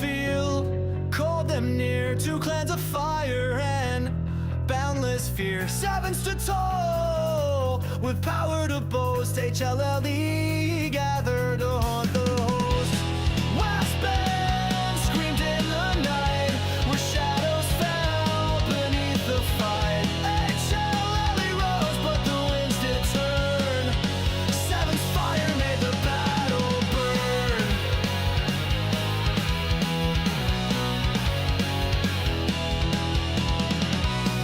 feel, call them near, two clans of fire and boundless fear. Seven stood tall, with power to boast, HLLE gathered to haunt the host. West Bend screamed in the night, where shadows fell beneath the fight. HLLE rose, but the winds did turn. Seven's fire made the battle burn.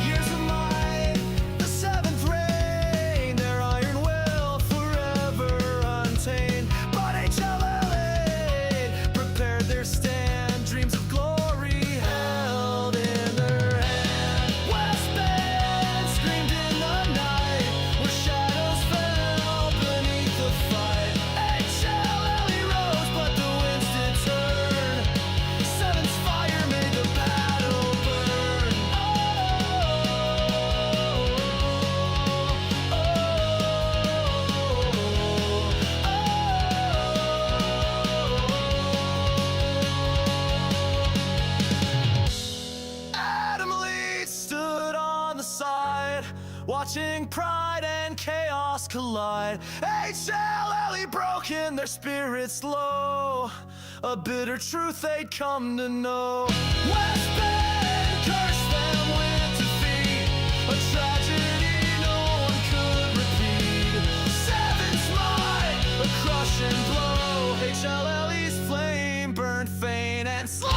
Years of might, the seventh reign, their iron will forever untamed. But HLLA prepared their stand, dreams of glory held in their hand. West Bend screamed in the night, where shadows fell beneath the fight. HLLA rose, but the winds did turn. Seven's fire made the battle burn. Adam Lee stood on the side, watching pride and chaos collide. HLLE broken, their spirits low, a bitter truth they'd come to know. West Bend cursed them with defeat, a tragedy no one could repeat. Seven's might, a crushing blow, HLLE's flame burned faint and slow.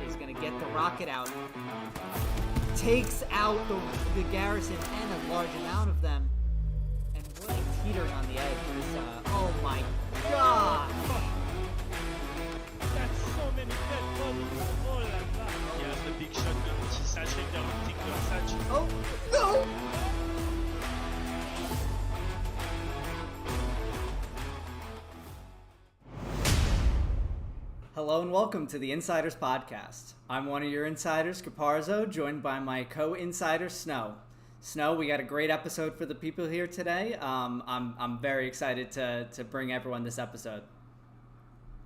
Is going to get the rocket out. Takes out the garrison and a large amount of them. And really teetering on the edge is, oh my god! That's so many dead bodies. Oh la la. Yeah, the big shot, the petit sachet, the particular sachet. Oh, no! Hello and welcome to the Insiders Podcast. I'm one of your insiders, Caparzo, joined by my co-insider, Snow. Snow, we got a great episode for the people here today. I'm very excited to bring everyone this episode.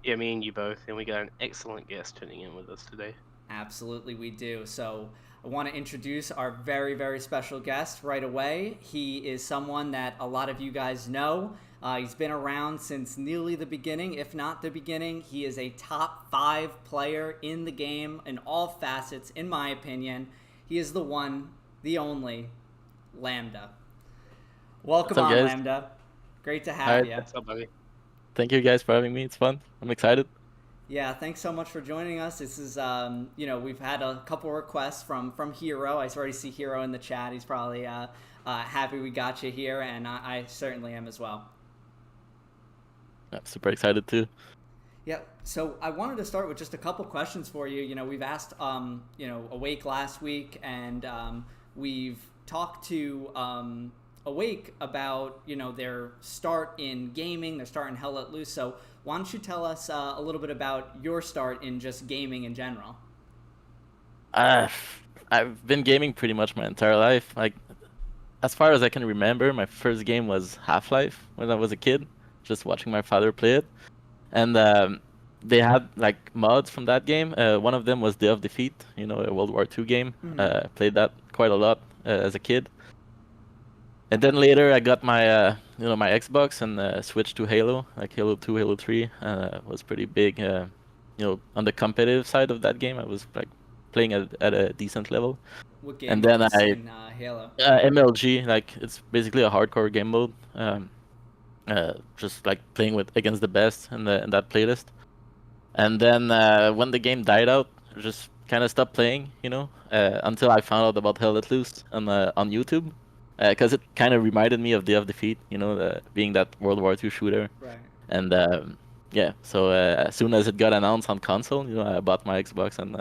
Yeah, me and you both, and we got an excellent guest tuning in with us today. Absolutely, we do. So I want to introduce our very, very special guest right away. He is someone that a lot of you guys know. He's been around since nearly the beginning, if not the beginning. He is a top 5 player in the game in all facets, in my opinion. He is the one, the only, Lambda. Welcome What's up, on, guys? Lambda. Great to have you. What's up, buddy? Thank you guys for having me. It's fun. I'm excited. Yeah, thanks so much for joining us. This is, we've had a couple requests from Hero. I already see Hero in the chat. He's probably happy we got you here, and I certainly am as well. I'm super excited too. Yeah, so I wanted to start with just a couple questions for you. You know, we've asked, Awake last week, and we've talked to Awake about, their start in gaming, their start in Hell Let Loose. So why don't you tell us a little bit about your start in just gaming in general? I've been gaming pretty much my entire life. Like, as far as I can remember, my first game was Half-Life when I was a kid, just watching my father play it. And they had like mods from that game. One of them was Day of Defeat, a World War II game. Mm-hmm. Played that quite a lot as a kid. And then later I got my my Xbox and switched to Halo, like Halo 2, Halo 3. Was pretty big, on the competitive side of that game. I was like playing at a decent level. What game And then was I- in Halo? MLG, like it's basically a hardcore game mode. Just like playing against the best in that playlist. And then when the game died out, I just kind of stopped playing, until I found out about Hell Let Loose on YouTube. Because it kind of reminded me of Day of Defeat, being that World War II shooter. Right. And yeah, so as soon as it got announced on console, I bought my Xbox and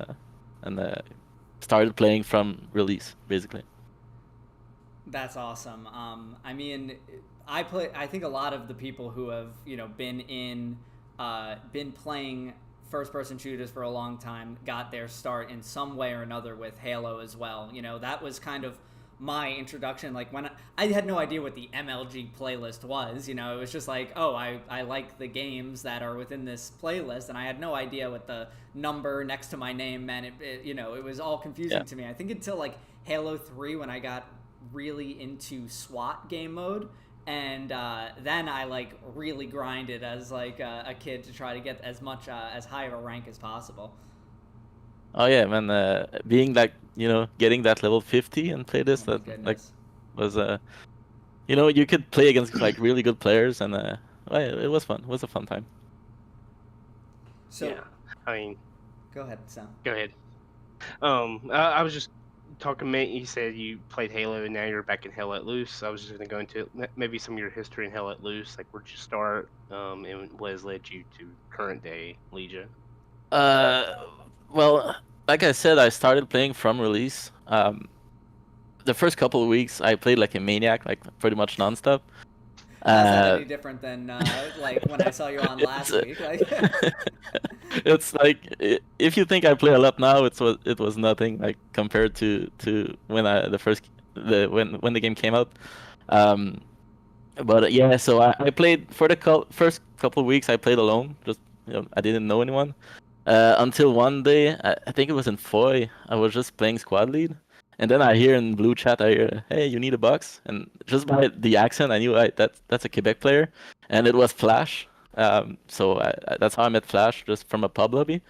started playing from release, basically. That's awesome. I mean, I think a lot of the people who have been playing first-person shooters for a long time got their start in some way or another with Halo as well. That was kind of my introduction. Like when I had no idea what the MLG playlist was. It was just like, oh, I like the games that are within this playlist, and I had no idea what the number next to my name meant. It was all confusing Yeah. to me. I think until like Halo 3 when I got really into SWAT game mode, and then I like really grinded as like a kid to try to get as much as high of a rank as possible. Oh yeah, man. Being like, getting that level 50 and play this, Oh my that like goodness. was you could play against like really good players, and well, it was fun. It was a fun time. So Yeah. I mean, go ahead, Sam. go ahead. I was just talking. You said you played Halo and now you're back in Hell Let Loose. I was just going to go into maybe some of your history in Hell Let Loose. Like, where'd you start? And what has led you to current day Legion? Well, like I said, I started playing from release. The first couple of weeks, I played like a maniac, like pretty much nonstop. How's that Uh, any different than like when I saw you on it's last week? Like, it's like if you think I play a lot now, it was nothing like compared to when when the game came out. Um, but yeah, so I played for the first couple of weeks. I played alone, just I didn't know anyone. Until one day, I think it was in Foy, I was just playing squad lead, and then I hear in blue chat, I hear, "Hey, you need a box," and just by the accent, I knew that's a Quebec player, and it was Flash. So that's how I met Flash, just from a pub lobby,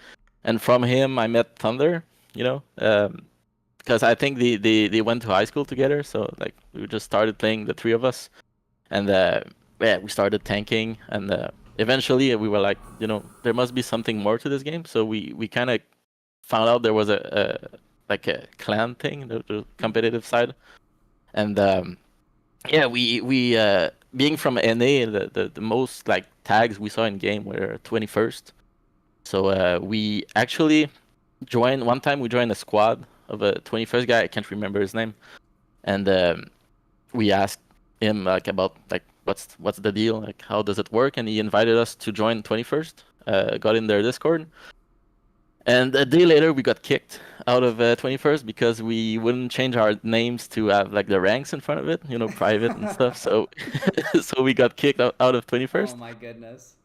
and from him I met Thunder. Because I think they went to high school together, so like we just started playing, the three of us, and yeah, we started tanking, and eventually we were like, there must be something more to this game. So we kind of found out there was like a clan thing, the competitive side, and yeah, we being from NA, the most like tags we saw in game were 21st. So we actually joined one time. We joined a squad of a 21st guy. I can't remember his name, and we asked him like about like what's the deal, like how does it work, and he invited us to join 21st. Got in their Discord, and a day later we got kicked out of 21st because we wouldn't change our names to have like the ranks in front of it, private and stuff. So so we got kicked out of 21st, oh my goodness.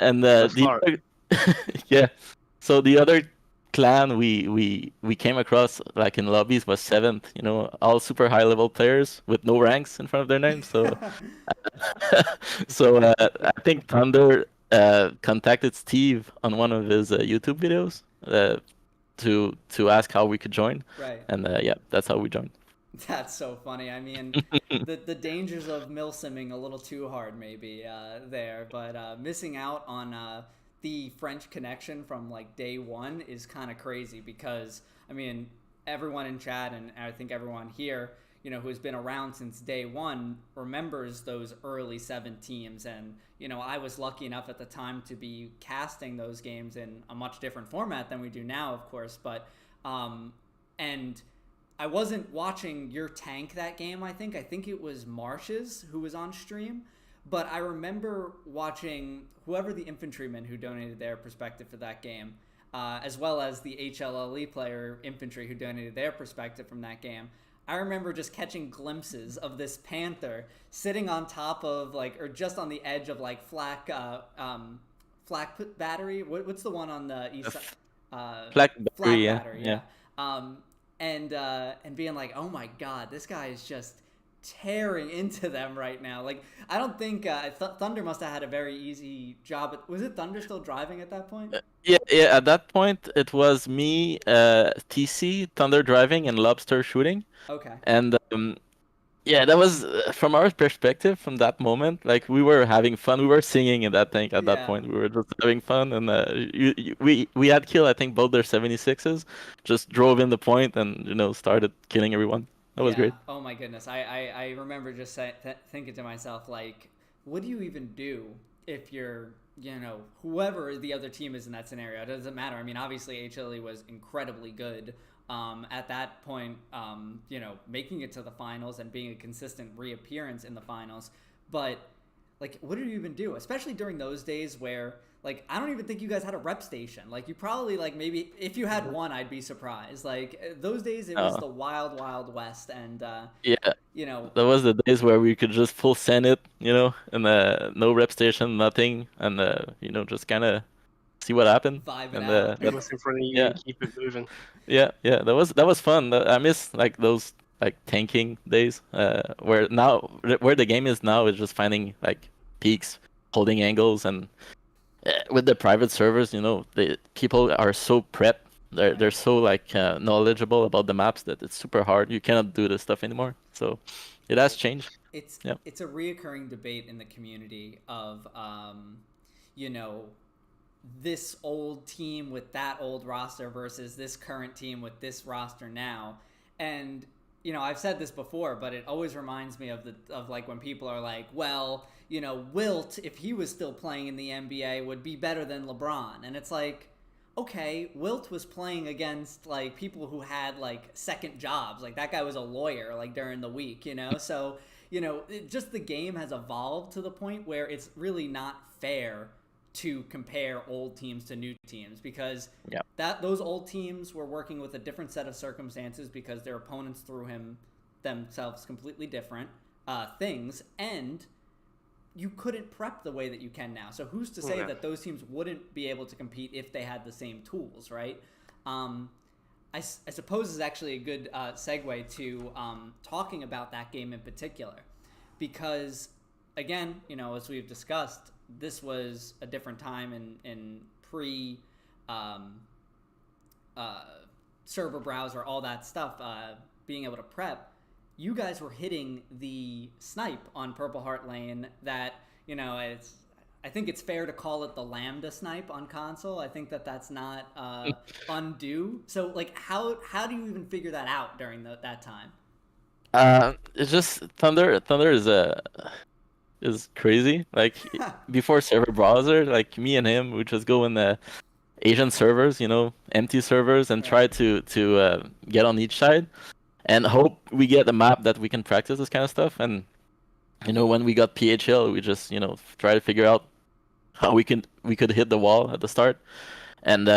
and That's the smart. other, yeah. So the other clan we came across like in lobbies was seventh. All super high level players with no ranks in front of their names. So so I think Thunder contacted Steve on one of his YouTube videos to ask how we could join, Right. and yeah, that's how we joined. That's so funny. I mean, the dangers of milsimming a little too hard maybe there, but missing out on the French connection from like day one is kind of crazy because I mean everyone in chat and I think everyone here who's been around since day one remembers those early 7 teams, and I was lucky enough at the time to be casting those games in a much different format than we do now, of course, but and I wasn't watching your tank that game. I think it was Marsh's who was on stream, but I remember watching whoever the infantryman who donated their perspective for that game, as well as the HLLE player infantry who donated their perspective from that game. I remember just catching glimpses of this panther sitting on top of like, or just on the edge of like flak battery. What's the one on the east side? Flag Flak battery, yeah, battery, yeah. And being like, oh my god, this guy is just tearing into them right now. Like, I don't think Thunder must have had a very easy job. Was it Thunder still driving at that point? Yeah, yeah. At that point, it was me, TC, Thunder driving, and Lobster shooting. Okay. And yeah, that was from our perspective from that moment. Like we were having fun. We were singing in that tank at that Yeah. point. We were just having fun, and we had killed, I think, both their 76s. Just drove in the point and started killing everyone. That was Yeah. great. Oh my goodness. I remember just thinking to myself, like, what do you even do if you're, whoever the other team is in that scenario? It doesn't matter. I mean, obviously HLE was incredibly good At that point, making it to the finals and being a consistent reappearance in the finals. But like, what did you even do? Especially during those days where, like, I don't even think you guys had a rep station. Like, you probably, like, maybe if you had one, I'd be surprised. Like, those days it was the wild, wild west, and Yeah, you know, that was the days where we could just full send it, and no rep station, nothing, and just kind of see what happened. vibe it And out. See what's in front of you yeah, and keep it moving. yeah, that was fun. I miss like those like tanking days, where the game is now is just finding like peaks, holding angles, and with the private servers, the people are so prepped. They're so like knowledgeable about the maps that it's super hard. You cannot do this stuff anymore. So it has changed. It's Yeah. it's a reoccurring debate in the community of you know this old team with that old roster versus this current team with this roster now. And I've said this before, but it always reminds me of like when people are like, well, Wilt, if he was still playing in the NBA, would be better than LeBron. And it's like, okay, Wilt was playing against like people who had like second jobs. Like that guy was a lawyer like during the week, So, just the game has evolved to the point where it's really not fair to compare old teams to new teams, because those old teams were working with a different set of circumstances because their opponents threw themselves completely different things, and you couldn't prep the way that you can now. So who's to say that those teams wouldn't be able to compete if they had the same tools, right? I suppose is actually a good segue to talking about that game in particular, because again, as we've discussed, this was a different time in pre server browser, all that stuff, being able to prep. You guys were hitting the snipe on Purple Heart Lane that, I think it's fair to call it the Lambda snipe on console. I think that that's not undue. So, like, how do you even figure that out during that time? It's just Thunder. Thunder is crazy. Like before server browser, like me and him would just go in the Asian servers, empty servers, and try to get on each side and hope we get a map that we can practice this kind of stuff. And when we got PHL, we just try to figure out how we could hit the wall at the start. And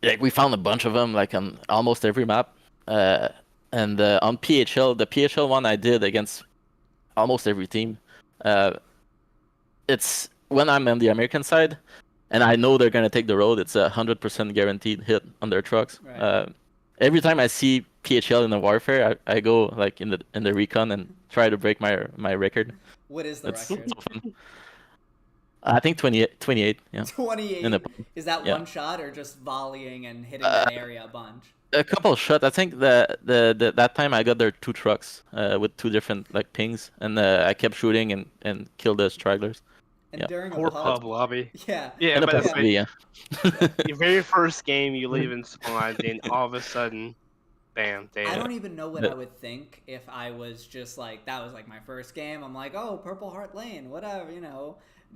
like we found a bunch of them like on almost every map. And on PHL, the PHL one I did against almost every team. It's when I'm on the American side, and I know they're gonna take the road. It's 100% guaranteed hit on their trucks. Right. Every time I see PHL in the warfare, I go like in the recon and try to break my record. What is the It's record? so fun. I think 28. Yeah. 28. Is that yeah. one shot or just volleying and hitting that area a bunch? A couple of shots. I think that time I got their 2 trucks with 2 different like pings, and I kept shooting and killed the stragglers. And Yeah. during Poor a pub lobby. Yeah. Yeah, In a but pub, yeah. your very first game, you leave in spawn, then all of a sudden, bam, damn. I don't even know what I would think if I was just like, that was like my first game. I'm like, oh, Purple Heart Lane, whatever,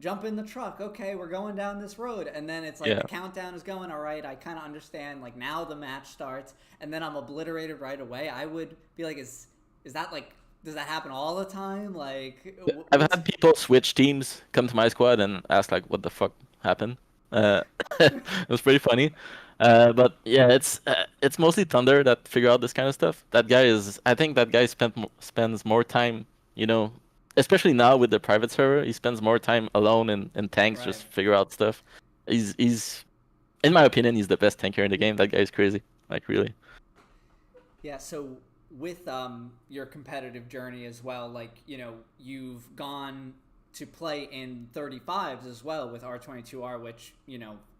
jump in the truck. Okay, we're going down this road. And then it's like the countdown is going, all right, I kind of understand. Like now the match starts, and then I'm obliterated right away. I would be like, is that like, does that happen all the time? Like, I've had people switch teams, come to my squad, and ask like, "What the fuck happened?" It was pretty funny. But yeah, it's mostly Thunder that figure out this kind of stuff. I think that guy spends more time, especially now with the private server. He spends more time alone in tanks, just figure out stuff. He's, in my opinion, he's the best tanker in the game. That guy's crazy, like really. Yeah. So with your competitive journey as well, like you've gone to play in 35s as well with R22R, which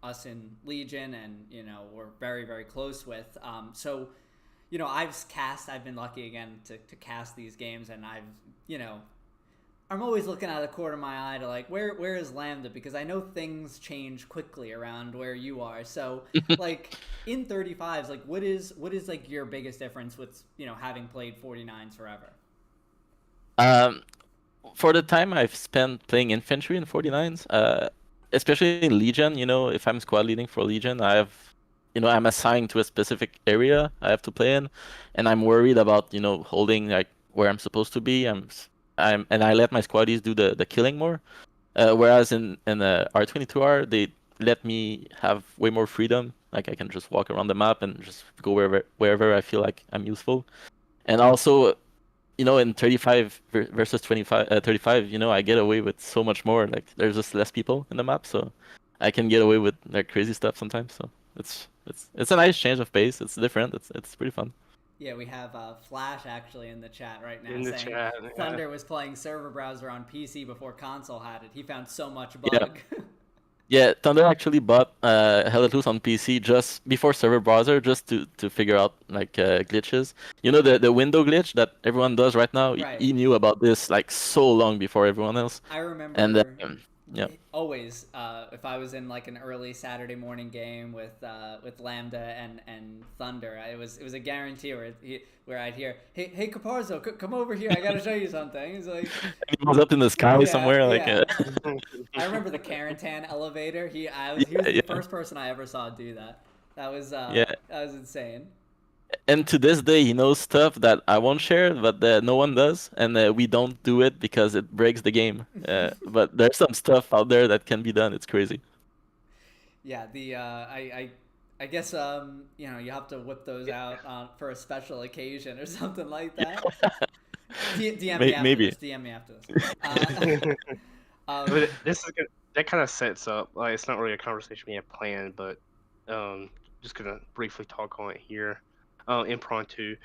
us in Legion and we're very, very close with. So I've been lucky again to cast these games, and I'm always looking out of the corner of my eye to like where is Lambda, because I know things change quickly around where you are. So like in 35s, like what is like your biggest difference with having played 49s forever? For the time I've spent playing infantry in 49s, especially in Legion, if I'm squad leading for Legion, I have I'm assigned to a specific area I have to play in, and I'm worried about holding like where I'm supposed to be. And I let my squaddies do the killing more. Whereas in the R22R, they let me have way more freedom. Like I can just walk around the map and just go wherever I feel like I'm useful. And also, in 35 versus 25, 35, I get away with so much more. Like there's just less people in the map, so I can get away with like crazy stuff sometimes. So it's a nice change of pace. It's different. It's pretty fun. Yeah, we have Flash actually in the chat right now In the saying chat, yeah. Thunder was playing server browser on PC before console had it. He found so much Yeah. bug. Yeah, Thunder actually bought Hell Let Loose on PC just before server browser, just to figure out like glitches. The window glitch that everyone does right now. Right. He knew about this like so long before everyone else. I remember And yeah, always if I was in like an early Saturday morning game with Lambda and Thunder, it was a guarantee where I'd hear, hey Caparzo, come over here, I gotta show you something. It's like he was up in the sky somewhere. Like yeah. I remember the Carentan elevator. He was the first person I ever saw do that. That was Yeah. that was insane. And to this day, he knows stuff that I won't share, but no one does, and we don't do it because it breaks the game. But there's some stuff out there that can be done. It's crazy. Yeah, I guess you have to whip those out for a special occasion or something like that. DM me after Maybe. this. DM me after this. But that kind of sets up. Like, it's not really a conversation we have planned, but just gonna briefly talk on it here. Impromptu.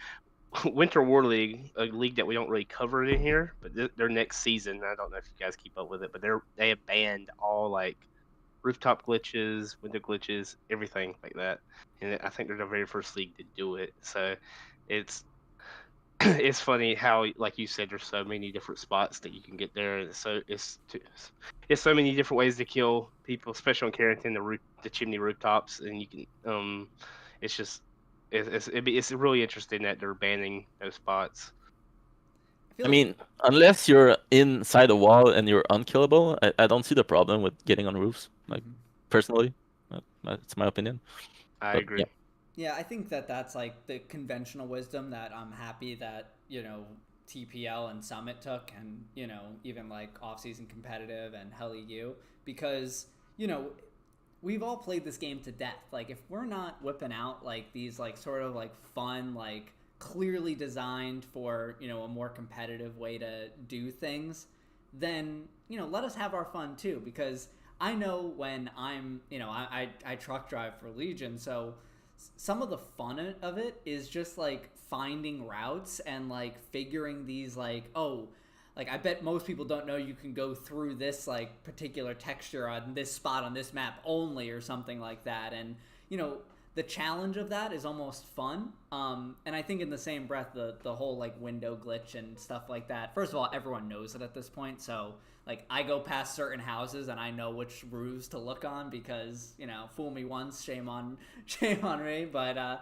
Winter War League, a league that we don't really cover in here, but their next season, I don't know if you guys keep up with it, but they have banned all like rooftop glitches, window glitches, everything like that. And I think they're the very first league to do it. So it's it's funny how, like you said, there's so many different spots that you can get there, and so it's so many different ways to kill people, especially on Carrington, the chimney rooftops, and you can it's just it's really interesting that they're banning those spots. feel I mean, unless you're inside a wall and you're unkillable, I don't see the problem with getting on roofs. Like, personally, that's my opinion. I But, agree. yeah. Yeah, I think that's like the conventional wisdom that I'm happy that, TPL and Summit took, and, even like off-season competitive and Hell EU, because, we've all played this game to death. Like, if we're not whipping out like these like sort of like fun, like clearly designed for, a more competitive way to do things, then, let us have our fun too, because I know when I'm, I truck drive for Legion, so some of the fun of it is just like finding routes and like figuring these like, like I bet most people don't know you can go through this like particular texture on this spot on this map only or something like that. And the challenge of that is almost fun. And I think in the same breath, the whole like window glitch and stuff like that, first of all, everyone knows it at this point, so like I go past certain houses and I know which roofs to look on, because fool me once, shame on me. But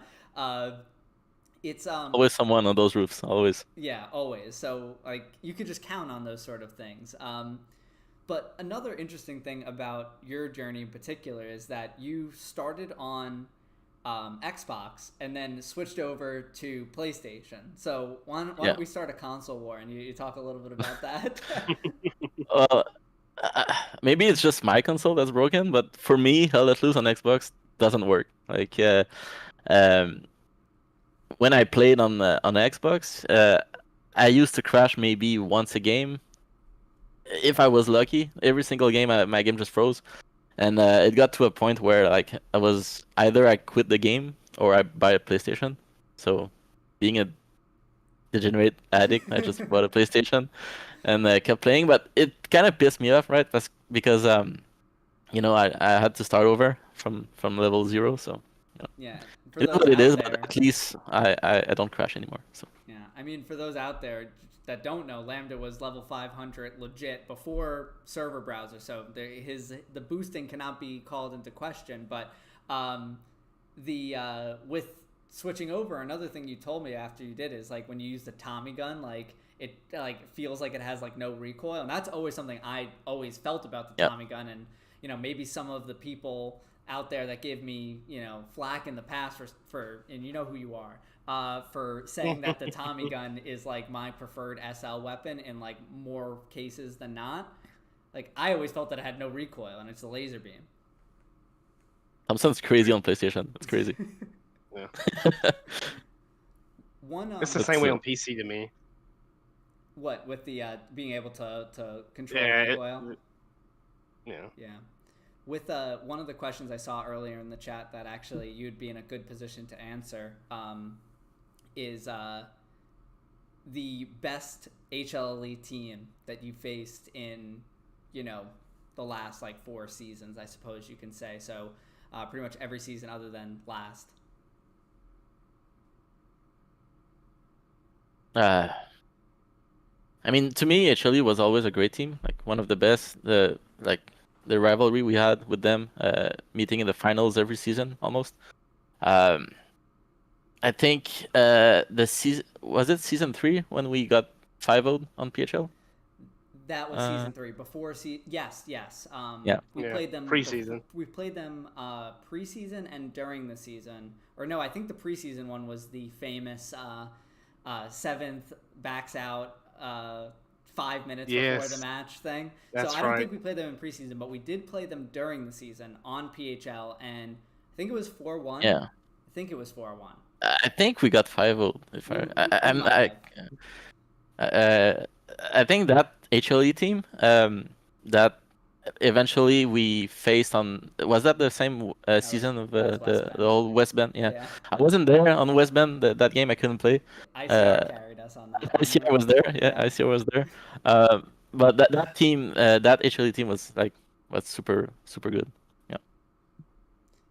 it's Always someone on those roofs. Always. yeah, always. So like you could just count on those sort of things. But another interesting thing about your journey in particular is that you started on Xbox and then switched over to PlayStation. So why don't we start a console war and you talk a little bit about that? Uh, Maybe it's just my console that's broken, but for me, Hell Let Loose on Xbox doesn't work. Like, when I played on Xbox, I used to crash maybe once a game. If I was lucky, every single game my game just froze, and it got to a point where like I quit the game or I buy a PlayStation. So, being a degenerate addict, I just bought a PlayStation and kept playing. But it kind of pissed me off, right? That's because I had to start over from level 0. So Yeah. For it is those what it out is, there, but at least I don't crash anymore. So yeah, I mean, for those out there that don't know, Lambda was level 500 legit before server browser, so the boosting cannot be called into question. But with switching over, another thing you told me after you did is like when you use the Tommy gun, like it like feels like it has like no recoil, and that's always something I always felt about the Yep. Tommy gun. And maybe some of the people out there that give me, flack in the past for and you know who you are, for saying that the Tommy gun is like my preferred SL weapon in like more cases than not. Like I always felt that it had no recoil and it's a laser beam. Thompson's crazy on PlayStation. It's crazy. Yeah. One It's the But same way so- on PC to me. what with the being able to control Yeah, recoil. Yeah. Yeah. With one of the questions I saw earlier in the chat that actually you'd be in a good position to answer is the best HLLE team that you faced in, the last like 4 seasons, I suppose you can say. So pretty much every season other than last. I mean, to me, HLE was always a great team, like one of the best. The rivalry we had with them, meeting in the finals every season almost. Um, I think the season was it season 3 when we got 5-0 on PHL. That was season 3 before yes. Yeah. We Yeah, played them preseason. We played them preseason and during the season. Or no, I think the preseason one was the famous 7th backs out 5 minutes before Yes. the match thing. That's so I don't right. think we played them in preseason, but we did play them during the season on PHL, and I think it was 4-1. Yeah. I think it was 4-1. I think we got 5-0. If We I'm might I think that HLE team that eventually we faced on, was that the same season of that was West the Bend. whole West Bend? Yeah. Yeah. I wasn't there on West Bend that game. I couldn't play. ICR carried us on that. ICR was there. Yeah, ICR was there. But that team, that HLE team was super good. Yeah.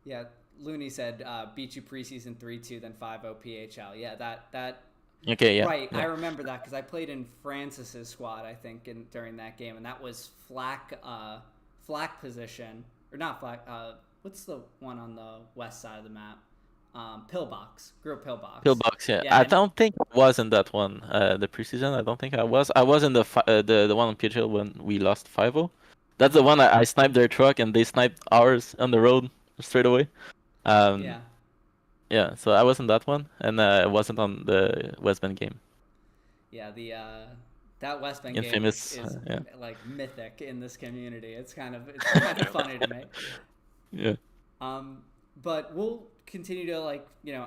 Yeah, Looney said beat you preseason 3-2, then 5-0 PHL. Yeah, that Okay. Yeah. right. Yeah. I remember that because I played in Francis's squad, I think, during that game, and that was flak position, or not flak. What's the one on the west side of the map? Pillbox. Grew up Pillbox. Pillbox, yeah. Yeah, I and- don't think I was in that one, the preseason. I don't think I was. I was in the one on PHL when we lost 5-0. That's the one I sniped their truck and they sniped ours on the road straight away. Yeah. Yeah, so I was in that one, and I wasn't on the West Bend game. Yeah, that West Bend Infamous, game is yeah. like mythic in this community. It's kind of funny to me. Yeah. But we'll continue to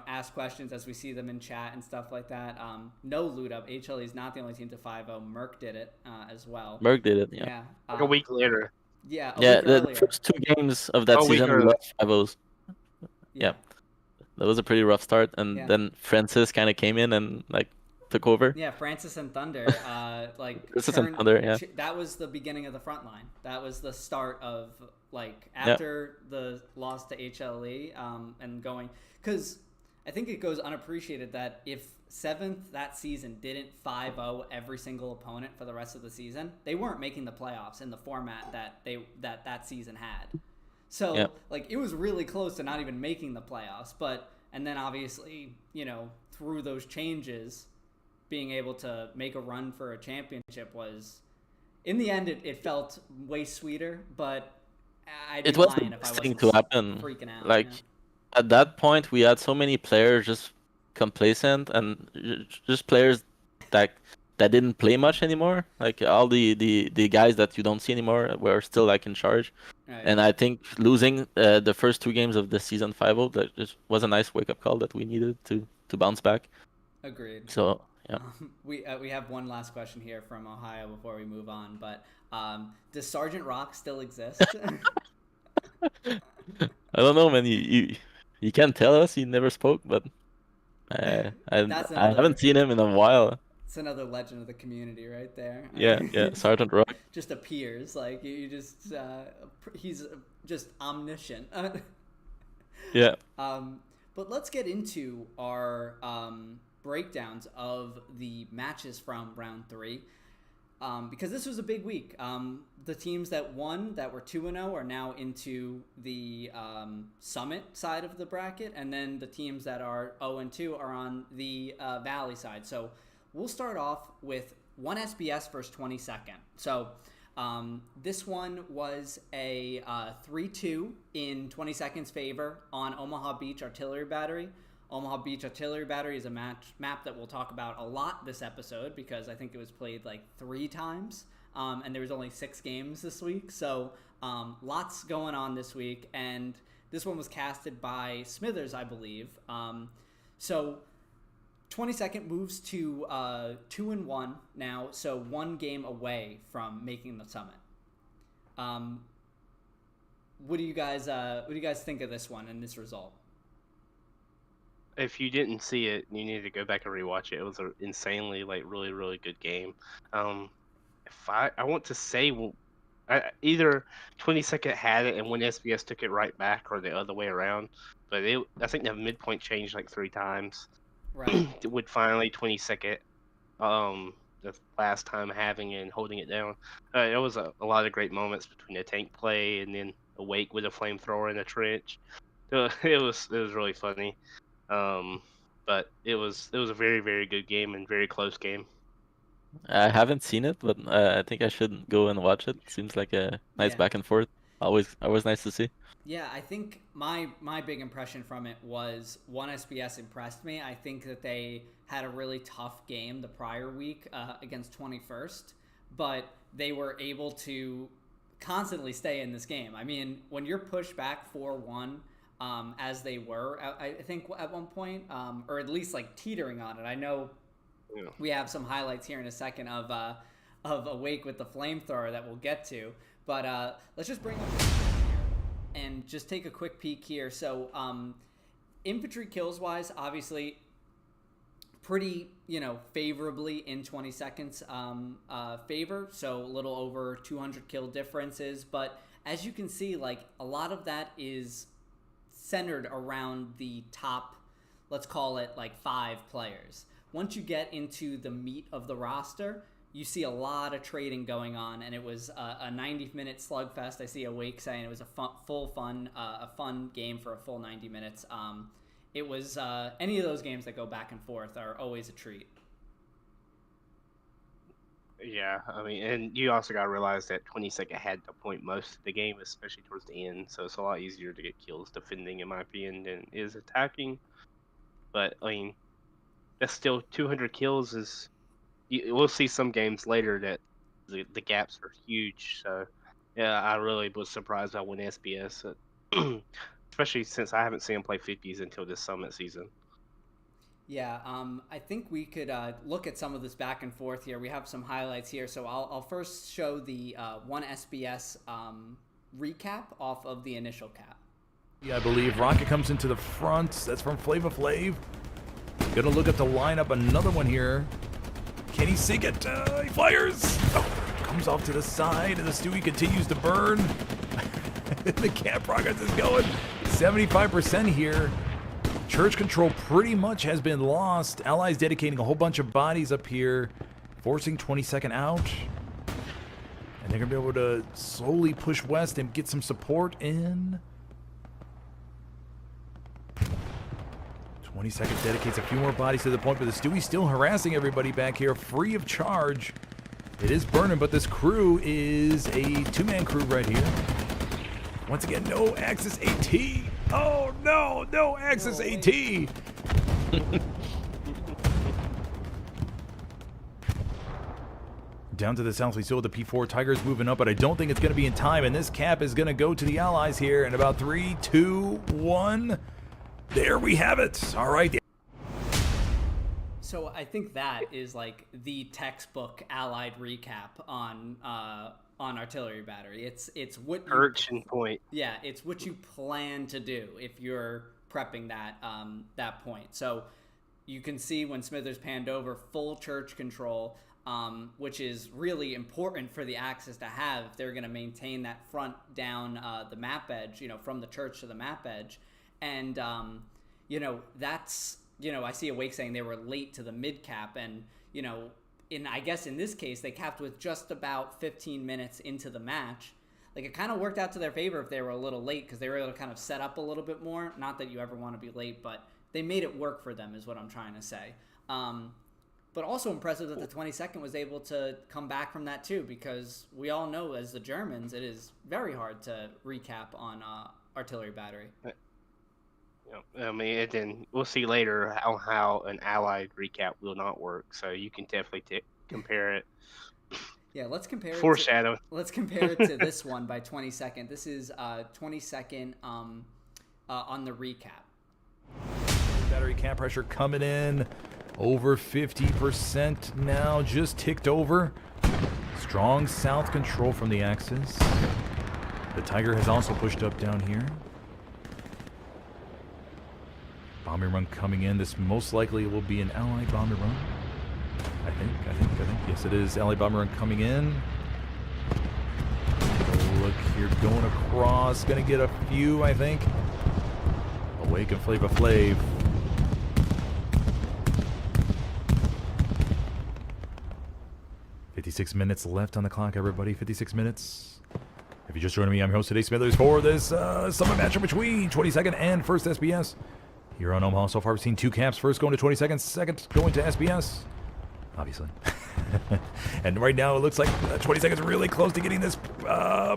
ask questions as we see them in chat and stuff like that. No loot up. HLE is not the only team to 5-0. Merck did it as well. Merck did it, yeah. Yeah. Like a week later. Yeah. Yeah, week the earlier. first 2 games of that A week season we early. lost 5-0s. Yeah. That was a pretty rough start, and Yeah. then Francis kind of came in and took over. Yeah, Francis and Thunder, Francis and Thunder, yeah. That was the beginning of the front line. That was the start of after the loss to HLE, and going, because I think it goes unappreciated that if 7th that season didn't 5-0 every single opponent for the rest of the season, they weren't making the playoffs in the format that season had. So Yeah. it was really close to not even making the playoffs, and then obviously, through those changes, being able to make a run for a championship was, in the end, it felt way sweeter, but I'd be It was the lying if I best wasn't thing to happen. freaking out. Like, yeah. at that point, we had so many players just complacent and just players that didn't play much anymore. Like all the guys that you don't see anymore were still in charge. Right. And I think losing the first 2 games of the season 5-0, that just was a nice wake up call that we needed to bounce back. Agreed. So yeah. We have one last question here from Ohio before we move on, but does Sergeant Rock still exist? I don't know, man. You can't tell us. He never spoke, but I haven't seen him in a while. It's another legend of the community right there. Yeah, Sergeant Rock. Just appears like you just he's just omniscient. Yeah. But let's get into our breakdowns of the matches from round 3, because this was a big week. The teams that won, that were 2-0, are now into the Summit side of the bracket, and then the teams that are 0-2 are on the Valley side. So we'll start off with 1 SBS versus 22nd. So This one was a 3-2 in 20 seconds favor on Omaha Beach Artillery Battery. Omaha Beach Artillery Battery is a map that we'll talk about a lot this episode because I think it was played like 3 times, and there was only 6 games this week. So lots going on this week, and this one was casted by Smithers, I believe. So 22nd moves to 2-1 now, so 1 game away from making the summit. What do you guys think of this one and this result? If you didn't see it, you need to go back and rewatch it. It was an insanely, like, really, really good game. If I want to say, either 22nd had it and when SBS took it right back, or the other way around. But I think the midpoint changed like 3 times. Right. With finally 22nd, the last time having it and holding it down. It was a lot of great moments between the tank play and then Awake with a flamethrower in the trench. So it was really funny. But it was a very, very good game and very close game. I haven't seen it, but I think I should go and watch it. Seems like a nice Yeah. back and forth. Always nice to see. Yeah, I think my big impression from it was one SBS impressed me. I think that they had a really tough game the prior week against 21st, but they were able to constantly stay in this game. I mean, when you're pushed back 4-1, as they were, I think at one point, or at least like teetering on it. I know we have some highlights here in a second of Awake with the flamethrower that we'll get to, but let's just bring up and just take a quick peek here. So infantry kills wise, obviously pretty, favorably in 20 seconds favor, so a little over 200 kill differences. But as you can see, like, a lot of that is centered around the top, let's call it like 5 players. Once you get into the meat of the roster, you see a lot of trading going on, and it was a 90-minute slugfest. I see Awake saying it was a fun game for a full 90 minutes. It was any of those games that go back and forth are always a treat. Yeah, I mean, and you also got to realize that 22nd had to point most of the game, especially towards the end. So it's a lot easier to get kills defending, in my opinion, than it is attacking. But I mean, that's still 200 kills is. We'll see some games later that the gaps are huge. So yeah, I really was surprised by when SBS, especially since I haven't seen him play 50s until this summit season. Yeah, I think we could look at some of this back and forth here. We have some highlights here, so I'll first show the one SBS recap off of the initial cap. I believe Rocket comes into the front. That's from Flava Flav. Gonna look at the lineup. Another one here. Can he sink it? He fires. Oh, comes off to the side, and the Stewie continues to burn. The camp progress is going 75% here. Church control pretty much has been lost. Allies dedicating a whole bunch of bodies up here, forcing 22nd out. And they're going to be able to slowly push west and get some support in. 22nd dedicates a few more bodies to the point, but the Stewie's still harassing everybody back here, free of charge. It is burning, but this crew is a 2-man crew right here. Once again, no Axis AT. Oh no, no Axis AT. Down to the south, we still have the P4 Tigers moving up, but I don't think it's going to be in time, and this cap is going to go to the Allies here in about 3, 2, 1. There we have it. All right. So I think that is like the textbook Allied recap on Artillery Battery. It's what you, Urchin point. Yeah, it's what you plan to do if you're prepping that point. So you can see when Smithers panned over, full church control, which is really important for the Axis to have if they're going to maintain that front down the map edge, from the church to the map edge. And, that's, I see Awake saying they were late to the mid cap, and, I guess in this case, they capped with just about 15 minutes into the match. Like, it kind of worked out to their favor if they were a little late, because they were able to kind of set up a little bit more. Not that you ever want to be late, but they made it work for them is what I'm trying to say. But also impressive that the 22nd was able to come back from that too, because we all know as the Germans, it is very hard to recap on artillery battery. I mean, and then we'll see later how an allied recap will not work. So you can definitely compare it. Yeah, let's compare Foreshadow. Let's compare it to this one by 22nd. This is 22nd on the recap. Battery cap pressure coming in over 50% now, just ticked over. Strong south control from the Axis. The Tiger has also pushed up down here. Bombing run coming in. This most likely will be an Allied bombing run. I think. Yes, it is. Allied bomber run coming in. Look here, going across. Gonna get a few, I think. Awake and Flava Flav. "56 minutes left on the clock, everybody. 56 minutes. If you just joined me, I'm your host today, Smithers, for this summit matchup between 22nd and 1st SBS. Here on Omaha, so far we've seen 2 caps. First going to 22nd, second going to SBS. Obviously. And right now it looks like 22nd is really close to getting this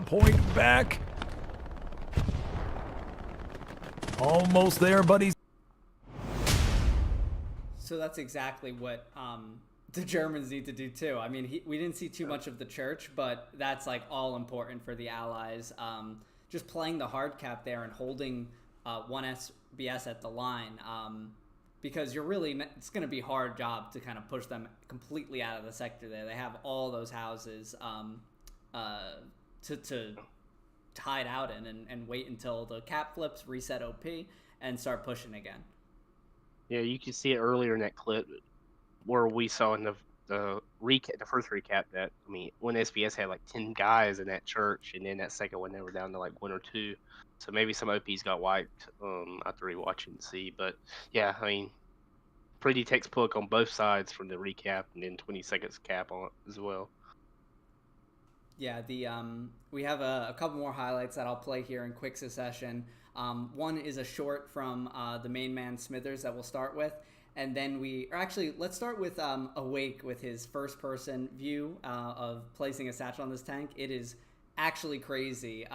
point back. Almost there, buddies. So that's exactly what the Germans need to do too. I mean, we didn't see too much of the church, but that's like all important for the Allies. Just playing the hard cap there and holding 1 SBS at the line, because it's going to be a hard job to kind of push them completely out of the sector there. They have all those houses to hide out in and wait until the cap flips, reset OP, and start pushing again. Yeah, you can see it earlier in that clip where we saw in the first recap that, I mean, when SBS had like 10 guys in that church, and then that second one they were down to like 1 or 2. So maybe some OPs got wiped after rewatching to see. But yeah, I mean, pretty textbook on both sides from the recap, and then 20 seconds cap on it as well. Yeah, we have a couple more highlights that I'll play here in quick succession. One is a short from the main man Smithers that we'll start with, and then let's start with Awake with his first-person view of placing a satchel on this tank. It is actually crazy.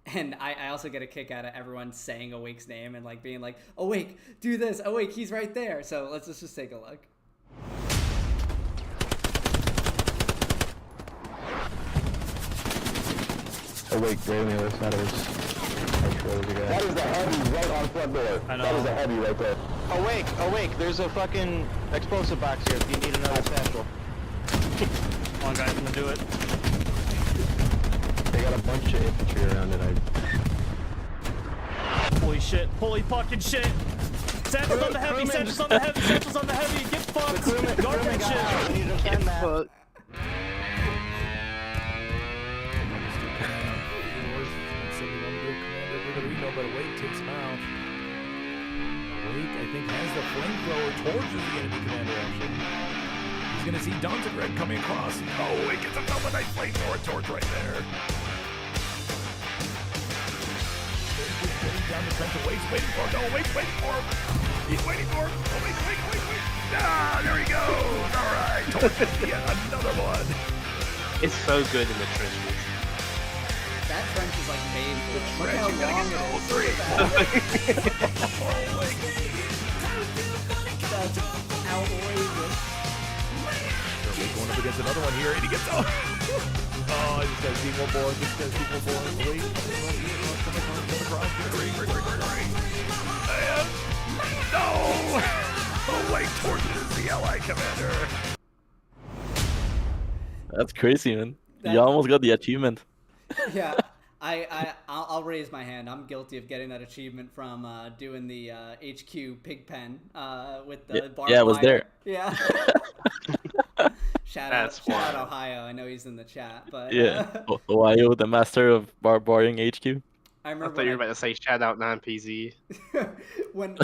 And I also get a kick out of everyone saying Awake's name and like being like, "Awake, do this! Awake, he's right there!" So let's just take a look. Awake, right on the other side of this. That is a heavy right on front door. I know. That is a heavy right there. Awake, there's a fucking explosive box here if you need another satchel. Come on, guys, I'm gonna do it. They got a bunch of infantry around it. Holy shit, holy fucking shit! Satchels on the heavy, satchels on the heavy, satchels on the heavy, get fucked! Garbage shit! We need to defend that. But But Awake takes him out. Awake, I think, has the flamethrower towards the enemy commander, actually. He's going to see Donzegred coming across. Oh, Awake gets himself a nice flamethrower torch right there. Getting down the trench. Awake's waiting for him. No, Awake's waiting for him. He's waiting for him. Awake. Ah, there he goes. All right. Torch yet another one. it's so good in the trenches. That trench is like made for it. Look how long it is. That's outrageous. Awake going up against another one here, and he gets oh, I just got Sequel Board. Wait, come across. And no! Awake torches the Ally commander. That's crazy, man. That- You almost got the achievement. Yeah, I'll raise my hand. I'm guilty of getting that achievement from doing the HQ pig pen with the barbed yeah, I was wire. there. Yeah. Shout That's out wild. Ohio. I know he's in the chat, but Yeah, Ohio, the master of barbarian HQ. I I remember thought you were about to say shout out 9PZ. when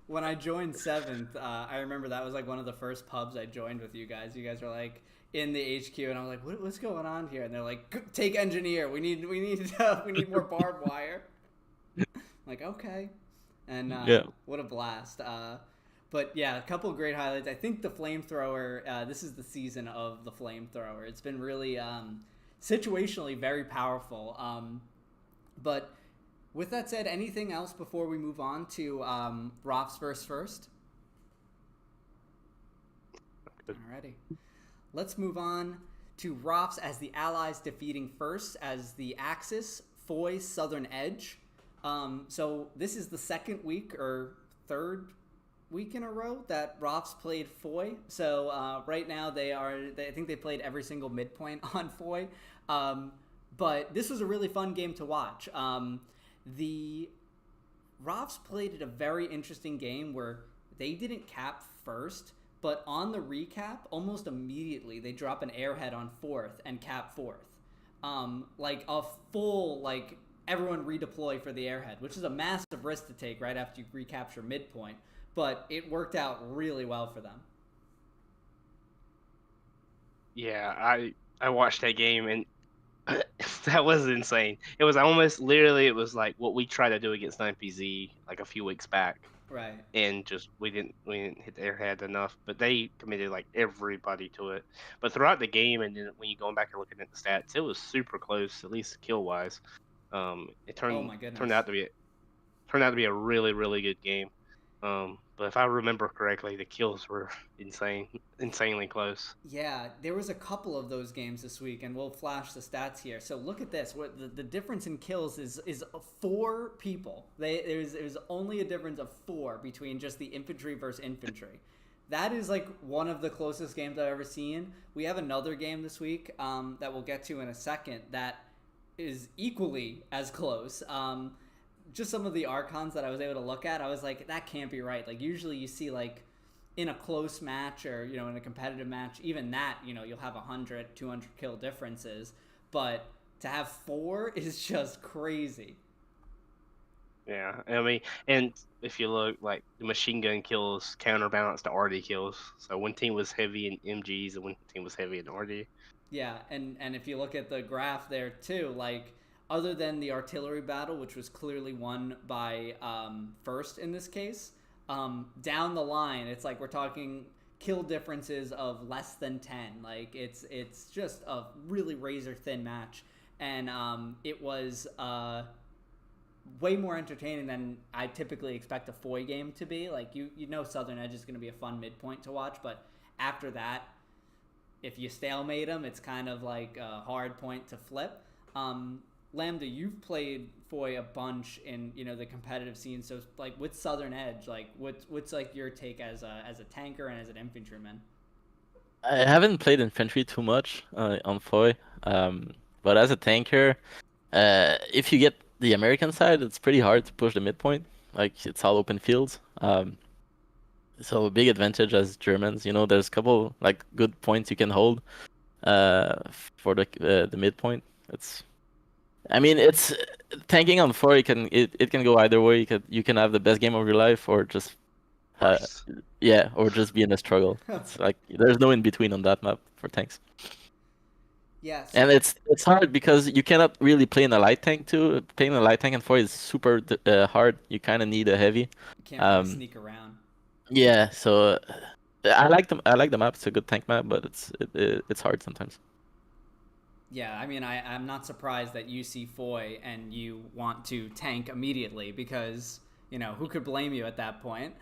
when I joined 7th, I remember that was like one of the first pubs I joined with you guys. You guys were like in the HQ, and I was like, "What's going on here?" And they're like, "Take engineer. We need more barbed wire." I'm like, okay, and Yeah. what a blast. But yeah, a couple of great highlights. I think the flamethrower, this is the season of the flamethrower. It's been really situationally very powerful. But with that said, anything else before we move on to Roth's first? Alrighty. Let's move on to Roth's as the Allies defeating first as the Axis, Foy's Southern Edge. So this is the second week or third week in a row that Roth's played Foy. So right now I think they played every single midpoint on Foy. But this was a really fun game to watch. The Roth's played at a very interesting game where they didn't cap first, but on the recap, almost immediately they drop an airhead on fourth and cap fourth. Like a full, like, everyone redeploy for the airhead, which is a massive risk to take right after you recapture midpoint, but it worked out really well for them. Yeah, I watched that game and that was insane. It was almost literally it was like what we tried to do against 9PZ like a few weeks back. Right. And just we didn't hit the airhead enough, but they committed like everybody to it. But throughout the game, and then when you going back and looking at the stats, it was super close, at least kill wise. It turned out to be a really, really good game. But if I remember correctly, the kills were insanely close. Yeah, there was a couple of those games this week, and we'll flash the stats here. So look at this. What the difference in kills is 4 people. There's only a difference of 4 between just the infantry versus infantry. That is like one of the closest games I've ever seen. We have another game this week that we'll get to in a second that is equally as close. Just some of the archons that I was able to look at, I was like, that can't be right. Like, usually you see, like, in a close match or, you know, in a competitive match, even that, you know, you'll have 100, 200 kill differences. But to have 4 is just crazy. Yeah, I mean, and if you look, like, the machine gun kills counterbalance to RD kills. So one team was heavy in MGs and one team was heavy in RD. Yeah, and if you look at the graph there, too, like, other than the artillery battle, which was clearly won by first in this case, down the line, it's like we're talking kill differences of less than 10. Like, it's just a really razor-thin match. And it was way more entertaining than I typically expect a Foy game to be. Like, you know Southern Edge is going to be a fun midpoint to watch, but after that, if you stalemate them, it's kind of like a hard point to flip. Lambda, you've played Foy a bunch in, you know, the competitive scene. So, like, with Southern Edge, like, what's like your take as a tanker and as an infantryman? I haven't played infantry too much on Foy, but as a tanker, if you get the American side, it's pretty hard to push the midpoint. Like, it's all open fields. So a big advantage as Germans, you know, there's a couple like good points you can hold for the midpoint. It's tanking on 4. It can go either way. You can have the best game of your life, or just or just be in a struggle. It's like there's no in between on that map for tanks. Yes. And it's hard because you cannot really play in a light tank too. Playing a light tank in 4 is super hard. You kind of need a heavy. You can't really sneak around. Yeah, so I like the map. It's a good tank map, but it's hard sometimes. Yeah, I mean, I'm not surprised that you see Foy and you want to tank immediately because, you know, who could blame you at that point?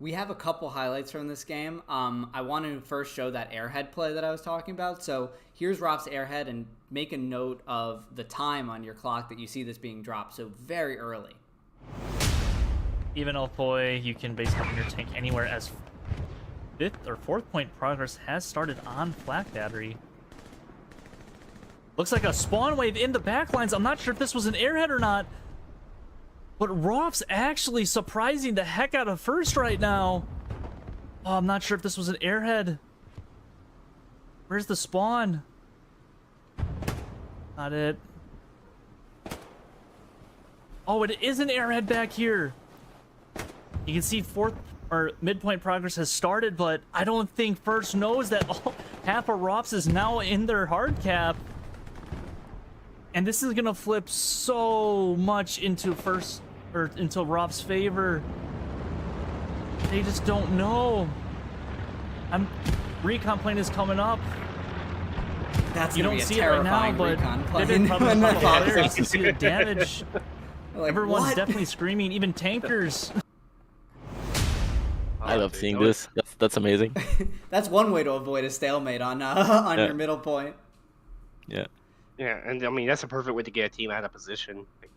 We have a couple highlights from this game. I want to first show that airhead play that I was talking about. So here's Roth's airhead, and make a note of the time on your clock that you see this being dropped. So very early. Even on Foy, you can base up your tank anywhere as 5th or 4th point progress has started on Flak Battery. Looks like a spawn wave in the backlines. I'm not sure if this was an airhead or not, but Roth's actually surprising the heck out of first right now. Oh, I'm not sure if this was an airhead. Where's the spawn? Not it. Oh, it is an airhead back here. You can see 4th or midpoint progress has started, but I don't think first knows that half of Roth's is now in their hard cap. And this is gonna flip so much into into Roth's favor. They just don't know. Recon plane is coming up. That's You gonna don't be a see it right now, terrifying but recon they've plane been probably when a that couple of pops players. You up. can see the damage. Like, Everyone's what? definitely screaming, even tankers. I love dude, seeing that this. That's amazing. That's one way to avoid a stalemate on Yeah. your middle point. Yeah. Yeah, and I mean that's a perfect way to get a team out of position. Like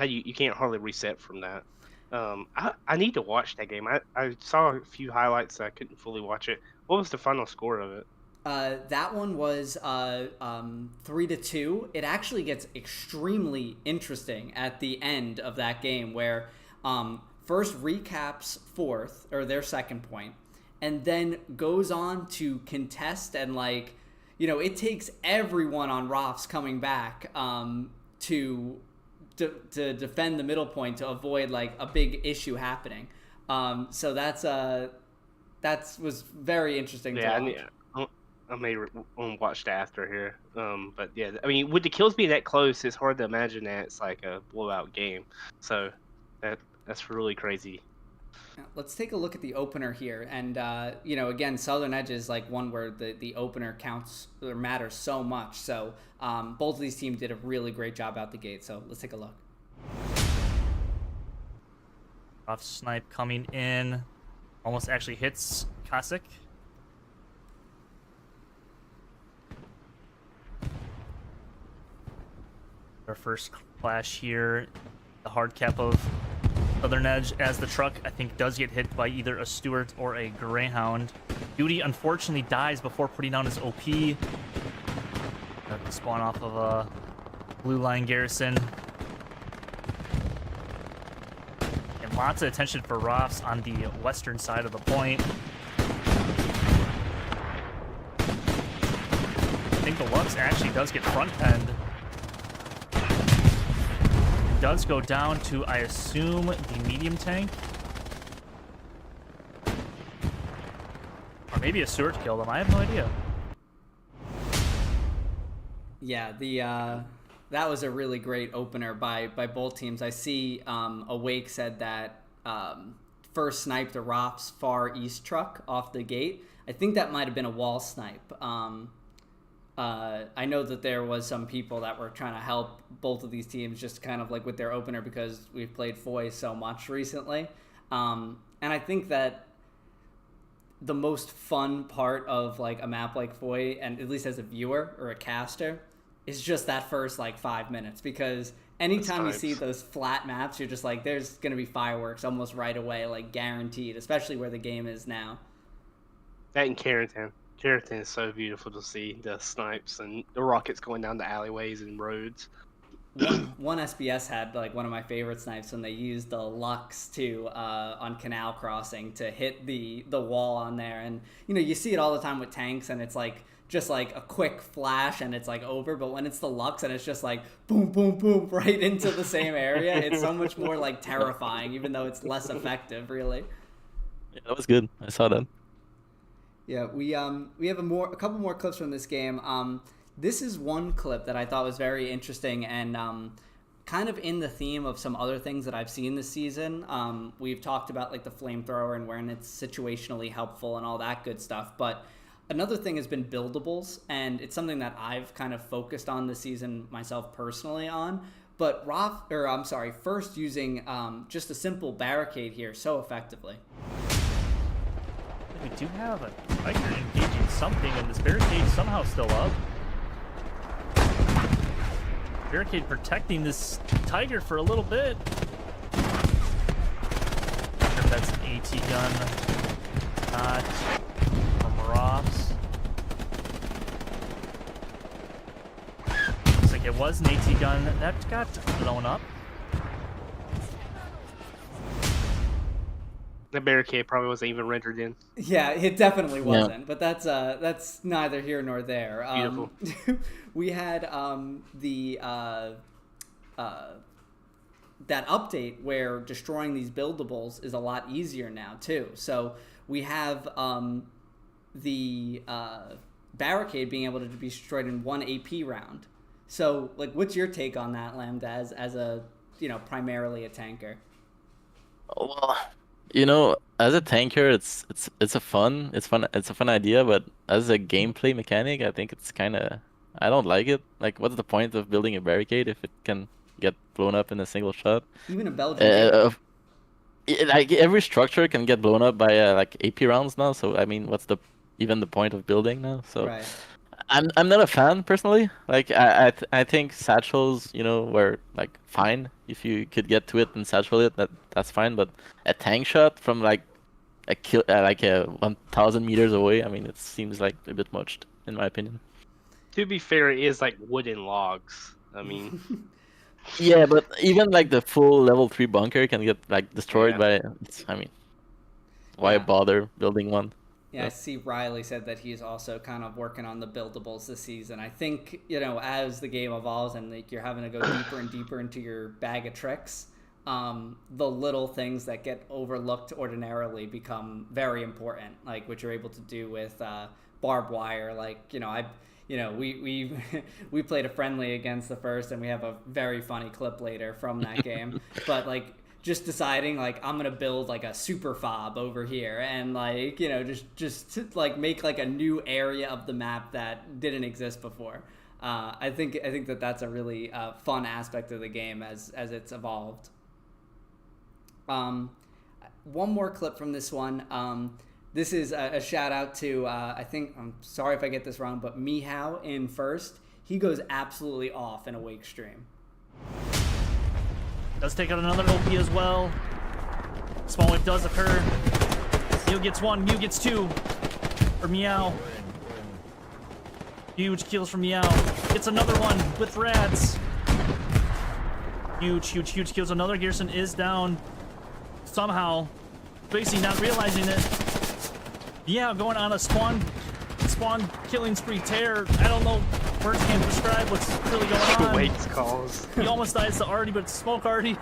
you can't hardly reset from that. I need to watch that game. I saw a few highlights. I couldn't fully watch it. What was the final score of it? That one was 3-2. It actually gets extremely interesting at the end of that game, where first recaps fourth or their second point, and then goes on to contest and it takes everyone on Rofs coming back to defend the middle point to avoid a big issue happening. So that was very interesting. Yeah, to watch. I may watch that after here. But yeah, I mean, with the kills being that close, it's hard to imagine that it's like a blowout game. So that's really crazy. Now, let's take a look at the opener here, and again, Southern Edge is one where the opener counts or matters so much. So both of these teams did a really great job out the gate. So let's take a look. Off snipe coming in, almost actually hits Cossack. Our first flash here, the hard cap of Southern Edge, as the truck, I think, does get hit by either a Stuart or a Greyhound. Duty, unfortunately, dies before putting down his OP. Have to spawn off of a blue line garrison. And lots of attention for Rofs on the western side of the point. I think the Lux actually does get front-penned. Does go down to, I assume, the medium tank. Or maybe a Stewart killed him. I have no idea. Yeah, that was a really great opener by both teams. I see Awake said that first sniped the Rofs far east truck off the gate. I think that might have been a wall snipe. I know that there was some people that were trying to help both of these teams just kind of with their opener because we've played Foy so much recently. And I think that the most fun part of a map like Foy, and at least as a viewer or a caster, is just that first 5 minutes, because anytime you see those flat maps, you're just there's going to be fireworks almost right away, guaranteed, especially where the game is now. That in Carrington. Carrington is so beautiful to see, the snipes and the rockets going down the alleyways and roads. One SBS had one of my favorite snipes when they used the Lux on Canal Crossing to hit the wall on there, and you see it all the time with tanks, and it's just a quick flash and it's over. But when it's the Lux and it's just boom boom boom right into the same area, it's so much more terrifying, even though it's less effective, really. Yeah, that was good. I saw that. Yeah, we have a couple more clips from this game. This is one clip that I thought was very interesting and kind of in the theme of some other things that I've seen this season. We've talked about the flamethrower and when it's situationally helpful and all that good stuff. But another thing has been buildables, and it's something that I've kind of focused on this season myself personally on. But first using just a simple barricade here so effectively. We do have a Tiger engaging something, and this barricade somehow still up. Barricade protecting this Tiger for a little bit. I wonder if that's an AT gun. Not from Rofs. Looks like it was an AT gun that got blown up. The barricade probably wasn't even rendered in. Yeah, it definitely wasn't, but that's neither here nor there. Beautiful. We had that update where destroying these buildables is a lot easier now too. So we have the barricade being able to be destroyed in one AP round. So what's your take on that, Lambda, as a primarily a tanker? Well, You know, as a tanker, it's a fun idea, but as a gameplay mechanic, I think it's kind of I don't like it. Like, what's the point of building a barricade if it can get blown up in a single shot? Even a Belgian Uh, game. like every structure can get blown up by like AP rounds now. So I mean, what's the even the point of building now? So Right. I'm not a fan personally. Like I think satchels, were like fine if you could get to it and satchel it. That's fine. But a tank shot from like a 1,000 meters away. I mean, it seems like a bit much in my opinion. To be fair, it is like wooden logs. I mean, Yeah, but even like the full level 3 bunker can get like destroyed yeah. I mean, why Yeah. bother building one? Yeah, I see Riley said that he's also kind of working on the buildables this season. I think, as the game evolves and like you're having to go deeper and deeper into your bag of tricks, the little things that get overlooked ordinarily become very important, like what you're able to do with barbed wire. Like, we we played a friendly against the first, and we have a very funny clip later from that game. But like, just deciding like I'm gonna build like a super fob over here and like just to, like make like a new area of the map that didn't exist before. I think that that's a really fun aspect of the game as it's evolved. One more clip from this one. This is a shout out to I think, I'm sorry if I get this wrong, but Mihao in first. He goes absolutely off in a Wake stream. Does take out another OP as well. Small wave does occur. Mew gets one, Mew gets two. For Meow. Huge kills from Meow. Gets another one with Rads. Huge kills. Another Gearson is down. Somehow. Basically not realizing it. Yeah, going on a spawn killing spree tear. I don't know. Words can't describe what's really going on. Wake's calls. He almost dies to Artie, but smoke Artie.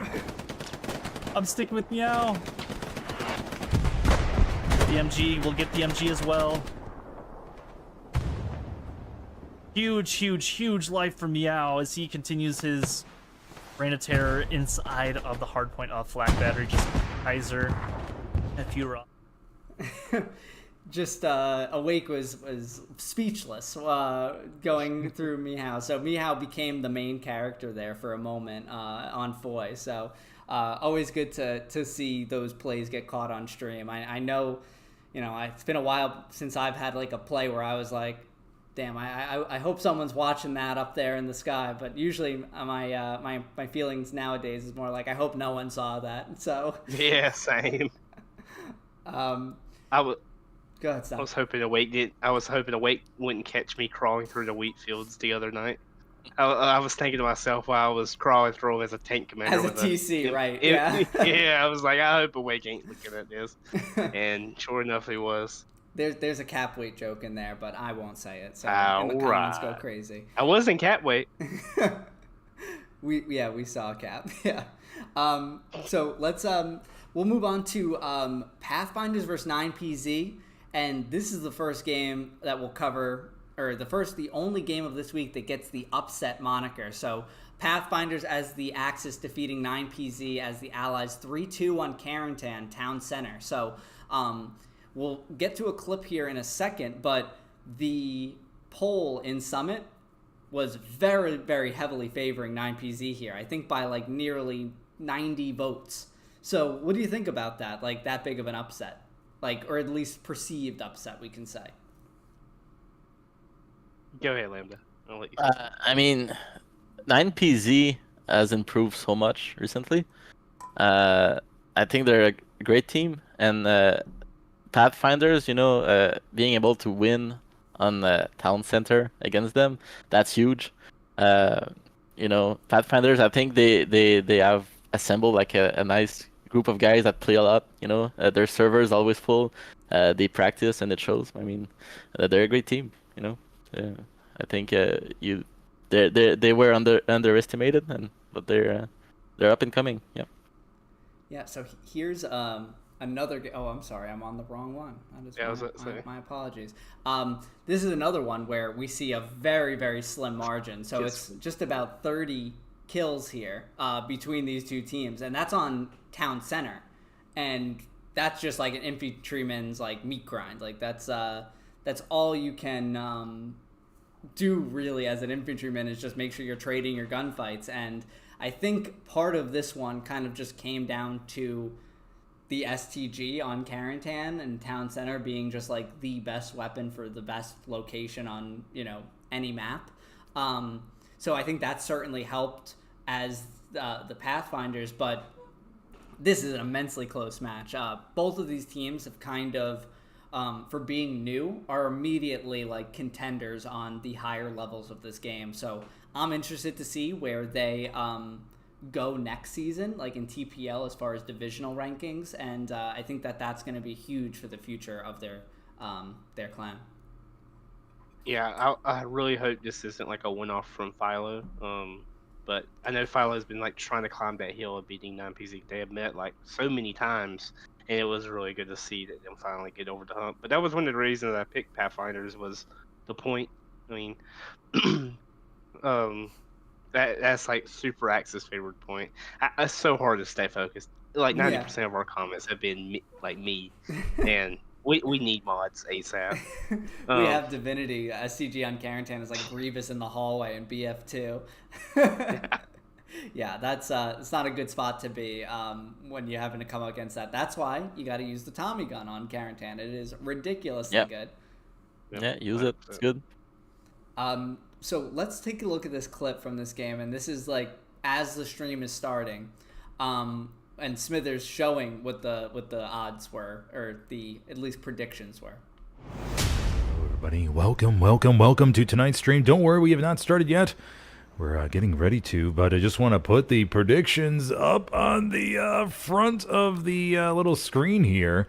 I'm sticking with Meow. The MG, we'll get the MG as well. Huge life for Meow as he continues his reign of terror inside of the hardpoint of Flak Battery. Just Kaiser and Fura. Just Awake was speechless going through Mihao. So Mihao became the main character there for a moment on Foy. So always good to see those plays get caught on stream. I know, it's been a while since I've had like a play where I was like, damn, I hope someone's watching that up there in the sky. But usually my feelings nowadays is more like, I hope no one saw that. So Yeah, same. I was. Go ahead, Stop. I was hoping Awake wouldn't catch me crawling through the wheat fields the other night. I was thinking to myself while I was crawling through them as a tank commander. As a TC, right? Yeah. Yeah, I was like, I hope Awake ain't looking at this. And sure enough, he was. There's a cap weight joke in there, but I won't say it. So All in the comments go right. crazy. I wasn't cat weight. We saw a cap. Yeah. So let's we'll move on to Pathfinders versus 9PZ. And this is the first game that we'll cover, or the only game of this week that gets the upset moniker. So Pathfinders as the Axis defeating 9PZ as the Allies 3-2 on Carentan Town Center. So we'll get to a clip here in a second, but the poll in Summit was very, very heavily favoring 9PZ here. I think by like nearly 90 votes. So what do you think about that? Like that big of an upset? Like, or at least perceived upset, we can say. Go ahead, Lambda. I'll let you. I mean, 9PZ has improved so much recently. I think they're a great team, and Pathfinders, being able to win on the town center against them, that's huge. Pathfinders, I think they have assembled like a nice group of guys that play a lot. Their server is always full. They practice and it shows. I mean, they're a great team. I think they were underestimated, but they're up and coming. Yeah. Yeah. So here's another. Oh, I'm sorry, I'm on the wrong one. My apologies. This is another one where we see a very, very slim margin. So it's just about 30 kills here between these two teams, and that's on Town Center. And that's just like an infantryman's like meat grind. Like that's all you can do really as an infantryman is just make sure you're trading your gunfights. And I think part of this one kind of just came down to the STG on Carentan and Town Center being just like the best weapon for the best location on, you know, any map. So I think that certainly helped as the Pathfinders, but this is an immensely close match. Both of these teams have kind of, for being new, are immediately like contenders on the higher levels of this game. So I'm interested to see where they go next season, like in TPL as far as divisional rankings, and I think that that's going to be huge for the future of their clan. Yeah, I really hope this isn't like a one-off from Philo. But I know Philo's been like trying to climb that hill of beating 9PZ. They have met like so many times, and it was really good to see that them finally get over the hump. But that was one of the reasons I picked Pathfinders was the point. I mean, that's like Super Axe's favorite point. It's so hard to stay focused. Like 90% of our comments have been me, and we need mods ASAP. We have Divinity, SCG on Carentan is like Grievous in the hallway in BF2. Yeah, that's it's not a good spot to be when you're having to come up against that. That's why you got to use the Tommy gun on Carentan. It is ridiculously good. Yeah, use it. It's good. So let's take a look at this clip from this game, and this is like as the stream is starting, and Smithers showing what the odds were, or the at least predictions were. Hello everybody, welcome to tonight's stream. Don't worry, we have not started yet. We're getting ready to, but I just want to put the predictions up on the front of the little screen here,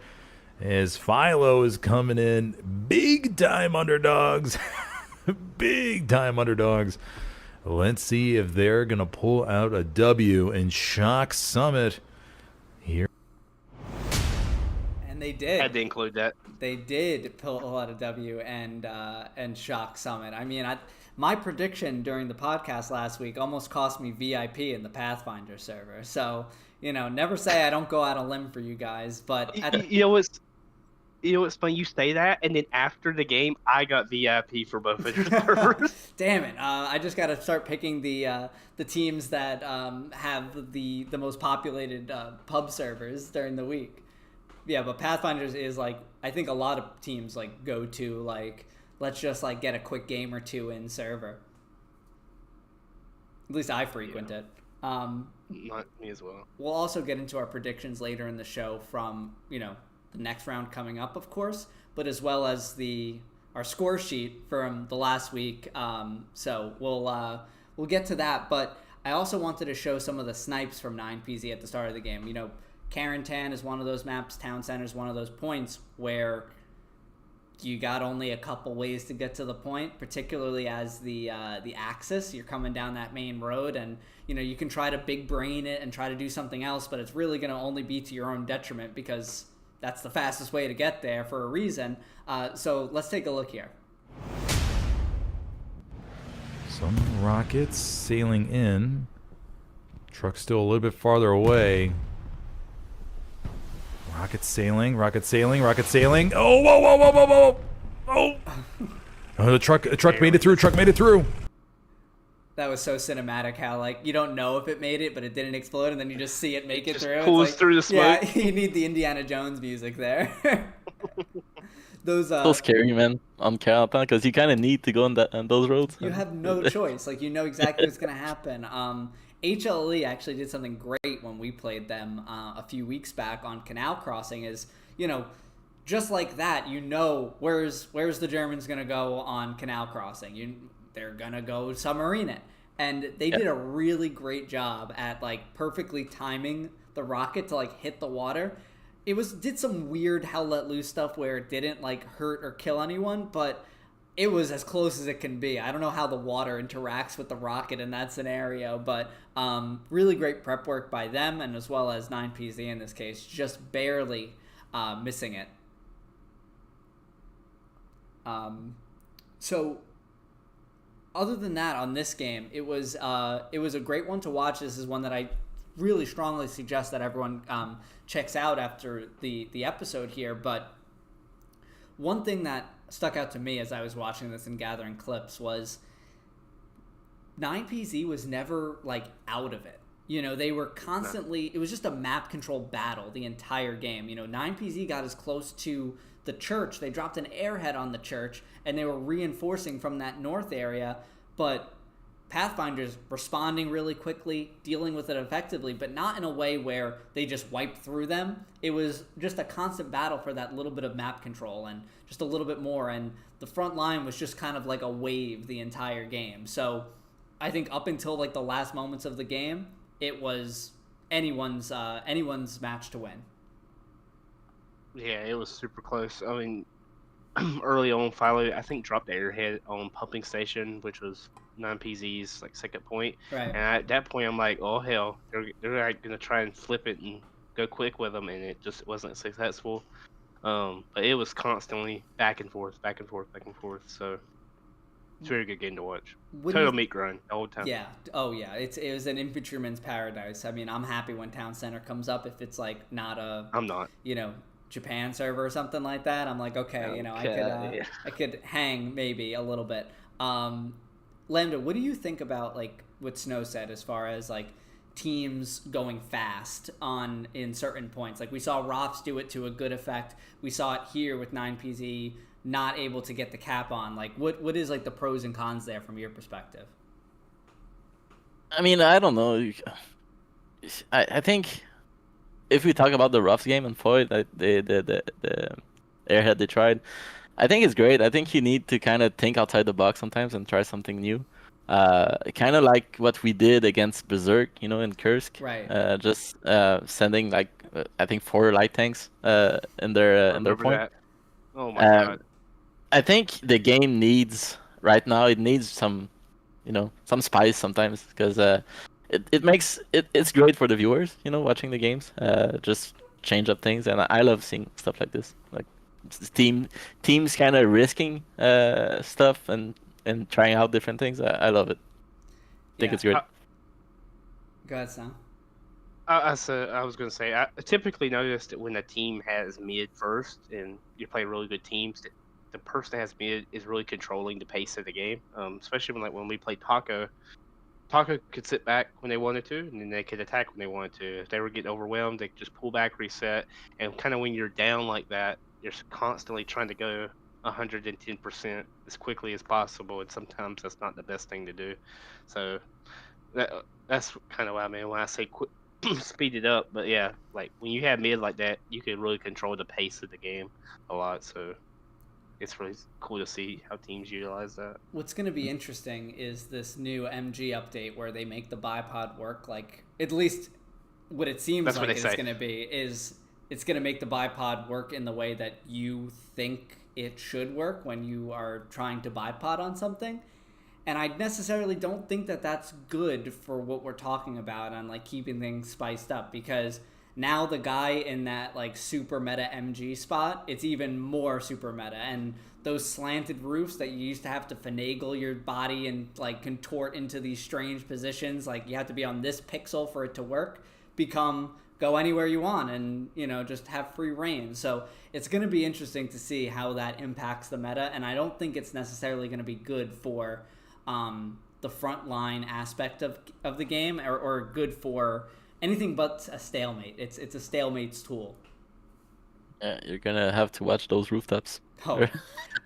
as Philo is coming in big time underdogs. Big time underdogs. Let's see if they're going to pull out a W and shock Summit here. And they did. Had to include that. They did pull out a W and shock Summit. I mean, my prediction during the podcast last week almost cost me VIP in the Pathfinder server. So, you know, never say I don't go out on a limb for you guys. But You know what's funny? You say that, and then after the game, I got VIP for both of your servers. Damn it! I just got to start picking the teams that have the most populated pub servers during the week. Yeah, but Pathfinders is like, I think a lot of teams like go to like, let's just like get a quick game or two in server. At least I frequent it. Not me as well. We'll also get into our predictions later in the show from, you know, the next round coming up, of course, but as well as our score sheet from the last week. So we'll get to that. But I also wanted to show some of the snipes from 9PZ at the start of the game. You know, Carentan is one of those maps. Town Center is one of those points where you got only a couple ways to get to the point, particularly as the axis. You're coming down that main road, and you know you can try to big brain it and try to do something else, but it's really going to only be to your own detriment because that's the fastest way to get there for a reason. So let's take a look here. Some rockets sailing in. Truck's still a little bit farther away. Rocket sailing. Oh, whoa. Oh, the truck made it through. That was so cinematic how, like, you don't know if it made it, but it didn't explode, and then you just see it make it through. Pulls like, through the smoke. Yeah, you need the Indiana Jones music there. Those So scary, man, on Carentan, because you kind of need to go on those roads. You have no choice. Like, you know exactly what's going to happen. HLE actually did something great when we played them a few weeks back on Canal Crossing is, you know, just like that, you know, where's the Germans going to go on Canal Crossing? They're going to go submarine it. And they did a really great job at, like, perfectly timing the rocket to, like, hit the water. It did some weird Hell Let Loose stuff where it didn't, like, hurt or kill anyone, but it was as close as it can be. I don't know how the water interacts with the rocket in that scenario, but really great prep work by them, and as well as 9PZ in this case, just barely missing it. So other than that, on this game, it was a great one to watch. This is one that I really strongly suggest that everyone checks out after the episode here. But one thing that stuck out to me as I was watching this and gathering clips was 9PZ was never like out of it. They were constantly, it was just a map control battle the entire game. 9PZ got as close to the church. They dropped an airhead on the church, and they were reinforcing from that north area, but Pathfinder's responding really quickly, dealing with it effectively, but not in a way where they just wiped through them. It was just a constant battle for that little bit of map control and just a little bit more, and the front line was just kind of like a wave the entire game. So I think up until like the last moments of the game, it was anyone's match to win. Yeah, it was super close. I mean, early on, Philo, I think, dropped the airhead on pumping station, which was 9PZ's like second point. Right. And at that point, I'm like, oh hell, they're like gonna try and flip it and go quick with them, and it just wasn't successful. But it was constantly back and forth, back and forth, back and forth. So it's a very good game to watch. Total meat grind the whole time. Yeah. Oh yeah. It was an infantryman's paradise. I mean, I'm happy when Town Center comes up. If it's like not a, I'm not. Japan server or something like that, I'm like, okay, I could hang maybe a little bit. Lambda, what do you think about like what Snow said as far as like teams going fast in certain points? Like we saw Rops do it to a good effect. We saw it here with 9PZ not able to get the cap on. Like what is like the pros and cons there from your perspective? I mean, I don't know. I think if we talk about the Ruffs game and Floyd, the airhead they tried, I think it's great. I think you need to kind of think outside the box sometimes and try something new. Kind of like what we did against Berserk, in Kursk. Right. Just sending like I think 4 light tanks in their point. That. Oh my god. I think the game needs right now. It needs some spice sometimes because it makes it's great for the viewers. Watching the games. Just change up things, and I love seeing stuff like this. Like teams kind of risking stuff and trying out different things. I love it. I think it's great. Go ahead, Sam. I was going to say, I typically noticed that when a team has mid first and you play really good teams, that the person that has mid is really controlling the pace of the game. Especially when we played Taco. Taco could sit back when they wanted to, and then they could attack when they wanted to. If they were getting overwhelmed, they could just pull back, reset. And kind of when you're down like that, you're constantly trying to go 110% as quickly as possible, and sometimes that's not the best thing to do. So that's kind of what I mean when I say speed it up. But yeah, like when you have mid like that, you can really control the pace of the game a lot. So it's really cool to see how teams utilize that. What's going to be interesting is this new MG update where they make the bipod work. Like at least what it seems That's like what it's going to be is it's going to make the bipod work in the way that you think it should work when you are trying to bipod on something. And I necessarily don't think that that's good for what we're talking about on like keeping things spiced up, because now the guy in that like super meta MG spot, it's even more super meta. And those slanted roofs that you used to have to finagle your body and like contort into these strange positions, like you have to be on this pixel for it to work, become go anywhere you want and just have free reign. So it's going to be interesting to see how that impacts the meta, and I don't think it's necessarily going to be good for the front line aspect of the game, or good for anything but a stalemate. It's a stalemate's tool. Yeah, you're gonna have to watch those rooftops. Oh,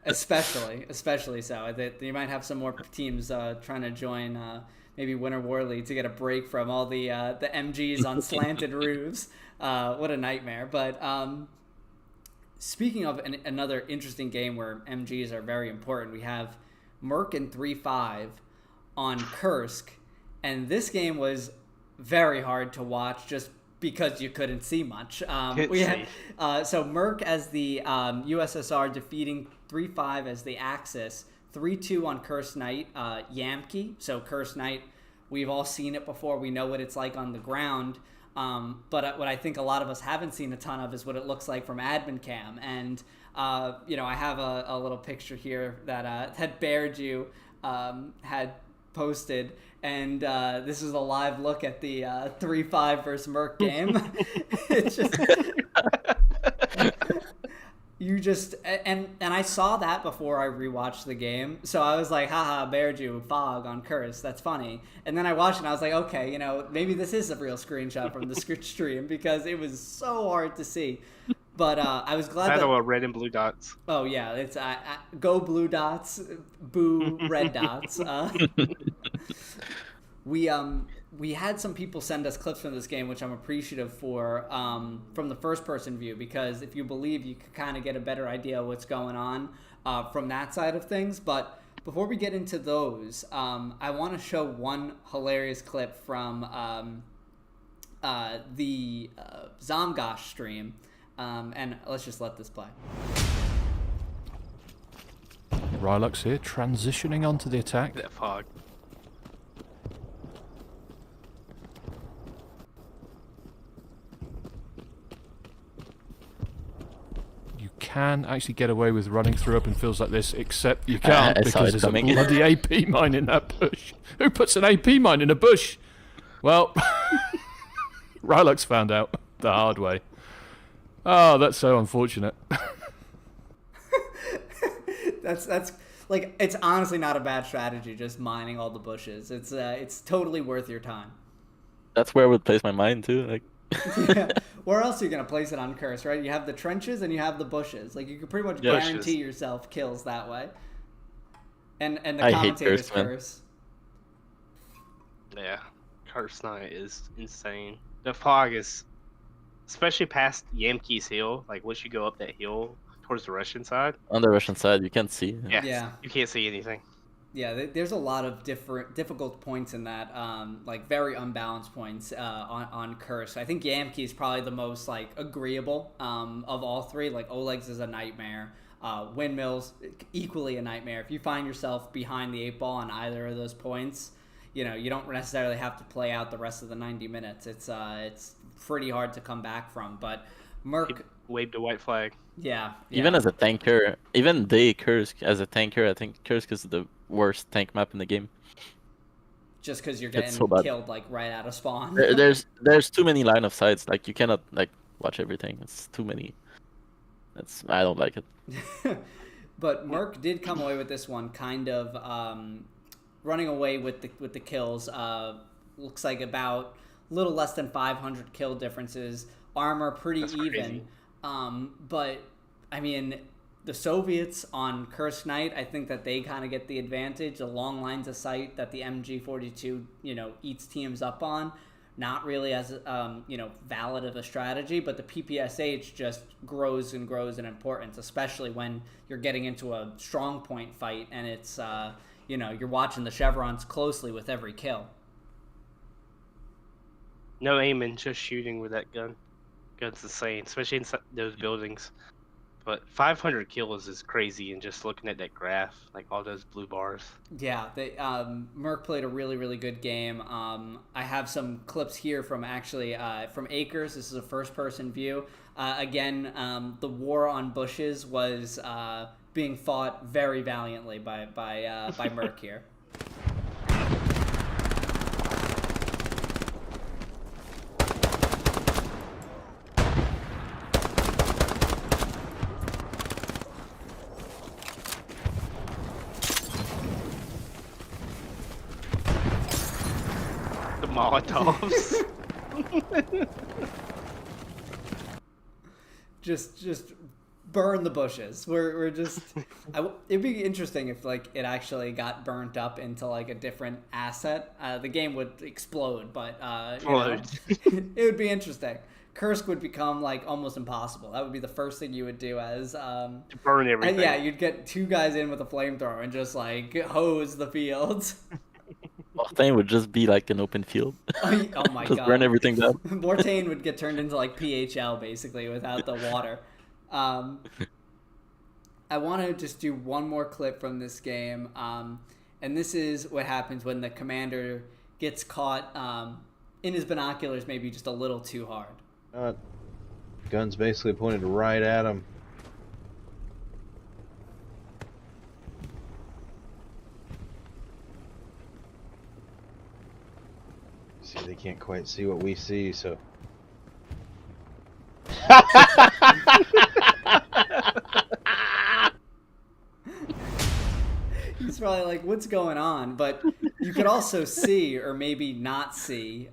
especially so. That you might have some more teams trying to join maybe Winter War League to get a break from all the MGs on slanted roofs. What a nightmare! But speaking of another interesting game where MGs are very important, we have Merc and 3-5 on Kursk, and this game was very hard to watch just because you couldn't see much. So Merc as the USSR defeating 3-5 as the Axis, 3-2 on Curse Knight, Yamki. So Curse Knight, we've all seen it before. We know what it's like on the ground. But what I think a lot of us haven't seen a ton of is what it looks like from admin cam. And I have a little picture here that Beardew had posted, and this is a live look at the 3-5 versus Merc game. It's just you just and I saw that before I rewatched the game, so I was like, haha, Bearju Fog on Curse, that's funny. And then I watched it and I was like, okay, you know, maybe this is a real screenshot from the stream, because it was so hard to see. But I was glad Battle that... of red and blue dots. Oh yeah, it's go blue dots, boo red dots. We had some people send us clips from this game, which I'm appreciative for, from the first-person view, because if you believe, you can kind of get a better idea of what's going on from that side of things. But before we get into those, I want to show one hilarious clip from the Zomgosh stream, and let's just let this play. Rylux here, transitioning onto the attack. That fog. You can actually get away with running through open fields like this, except you can't I saw because it there's a coming. bloody AP mine in that bush. Who puts an AP mine in a bush? Well, Rylux found out the hard way. Oh, that's so unfortunate. That's like, it's honestly not a bad strategy, just mining all the bushes. It's totally worth your time. That's where I would place my mine too. Like, Yeah. Where else are you gonna place it on Curse, right? You have the trenches and you have the bushes. Like, you could pretty much Yeah. guarantee yourself kills that way. And the I hate commentator's Curse, man. Curse. Yeah, Curse Night is insane. The fog is, especially past Yamke's hill. Like once you go up that hill towards the Russian side. on the Russian side, you can't see. Yeah. You can't see anything. Yeah, there's a lot of difficult points in that, like very unbalanced points on Curse. I think Yamke is probably the most like agreeable of all three. Like Oleg's is a nightmare. Windmills, equally a nightmare. If you find yourself behind the 8 ball on either of those points, you know, you don't necessarily have to play out the rest of the 90 minutes. It's pretty hard to come back from. But Merc Waved a white flag. Yeah. Even as a tanker, even Kursk as a tanker, I think Kursk is the worst tank map in the game. Just because you're It's getting so bad. killed like right out of spawn. There's too many line of sights. Like you cannot like watch everything. It's too many. I don't like it. But Merc did come away with this one, kind of running away with the kills. Looks like about a little less than 500 kill differences. Armor pretty That's even. crazy. But I mean, the Soviets on Curse Night, I think that they kind of get the advantage. The long lines of sight that the MG42, eats teams up on, not really as valid of a strategy. But the PPSH just grows and grows in importance, especially when you're getting into a strong point fight and it's you're watching the chevrons closely with every kill. No aiming, just shooting with that gun. Gun's insane, especially inside those buildings. But 500 kills is crazy, and just looking at that graph, like all those blue bars. Yeah, Merc played a really, really good game. I have some clips here from from Acres. This is a first-person view. Again, the war on bushes was being fought very valiantly by Merc here. The Molotovs. just burn the bushes. We're just. It'd be interesting if it actually got burnt up into a different asset. The game would explode, but it would be interesting. Kursk would become almost impossible. That would be the first thing you would do as To burn everything. yeah, you'd get 2 guys in with a flamethrower and just hose the fields. Mortain would just be an open field. Oh my Just god. burn everything down. Mortain would get turned into PHL basically without the water. I want to just do one more clip from this game, and this is what happens when the commander gets caught in his binoculars maybe just a little too hard. Gun's basically pointed right at him. they can't quite see what we see, so. He's probably like, what's going on? But you could also see, or maybe not see,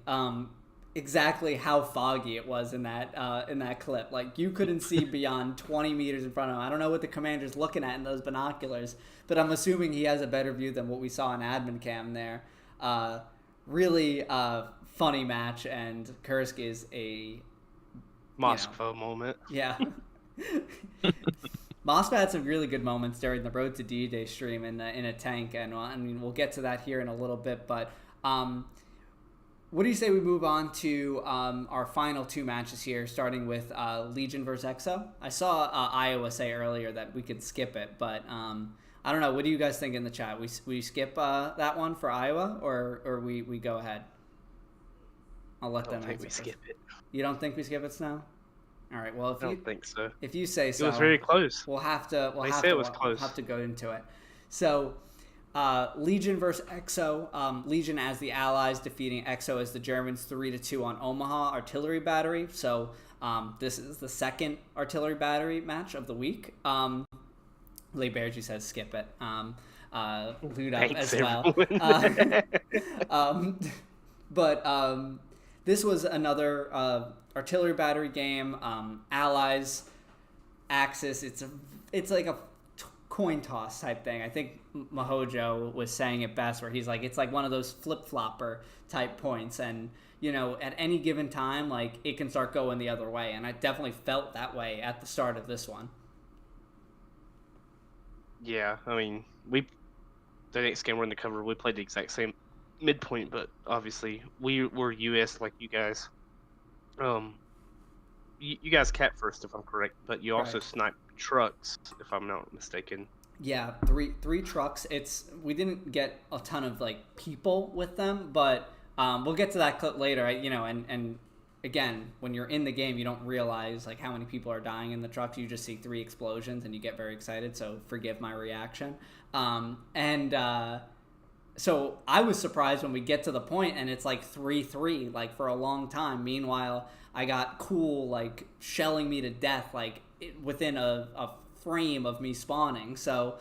exactly how foggy it was in that clip. Like, you couldn't see beyond 20 meters in front of him. I don't know what the commander's looking at in those binoculars, but I'm assuming he has a better view than what we saw in admin cam there. Really funny match, and Kursk is a Moskva moment. Yeah. Moskva had some really good moments during the Road to D-Day stream in a tank, and I mean, we'll get to that here in a little bit, but what do you say we move on to our final two matches here, starting with Legion versus EXO? I saw Iowa say earlier that we could skip it, but I don't know. What do you guys think in the chat? We skip that one for Iowa, or we go ahead? I'll let them answer. I don't think we skip it. You don't think we skip it, Snow? All right. Well, I don't think so. If you say so, it was very close. We'll have to. They say it was close. We'll have to go into it. So, Legion versus EXO. Legion as the Allies defeating EXO as the Germans 3-2 on Omaha Artillery Battery. So, this is the second Artillery Battery match of the week. Lee Bergy says skip it. Loot up as well. But this was another artillery battery game. Allies, Axis. It's like a coin toss type thing. I think Mahojo was saying it best, where he's like, it's like one of those flip flopper type points, and at any given time, like, it can start going the other way. And I definitely felt that way at the start of this one. Yeah, I mean, the next game we're going to cover, we played the exact same midpoint, but obviously we were US like you guys. You guys capped first, if I'm correct, but you also sniped trucks, if I'm not mistaken. Yeah, three trucks. We didn't get a ton of like people with them, but we'll get to that clip later. And again, when you're in the game, you don't realize like how many people are dying in the trucks. You just see 3 explosions and you get very excited. So forgive my reaction. So I was surprised when we get to the point and it's like 3-3, like, for a long time. Meanwhile, I got Cool like shelling me to death, like within a frame of me spawning. So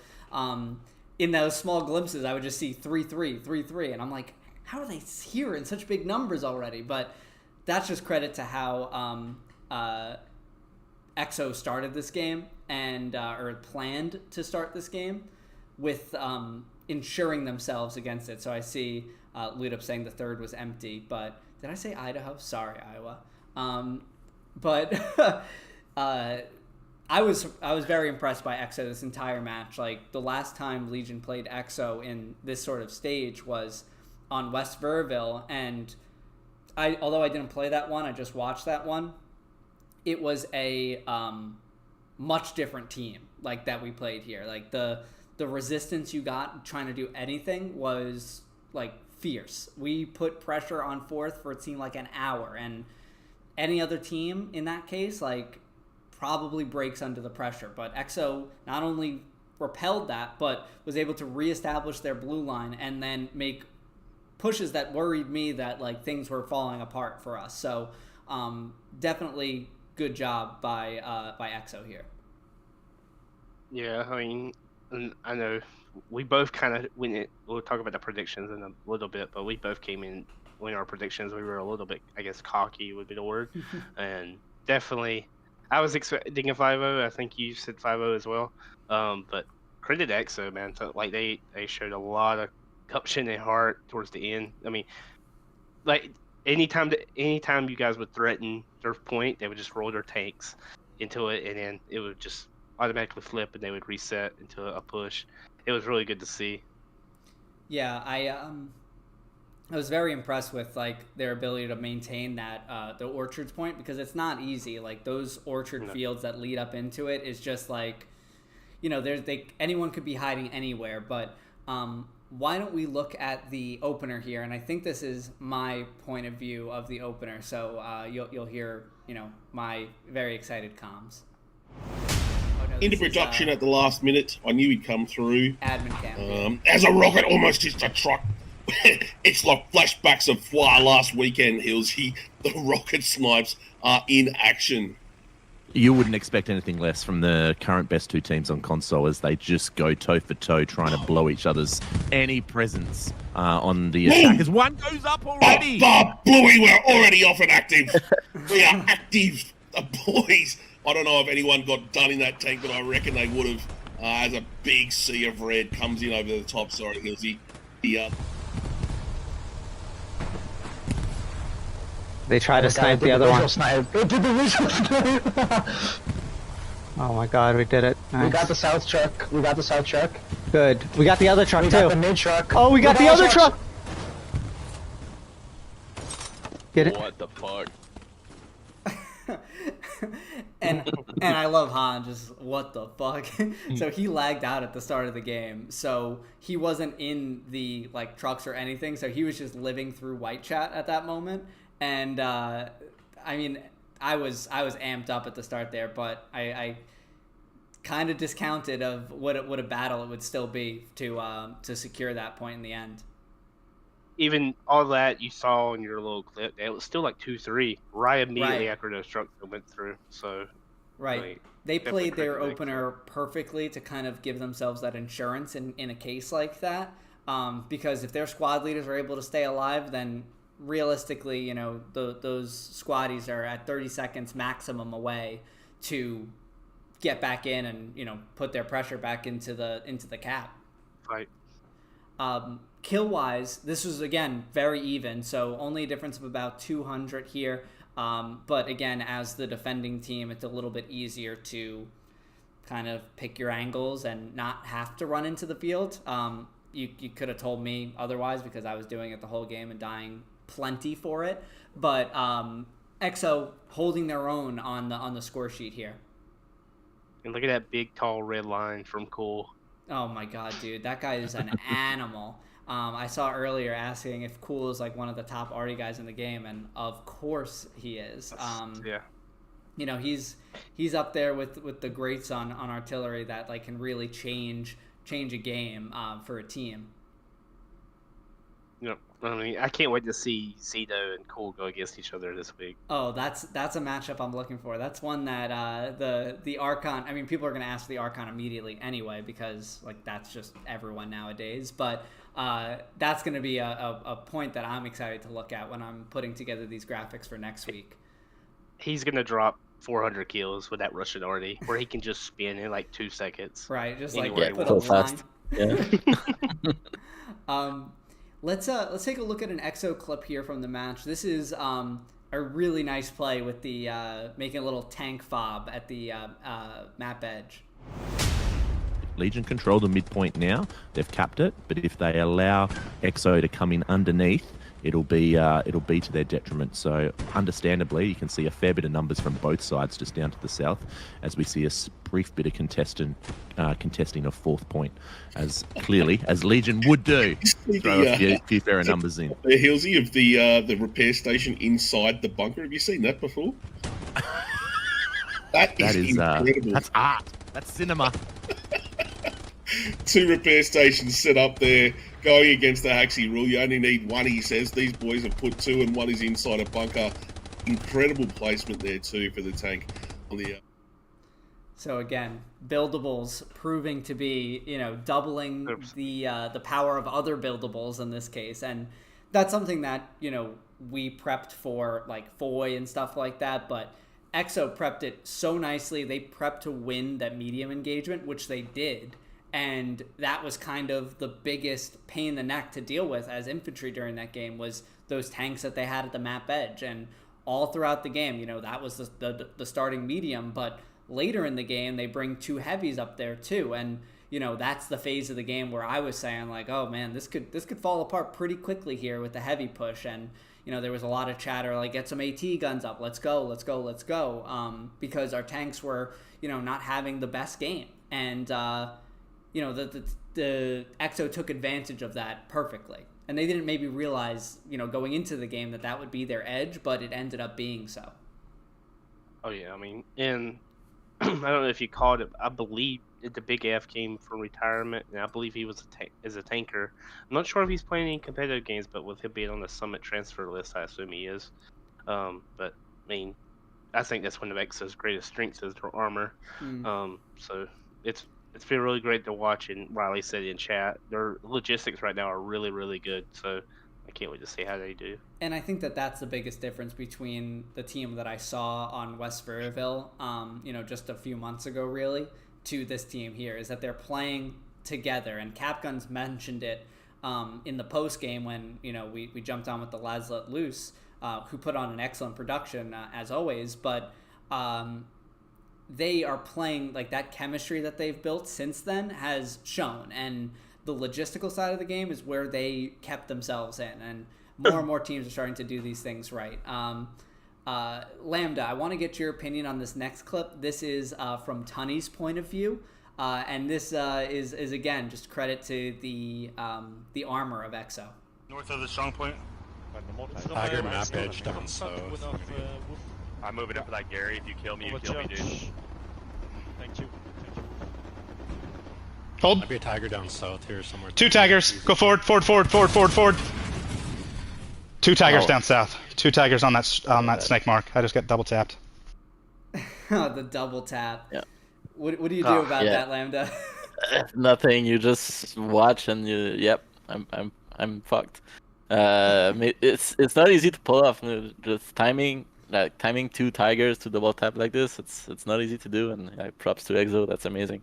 in those small glimpses, I would just see 3-3, 3-3, and I'm like, how are they here in such big numbers already? But that's just credit to how EXO started this game and or planned to start this game with ensuring themselves against it. So I see Lude up saying the third was empty, but did I say Idaho? Sorry, Iowa. But I was very impressed by EXO this entire match. Like, the last time Legion played EXO in this sort of stage was on West Verville, and although I didn't play that one, I just watched that one. It was a much different team like that we played here. Like, the resistance you got trying to do anything was like fierce. We put pressure on fourth for it seemed like an hour, and any other team in that case like probably breaks under the pressure. But EXO not only repelled that, but was able to reestablish their blue line and then make pushes that worried me that like things were falling apart for us. So definitely good job by EXO here. Yeah, I mean, I know we both kind of we'll talk about the predictions in a little bit, but we both came in when our predictions, we were a little bit, I guess, cocky would be the word. And definitely, I was expecting a 5-0. I think you said 5-0 as well. But credit to EXO, man. So, like, they showed a lot of gumption and heart towards the end. I mean, like, anytime you guys would threaten their point, they would just roll their tanks into it, and then it would just automatically flip, and they would reset into a push. It was really good to see. Yeah, I was very impressed with like their ability to maintain that the orchards point, because it's not easy. Like, those orchard fields that lead up into it is just like, anyone could be hiding anywhere. But why don't we look at the opener here? And I think this is my point of view of the opener. So you'll hear my very excited comms. Into production at the last minute. I knew he'd come through. Admin cam. As a rocket almost hits the truck, it's like flashbacks of last weekend, Hillsy. The rocket snipes are in action. You wouldn't expect anything less from the current best two teams on console as they just go toe for toe trying to blow each other's any presence on the attack. As one goes up already. Bluey, we're already off and active. We are active. The boys. I don't know if anyone got done in that tank, but I reckon they would have. As a big sea of red comes in over the top. Sorry, Hillsy. They try to snipe the other one. They did the visual snipe. Oh my god, we did it. Nice. We got the south truck. Good. We got the other truck We too. got the mid truck. Oh, we got the other truck. Get it? What the fuck? and I love Han, just what the fuck. So he lagged out at the start of the game, so he wasn't in the like trucks or anything, so he was just living through white chat at that moment. And I mean, I was amped up at the start there, but I kind of discounted of what a battle it would still be to secure that point in the end. Even all that you saw in your little clip, it was still like 2-3 right immediately after those trucks went through. So They played their opener perfectly to kind of give themselves that insurance in a case like that. Because if their squad leaders are able to stay alive, then realistically, you know, those squaddies are at 30 seconds maximum away to get back in and, you know, put their pressure back into the cap. Right. Kill wise, this was again very even, so only a difference of about 200 here. But again, as the defending team, it's a little bit easier to kind of pick your angles and not have to run into the field. You could have told me otherwise because I was doing it the whole game and dying plenty for it. But EXO holding their own on the score sheet here. And look at that big tall red line from Cool. Oh my god, dude, that guy is an animal. I saw earlier asking if Cool is like one of the top arty guys in the game, and of course he is. Yeah. You know, he's up there with the greats on artillery that like can really change a game for a team. Yep. I mean, I can't wait to see Zito and Cool go against each other this week. Oh, that's a matchup I'm looking for. That's one that the Archon. I mean, people are gonna ask the Archon immediately anyway because like that's just everyone nowadays. But that's gonna be a point that I'm excited to look at when I'm putting together these graphics for next week. He's gonna drop 400 kills with that Russian arty, where he can just spin in like 2 seconds. Right, just anywhere like put a line. Yeah. Let's take a look at an EXO clip here from the match. This is a really nice play with the making a little tank fob at the map edge. Legion control the midpoint now. They've capped it, but if they allow EXO to come in underneath, it'll be to their detriment. So understandably, you can see a fair bit of numbers from both sides just down to the south, as we see a brief bit of contesting a fourth point, as clearly as Legion would do. Throw a few fairer numbers in. The Hillsy of the repair station inside the bunker. Have you seen that before? That is incredible. That's art. That's cinema. 2 repair stations set up there, going against the Haxie rule. You only need one, he says. These boys have put 2, and one is inside a bunker. Incredible placement there too for the tank on the. So again, buildables proving to be, you know, doubling the power of other buildables in this case, and that's something that, you know, we prepped for like Foy and stuff like that, but EXO prepped it so nicely. They prepped to win that medium engagement, which they did. And that was kind of the biggest pain in the neck to deal with as infantry during that game, was those tanks that they had at the map edge. And all throughout the game, you know, that was the starting medium. But later in the game, they bring 2 heavies up there too. And, you know, that's the phase of the game where I was saying like, oh man, this could fall apart pretty quickly here with the heavy push. And, you know, there was a lot of chatter like, get some AT guns up, let's go. Because our tanks were, you know, not having the best game. And, you know, the EXO took advantage of that perfectly. And they didn't maybe realize, you know, going into the game that would be their edge, but it ended up being so. Oh, yeah. I mean, and I don't know if you called it. I believe the Big F came from retirement, and I believe he was a tanker. I'm not sure if he's playing any competitive games, but with him being on the Summit transfer list, I assume he is. But I mean, I think that's one of Exo's greatest strengths is their armor. So it's been really great to watch. And Riley said in chat, their logistics right now are really, really good. So I can't wait to see how they do. And I think that that's the biggest difference between the team that I saw on West Ferryville, just a few months ago, really, to this team here, is that they're playing together. And Capguns mentioned it in the post game when we jumped on with the lads let loose, who put on an excellent production as always, but they are playing like that chemistry that they've built since then has shown, and the logistical side of the game is where they kept themselves in, and more and more teams are starting to do these things right. Lambda, I want to get your opinion on this next clip. This is from Tunny's point of view, and this is again just credit to the armor of Exo. North of the strong point. Tiger map edge down south. I'm moving up for that, Gary. If you kill me, you kill me, dude. Thank you. Hold. Might be a tiger down south here somewhere. 2 tigers. Go forward. Two tigers down south. 2 tigers on that snake mark. I just got double tapped. The double tap. Yeah. What do you do about that, Lambda? Nothing. You just watch and yep. I'm fucked. It's not easy to pull off. Just timing 2 tigers to double tap like this. It's not easy to do, and props to Exo. That's amazing.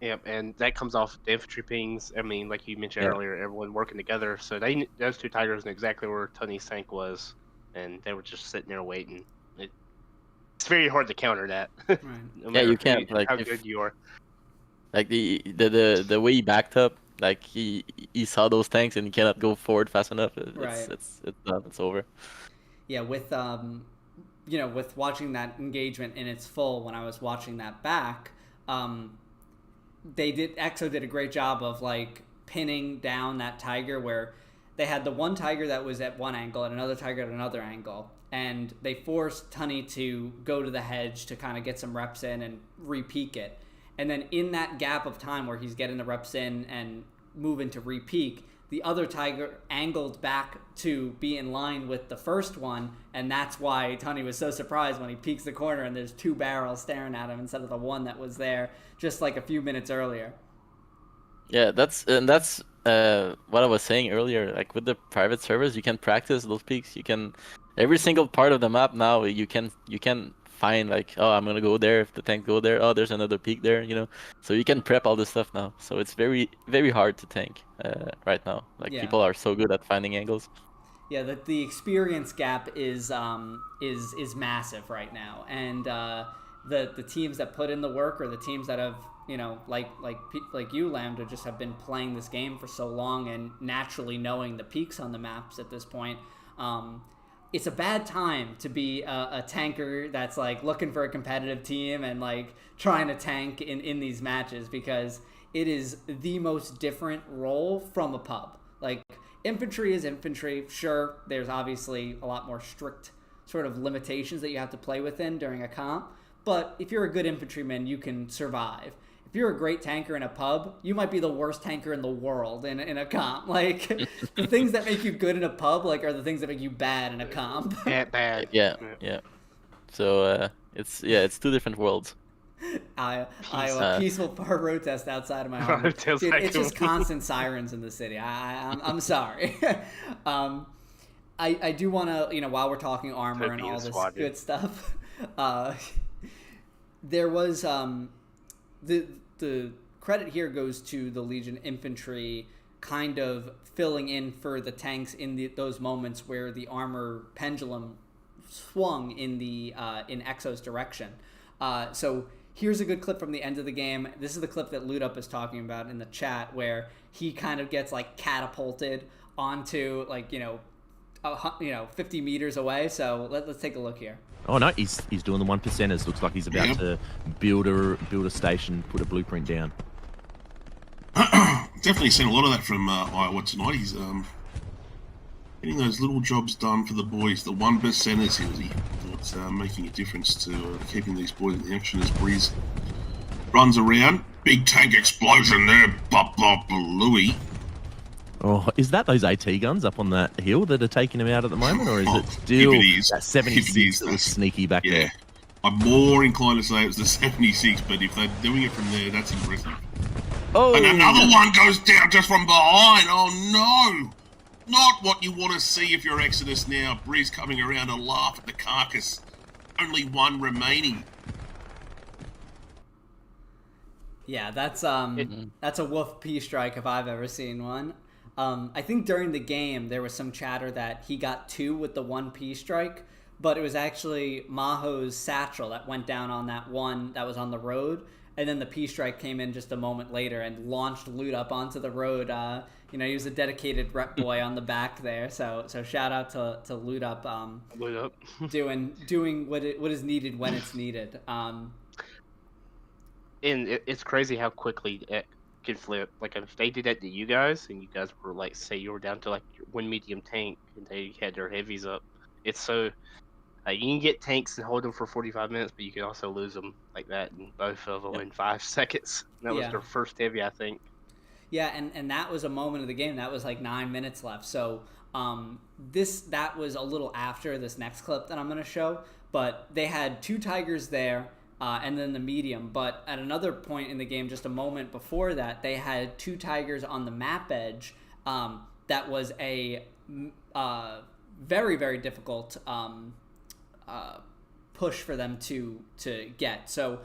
Yep, and that comes off the infantry pings. I mean, like you mentioned earlier, everyone working together. So those 2 tigers knew exactly where Tony's tank was, and they were just sitting there waiting. It's very hard to counter that. Right. No You can't. how good you are. Like the way he backed up, like he saw those tanks and he cannot go forward fast enough. It's done. It's over. Yeah, with with watching that engagement in its full, when I was watching that back, Exo did a great job of like pinning down that tiger, where they had the one tiger that was at one angle and another tiger at another angle, and they forced Tunny to go to the hedge to kind of get some reps in and re-peak it. And then in that gap of time where he's getting the reps in and moving to re-peak, the other tiger angled back to be in line with the first one, and that's why Tunny was so surprised when he peeks the corner and there's 2 barrels staring at him instead of the one that was there just like a few minutes earlier. Yeah, that's what I was saying earlier. Like with the private servers, you can practice those peaks. You can every single part of the map now. You can find like, oh, I'm gonna go there if the tank go there. Oh, there's another peak there. So you can prep all this stuff now. So it's very, very hard to tank right now. Like people are so good at finding angles. Yeah, the experience gap is massive right now, and the teams that put in the work, or the teams that have like you, Lambda, just have been playing this game for so long and naturally knowing the peaks on the maps at this point. It's a bad time to be a tanker that's like looking for a competitive team and like trying to tank in these matches, because it is the most different role from a pub. Like, infantry is infantry. Sure, there's obviously a lot more strict sort of limitations that you have to play within during a comp, but if you're a good infantryman, you can survive. If you're a great tanker in a pub, you might be the worst tanker in the world in a comp. Like, the things that make you good in a pub are the things that make you bad in a comp. Bad. Yeah. So it's 2 different worlds. Iowa, peaceful protest outside of my home. Dude, it's just constant sirens in the city. I'm sorry. I do want to, while we're talking armor and all this good stuff, there was the credit here goes to the Legion infantry kind of filling in for the tanks in those moments where the armor pendulum swung in in Exo's direction. So here's a good clip from the end of the game. This is the clip that Loot Up is talking about in the chat, where he kind of gets like catapulted onto 50 meters away. So let's take a look here. Oh no, he's doing the 1%ers. Looks like he's about to build a station, put a blueprint down. Definitely seen a lot of that from Iowa tonight. Getting those little jobs done for the boys, the 1%ers here, that's making a difference to keeping these boys in action as Breeze runs around. Big tank explosion there, bop bop Louis. Oh, is that those AT guns up on that hill that are taking him out at the moment, or is it If still it is, that 76 that was sneaky back there? I'm more inclined to say it was the 76, but if they're doing it from there, that's impressive. Oh, And another one goes down just from behind. Oh no! Not what you want to see if you're Exodus now. Breeze coming around to laugh at the carcass. Only one remaining. Yeah, that's a Wolf P strike if I've ever seen one. I think during the game there was some chatter that he got 2 with the 1 P strike, but it was actually Maho's satchel that went down on that one that was on the road, and then the P strike came in just a moment later and launched Loot Up onto the road. He was a dedicated rep boy on the back there, so shout out to Loot Up. Loot Up. doing what is needed when it's needed. And it's crazy how quickly it can flip. Like, if they did that to you guys, and you guys were, like, say you were down to, like, one medium tank, and they had their heavies up, it's so... you can get tanks and hold them for 45 minutes, but you can also lose them like that, and both of them in 5 seconds. That was their first heavy, I think. Yeah, and that was a moment of the game. That was, like, 9 minutes left. So that was a little after this next clip that I'm going to show, but they had 2 Tigers there, and then the medium. But at another point in the game, just a moment before that, they had 2 Tigers on the map edge. That was a very, very difficult push for them to get. So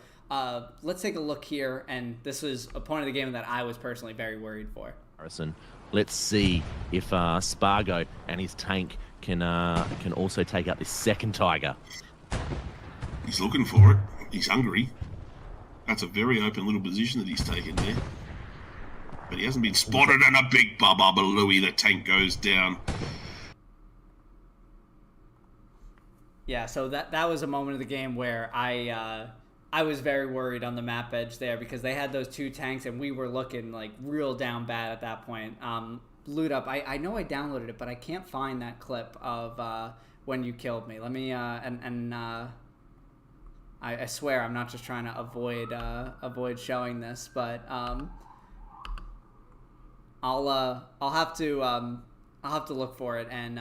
let's take a look here, and this was a point of the game that I was personally very worried for. Harrison, let's see if Spargo and his tank can also take out this second Tiger. He's looking for it. He's hungry. That's a very open little position that he's taken there. But he hasn't been spotted, and a big Baba Louie. The tank goes down. Yeah, so that was a moment of the game where I was very worried on the map edge there because they had those 2 tanks and we were looking like real down bad at that point. Loot Up, I know I downloaded it, but I can't find that clip of when you killed me. Let me I swear I'm not just trying to avoid showing this, but I'll have to look for it, and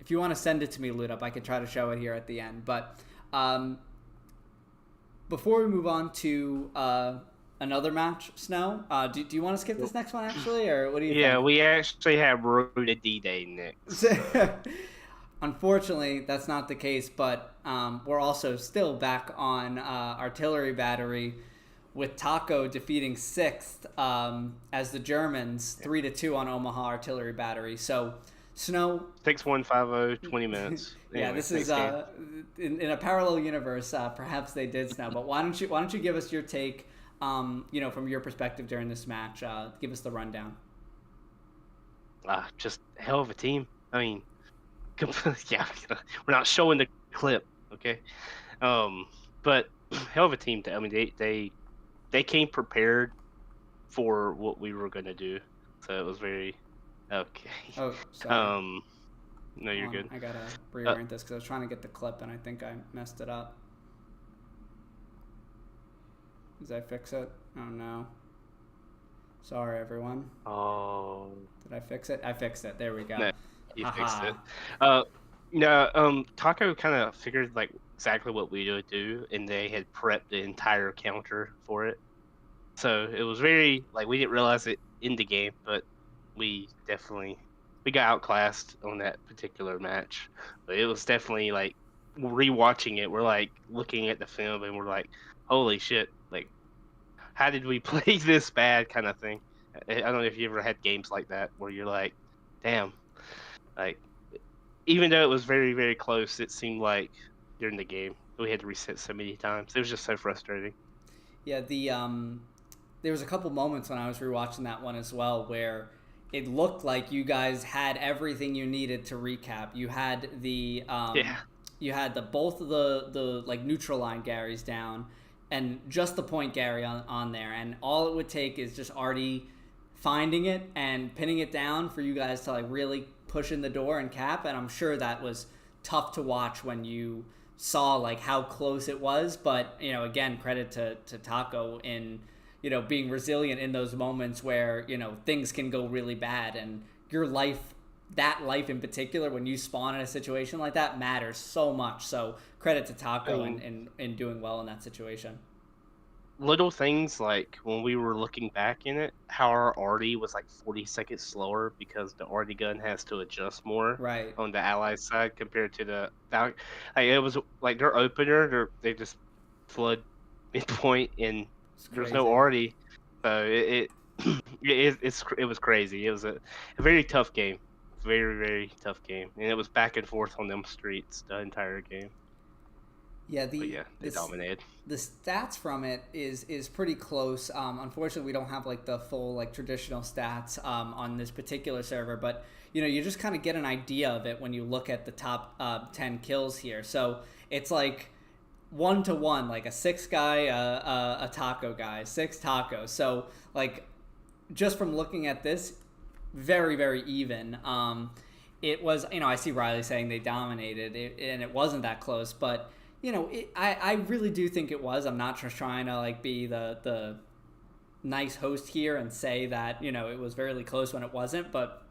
if you want to send it to me, Loot Up, I can try to show it here at the end. But before we move on to another match, Snow, do you want to skip this next one, actually, or what do you think? Yeah, we actually have Road to D-Day next. Unfortunately, that's not the case, but we're also still back on artillery battery with Taco defeating 6th as the Germans 3-2 on Omaha artillery battery. So Snow 6150, 20 minutes. Yeah, Anyway, this is in a parallel universe. Perhaps they did, Snow. But why don't you give us your take? From your perspective during this match, give us the rundown. Just hell of a team. I mean, yeah, we're not showing the clip, okay? But hell of a team. I mean, they came prepared for what we were gonna do, so it was very okay. Oh, sorry. No, you're good. I gotta reorient this because I was trying to get the clip and I think I messed it up. Did I fix it? Oh no. Sorry, everyone. Oh. Did I fix it? I fixed it. There we go. No, you fixed it. Taco kind of figured like exactly what we would do, and they had prepped the entire counter for it. So it was very like we didn't realize it in the game, but we got outclassed on that particular match. But it was definitely like rewatching it. We're like looking at the film and we're like, holy shit! Like, how did we play this bad? Kind of thing. I don't know if you ever had games like that where you're like, damn, like even though it was very, very close, it seemed like during the game we had to reset so many times. It was just so frustrating. Yeah, there was a couple moments when I was rewatching that one as well where it looked like you guys had everything you needed to recap. You had you had both of the like neutral line Garys down, and just the point Gary on there, and all it would take is just Artie finding it and pinning it down for you guys to like really pushing the door and Cap, and I'm sure that was tough to watch when you saw like how close it was. But again, credit to Taco in being resilient in those moments where things can go really bad, and your life, that life in particular, when you spawn in a situation like that, matters so much. So credit to Taco in doing well in that situation. Little things like when we were looking back in it, how our arty was like 40 seconds slower because the arty gun has to adjust more on the ally side compared to the like it was like their opener, they just flood midpoint and there's no arty, so it was crazy. It was a very tough game, very tough game, and it was back and forth on them streets the entire game. Yeah, they dominated. The stats from it is pretty close. Unfortunately, we don't have like the full like traditional stats on this particular server, but you just kind of get an idea of it when you look at the top 10 kills here. So it's like 1-to-1, like a 6 guy, a Taco guy, 6 tacos. So like just from looking at this, very even. It was I see Riley saying they dominated it, and it wasn't that close, but. I really do think it was. I'm not just trying to like be the nice host here and say that it was very close when it wasn't. But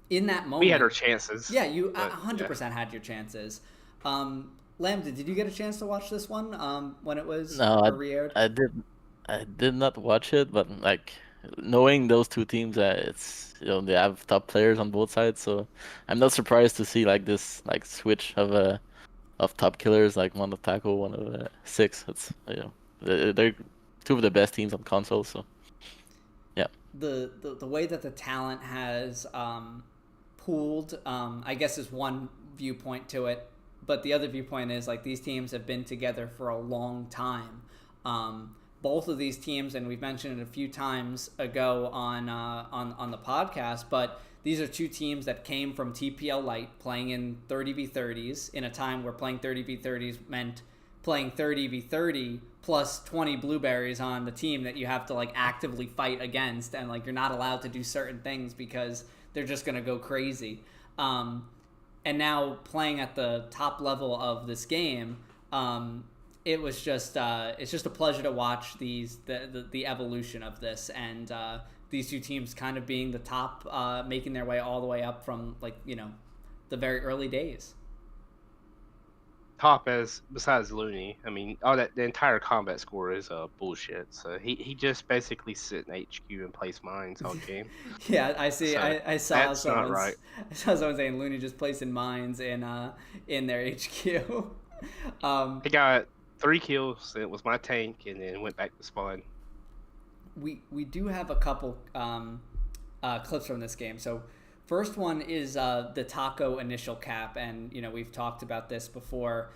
in that moment, we had our chances. Yeah, you 100% had your chances. Lambda, did you get a chance to watch this one when it was re-aired? I did not watch it, but like knowing those two teams, it's they have top players on both sides, so I'm not surprised to see like this like switch of top killers, like one of Taco, one of 6. It's they're two of the best teams on console. So yeah, the way that the talent has pooled, I guess, is one viewpoint to it, but the other viewpoint is like these teams have been together for a long time. Both of these teams, and we've mentioned it a few times ago on the podcast, but these are two teams that came from TPL Lite, playing in 30v30s in a time where playing 30v30s meant playing 30v30 plus 20 blueberries on the team that you have to like actively fight against, and like you're not allowed to do certain things because they're just going to go crazy. And now playing at the top level of this game, it was just it's just a pleasure to watch the evolution of this, and these two teams kind of being the top, making their way all the way up from like the very early days. Top besides Looney, I mean, the entire combat score is bullshit. So he just basically sit in HQ and place mines all game. Yeah, I see. So I saw that's not right. I saw someone saying Looney just placing mines in their HQ. He got 3 kills. It was my tank, and then went back to spawn. We do have a couple clips from this game. So first one is the Taco initial cap, and we've talked about this before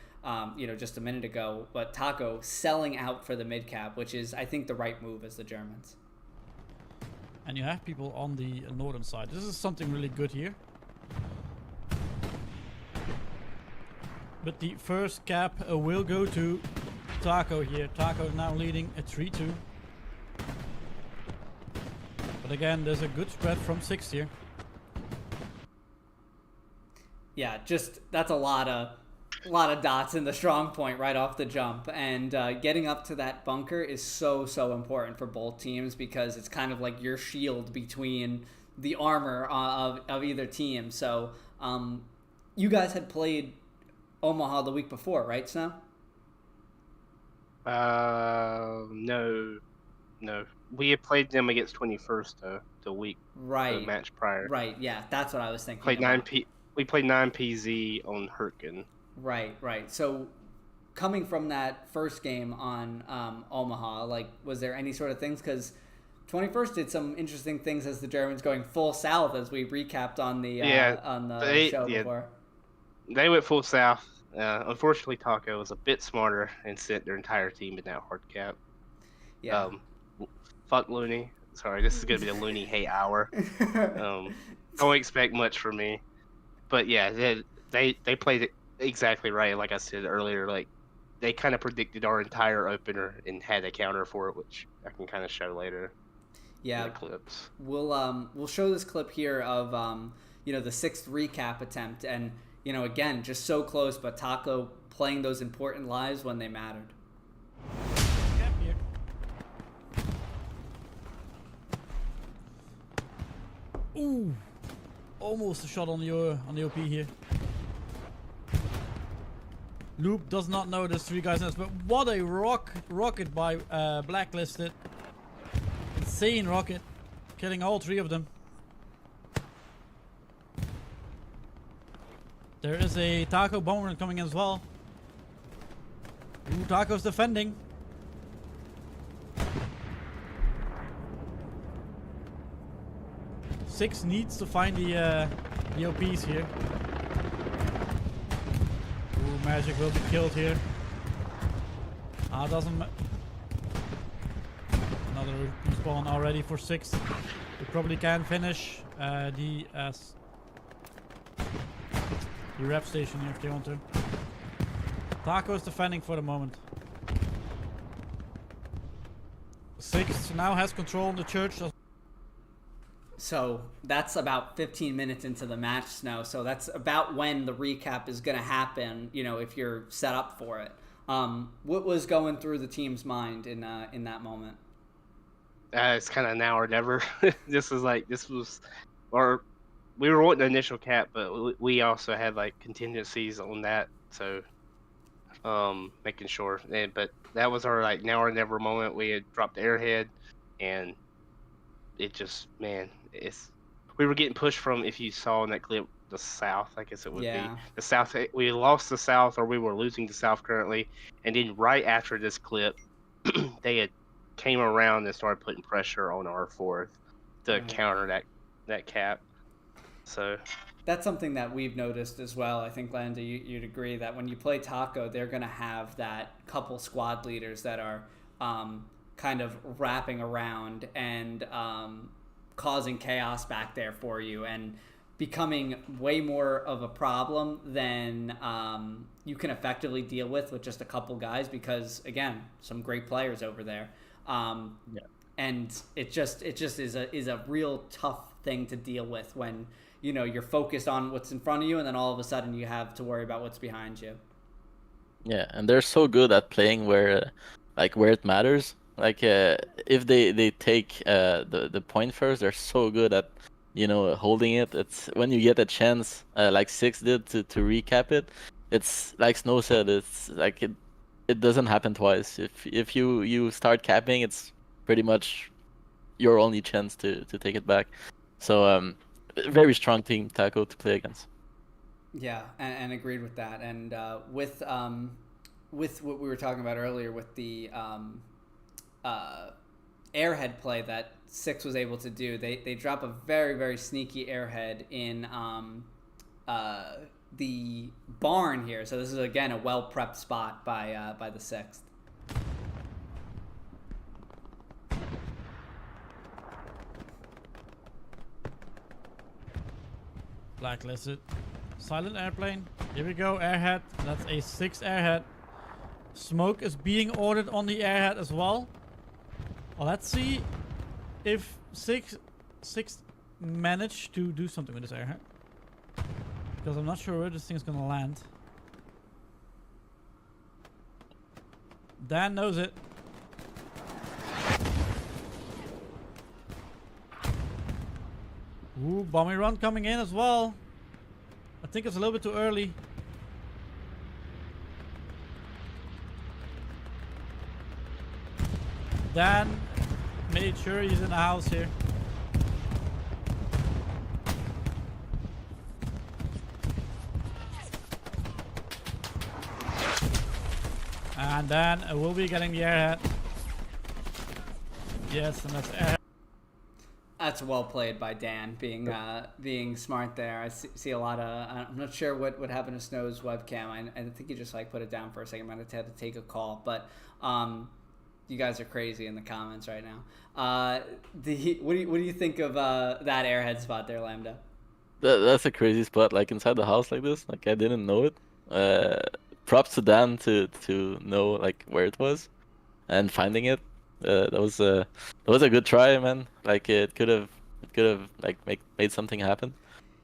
just a minute ago, but Taco selling out for the mid cap, which is I think the right move as the Germans. And you have people on the northern side. This is something really good here. But the first cap will go to Taco here. Taco is now leading a 3-2. But again, there's a good spread from 6 here. Yeah, just that's a lot of dots in the strong point right off the jump, and getting up to that bunker is so important for both teams because it's kind of like your shield between the armor of either team. So you guys had played Omaha the week before, right, Snow? No. We had played them against 21st the week, the match prior. Right, yeah, that's what I was thinking. We played 9PZ on Hurtgen. Right. So coming from that first game on Omaha, like, was there any sort of things? Because 21st did some interesting things as the Germans going full south, as we recapped on the show before. They went full south. Unfortunately, Taco was a bit smarter and sent their entire team in that hard cap. Yeah. Fuck Looney. Sorry, this is gonna be the Looney hate hour. Don't expect much from me. But yeah, they played it exactly right. Like I said earlier, like they kind of predicted our entire opener and had a counter for it, which I can kind of show later. Yeah. In the clips. We'll show this clip here of the 6th recap attempt. And, again, just so close, but Taco playing those important lives when they mattered. Cap here. Ooh, almost a shot on the OP here. Loop does not know there's 3 guys in this, but what a rocket by Blacklisted. Insane rocket, killing all 3 of them. There is a Taco bomber coming in as well. Ooh, Taco's defending. Six needs to find the OPs here. Ooh, Magic will be killed here. Doesn't. Another respawn already for 6. We probably can finish the rep station here if they want to. Taco is defending for the moment. 6 now has control on the church. So that's about 15 minutes into the match, Snow. So that's about when the recap is going to happen, if you're set up for it. What was going through the team's mind in that moment? It's kind of now or never. We were wanting the initial cap, but we also had like contingencies on that. So, making sure. But that was our like now or never moment. We had dropped the airhead, and it just, man, we were getting pushed from, if you saw in that clip, the south, I guess it would be the south. We lost the south, or we were losing the south currently, and then right after this clip, they had came around and started putting pressure on our 4th to counter that cap. So that's something that we've noticed as well. I think, Landa, you'd agree that when you play Taco, they're going to have that couple squad leaders that are kind of wrapping around and causing chaos back there for you and becoming way more of a problem than you can effectively deal with just a couple guys, because, again, some great players over there. And it just is a real tough thing to deal with when you're focused on what's in front of you, and then all of a sudden you have to worry about what's behind you. Yeah, and they're so good at playing where it matters. Like if they take the point first, they're so good at holding it. It's when you get a chance, like 6 did to recap it. It's like Snow said. It's like it doesn't happen twice. If you start capping, it's pretty much your only chance to take it back. So very strong team, Taco, to play against. Yeah, and agreed with that. And with what we were talking about earlier with the airhead play that 6 was able to do, they drop a very, very sneaky airhead in the barn here. So this is, again, a well-prepped spot by the 6th. Blacklisted. Silent airplane. Here we go, airhead. That's a 6 airhead. Smoke is being ordered on the airhead as well. Well, let's see if 6 managed to do something with this airhead. Because I'm not sure where this thing's gonna land. Dan knows it. Ooh, bombing run coming in as well. I think it's a little bit too early. Dan made sure he's in the house here. And Dan will be getting the airhead. Yes, and that's airhead. That's well played by Dan, being smart there. I see a lot of. I'm not sure what happened to Snow's webcam. I think he just put it down for a second. I might have had to take a call, but you guys are crazy in the comments right now. What do you think of that airhead spot there, Lambda? That's a crazy spot, like inside the house like this. Like I didn't know it. Props to Dan to know where it was, and finding it. That was a good try, man. Like it could have made something happen.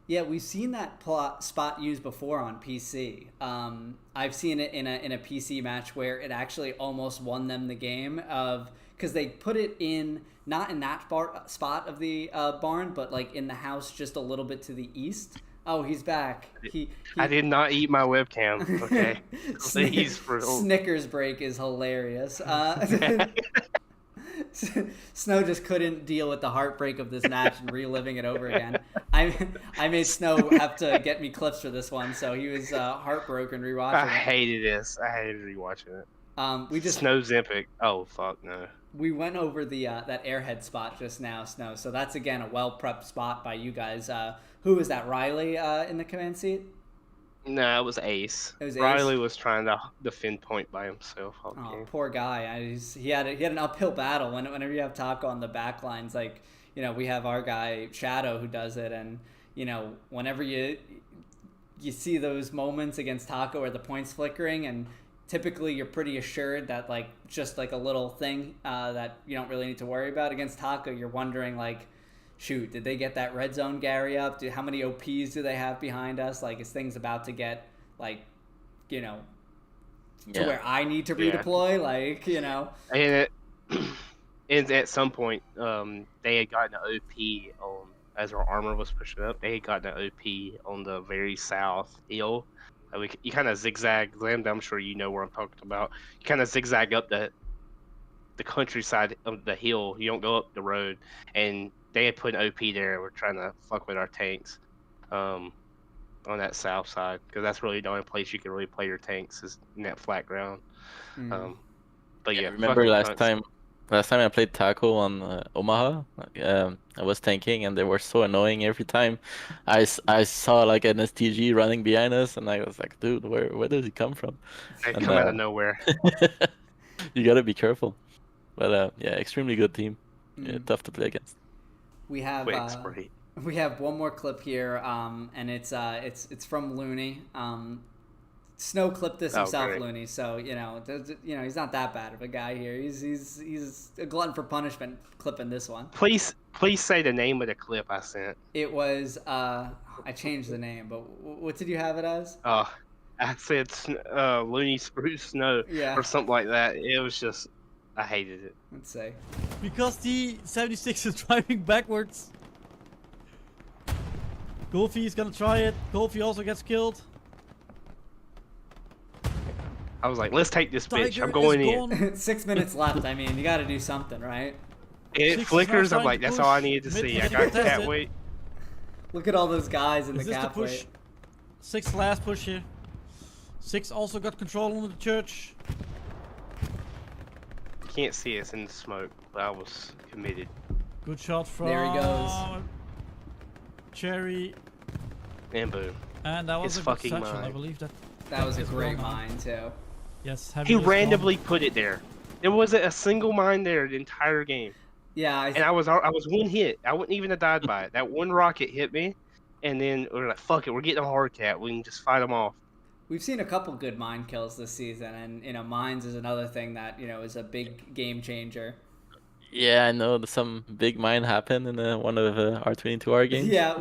Yeah, we've seen that spot used before on PC. I've seen it in a PC match where it actually almost won them the game because they put it in not in that spot of the barn, but like in the house just a little bit to the east. Oh, he's back. I did not eat my webcam. Okay, please, bro. Snickers break is hilarious. Snow just couldn't deal with the heartbreak of this match and reliving it over again. I made Snow have to get me clips for this one, so he was heartbroken rewatching I it. hated this. I hated rewatching it. We just Snow's epic. Oh fuck no. We went over the that airhead spot just now, Snow. So that's again a well prepped spot by you guys. Who was that? Riley in the command seat? No, it was Ace. It was Ace? Riley was trying to defend point by himself. Oh, poor guy. He had an uphill battle. Whenever you have Taco on the back lines, like, you know, we have our guy Shadow who does it, and you know, whenever you see those moments against Taco where the point's flickering, and typically you're pretty assured that like just like a little thing that you don't really need to worry about. Against Taco, you're wondering like, shoot, did they get that red zone Gary up? How many OPs do they have behind us? Like, is things about to get, like, you know, to where I need to redeploy? Like, you know. And at some point, they had gotten an OP on, as our armor was pushing up, they had gotten an OP on the very south hill. You kind of zigzag, Lambda, I'm sure you know where I'm talking about. You kind of zigzag up the countryside of the hill. You don't go up the road. And they had put an OP there. We're trying to fuck with our tanks on that south side, because that's really the only place you can really play your tanks is in that flat ground. But yeah, remember last time I played Taco on Omaha, I was tanking and they were so annoying every time. I saw like an STG running behind us, and I was like, dude, where does he come from? They come out of nowhere. You gotta be careful. But yeah, extremely good team. Yeah, tough to play against. We have one more clip here, and it's from Looney. Snow clipped this himself, Looney. So you know he's not that bad of a guy here. He's a glutton for punishment clipping this one. Please say the name of the clip I sent. It was I changed the name, but what did you have it as? I said Looney Spruce Snow or something like that. It was just, I hated it. Let's see. Because the 76 is driving backwards. Golfy is gonna try it. Golfy also gets killed. I was like, let's take this bitch. I'm going in. 6 minutes left. I mean, you got to do something, right? It flickers. I'm like, that's all I needed to see. I got cat weight. Look at all those guys in the this gap the push? weight. 6 last push here. 6 also got control over the church. Can't see us in the smoke, but I was committed. Good shot from there he goes. Cherry. And boom. And that was it's a good fucking satchel, mine. I believe that. That was a great mine too. Yes, he randomly put it there. There wasn't a single mine there the entire game. Yeah, and I was one hit. I wouldn't even have died by it. That one rocket hit me, and then we're like, "Fuck it, we're getting a hard cat. We can just fight them off." We've seen a couple good mine kills this season, and you know, mines is another thing that is a big game changer. Yeah, I know some big mine happened in one of R22R games. Yeah,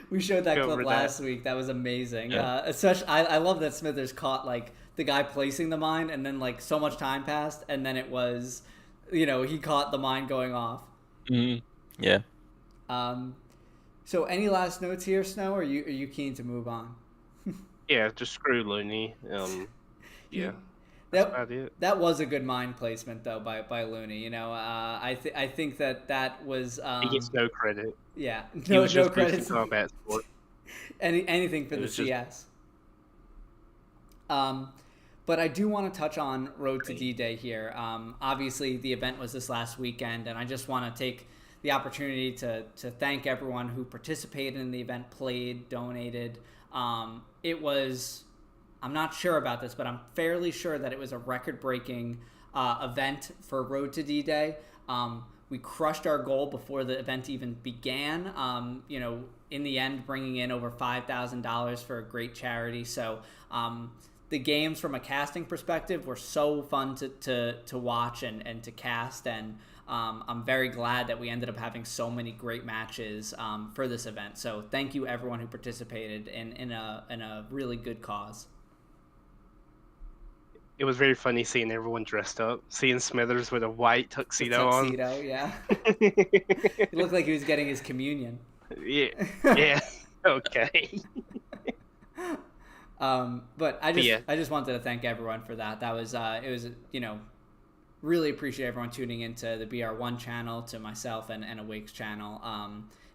we showed that clip last week. That was amazing. Yeah. Especially, I love that Smithers caught like the guy placing the mine, and then like so much time passed, and then it was, he caught the mine going off. Mm-hmm. Yeah. So any last notes here, Snow? Or are you keen to move on? Yeah, just screw Looney. Yeah. That was a good mine placement though by Looney. I think that was. He gets no credit. Yeah, no credit. Combat sport. Anything for the CS. But I do want to touch on Road to D-Day here. Obviously, the event was this last weekend, and I just want to take the opportunity to thank everyone who participated in the event, played, donated. It was. I'm not sure about this, but I'm fairly sure that it was a record-breaking event for Road to D-Day. We crushed our goal before the event even began. In the end, bringing in over $5,000 for a great charity. So the games from a casting perspective were so fun to watch and to cast, and I'm very glad that we ended up having so many great matches for this event. So thank you everyone who participated in a really good cause. It was very funny seeing everyone dressed up, seeing Smithers with a white tuxedo on. Yeah. It looked like he was getting his communion. Yeah. Okay. But I just wanted to thank everyone for that. That was it was really appreciate everyone tuning into the BR1 channel, to myself and Awake's channel.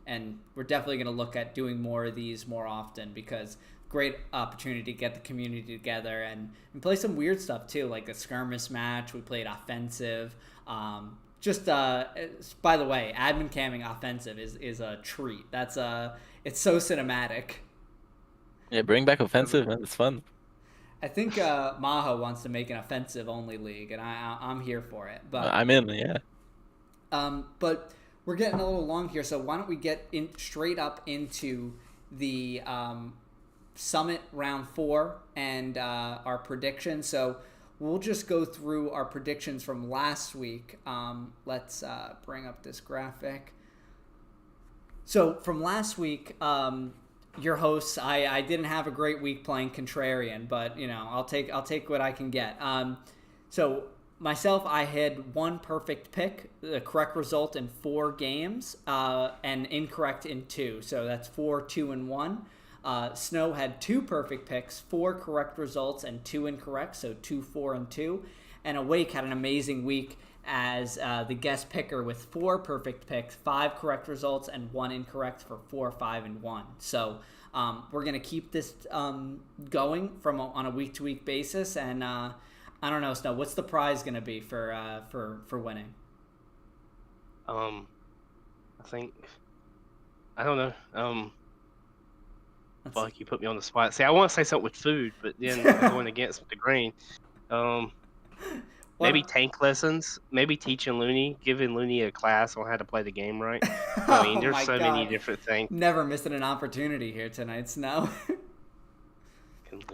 And we're definitely going to look at doing more of these more often, because great opportunity to get the community together and play some weird stuff too, like a skirmish match. We played offensive. By the way, admin camming offensive is a treat. It's so cinematic. Yeah, bring back offensive, man. It's fun. I think Maho wants to make an offensive only league, and I'm here for it. But I'm in, yeah. But we're getting a little long here, so why don't we get straight up into the Summit Round 4 and our predictions. So we'll just go through our predictions from last week. Let's bring up this graphic. So from last week, your hosts, I didn't have a great week playing Contrarian, but I'll take what I can get. So myself, I had one perfect pick, the correct result in 4 games, and incorrect in 2. So that's 4, 2, and 1. Snow had 2 perfect picks, 4 correct results, and 2 incorrect, so 2, 4, and 2. And Awake had an amazing week as the guest picker with 4 perfect picks, 5 correct results, and 1 incorrect for 4, 5, and 1. So we're gonna keep this going on a week-to-week basis. And I don't know, Snow, what's the prize gonna be for winning? I don't know. Fuck, you put me on the spot. See, I want to say something with food, but then I'm going against the grain. Maybe tank lessons. Maybe teaching Looney, giving Looney a class on how to play the game right. I mean, there's so many different things. Never missing an opportunity here tonight, Snow.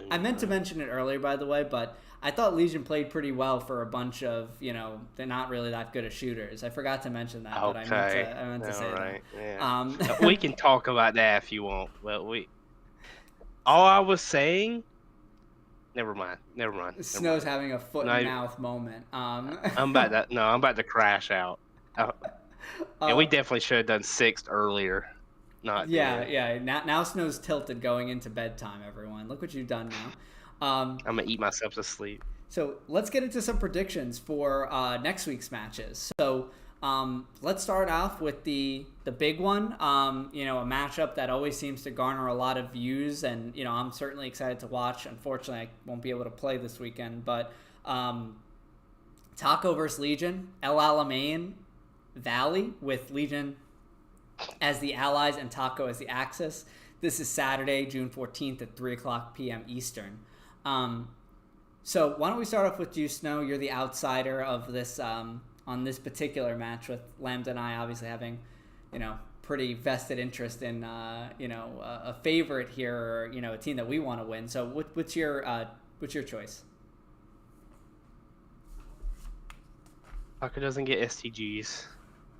I meant to mention it earlier, by the way, but I thought Legion played pretty well for a bunch of, they're not really that good at shooters. I forgot to mention that, but I meant to say that. Yeah. We can talk about that if you want. Well, all I was saying. Never mind. Snow's having a foot and mouth moment. I'm about to crash out. Yeah, we definitely should have done 6th earlier. Now Snow's tilted going into bedtime. Everyone, look what you've done now. I'm gonna eat myself to sleep. So let's get into some predictions for next week's matches. So let's start off with the big one. A matchup that always seems to garner a lot of views, and I'm certainly excited to watch. Unfortunately, I won't be able to play this weekend, but Taco versus Legion, El Alamein Valley, with Legion as the allies and Taco as the Axis. This is Saturday, June 14th at 3:00 p.m. Eastern. So why don't we start off with you, Snow? You're the outsider of this on this particular match, with Lambda and I obviously having, pretty vested interest in, a favorite here, or, a team that we want to win. So what's your choice? Taco doesn't get STGs.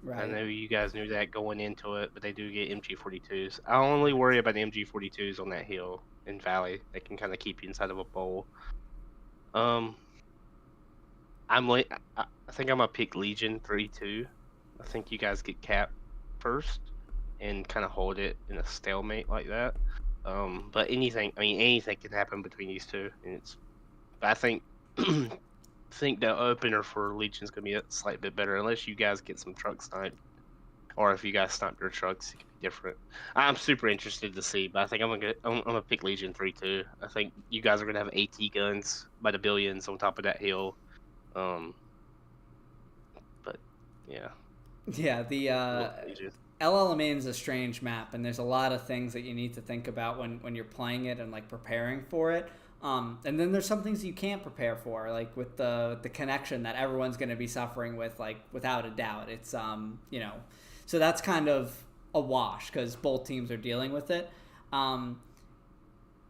Right. I know you guys knew that going into it, but they do get MG42s. I only worry about the MG42s on that hill in Valley. They can kind of keep you inside of a bowl. I think I'm gonna pick Legion 3-2. I think you guys get capped first and kind of hold it in a stalemate like that. But anything can happen between these two, and but I think the opener for Legion's gonna be a slight bit better, unless you guys get some truck sniped, or if you guys snipe your trucks, it could be different. I'm super interested to see, but I think I'm gonna pick Legion 3-2. I think you guys are gonna have AT guns by the billions on top of that hill. But yeah. Yeah, the El Alamein is a strange map, and there's a lot of things that you need to think about when you're playing it and preparing for it. And then there's some things you can't prepare for, like with the connection that everyone's going to be suffering with, without a doubt. It's so that's kind of a wash because both teams are dealing with it.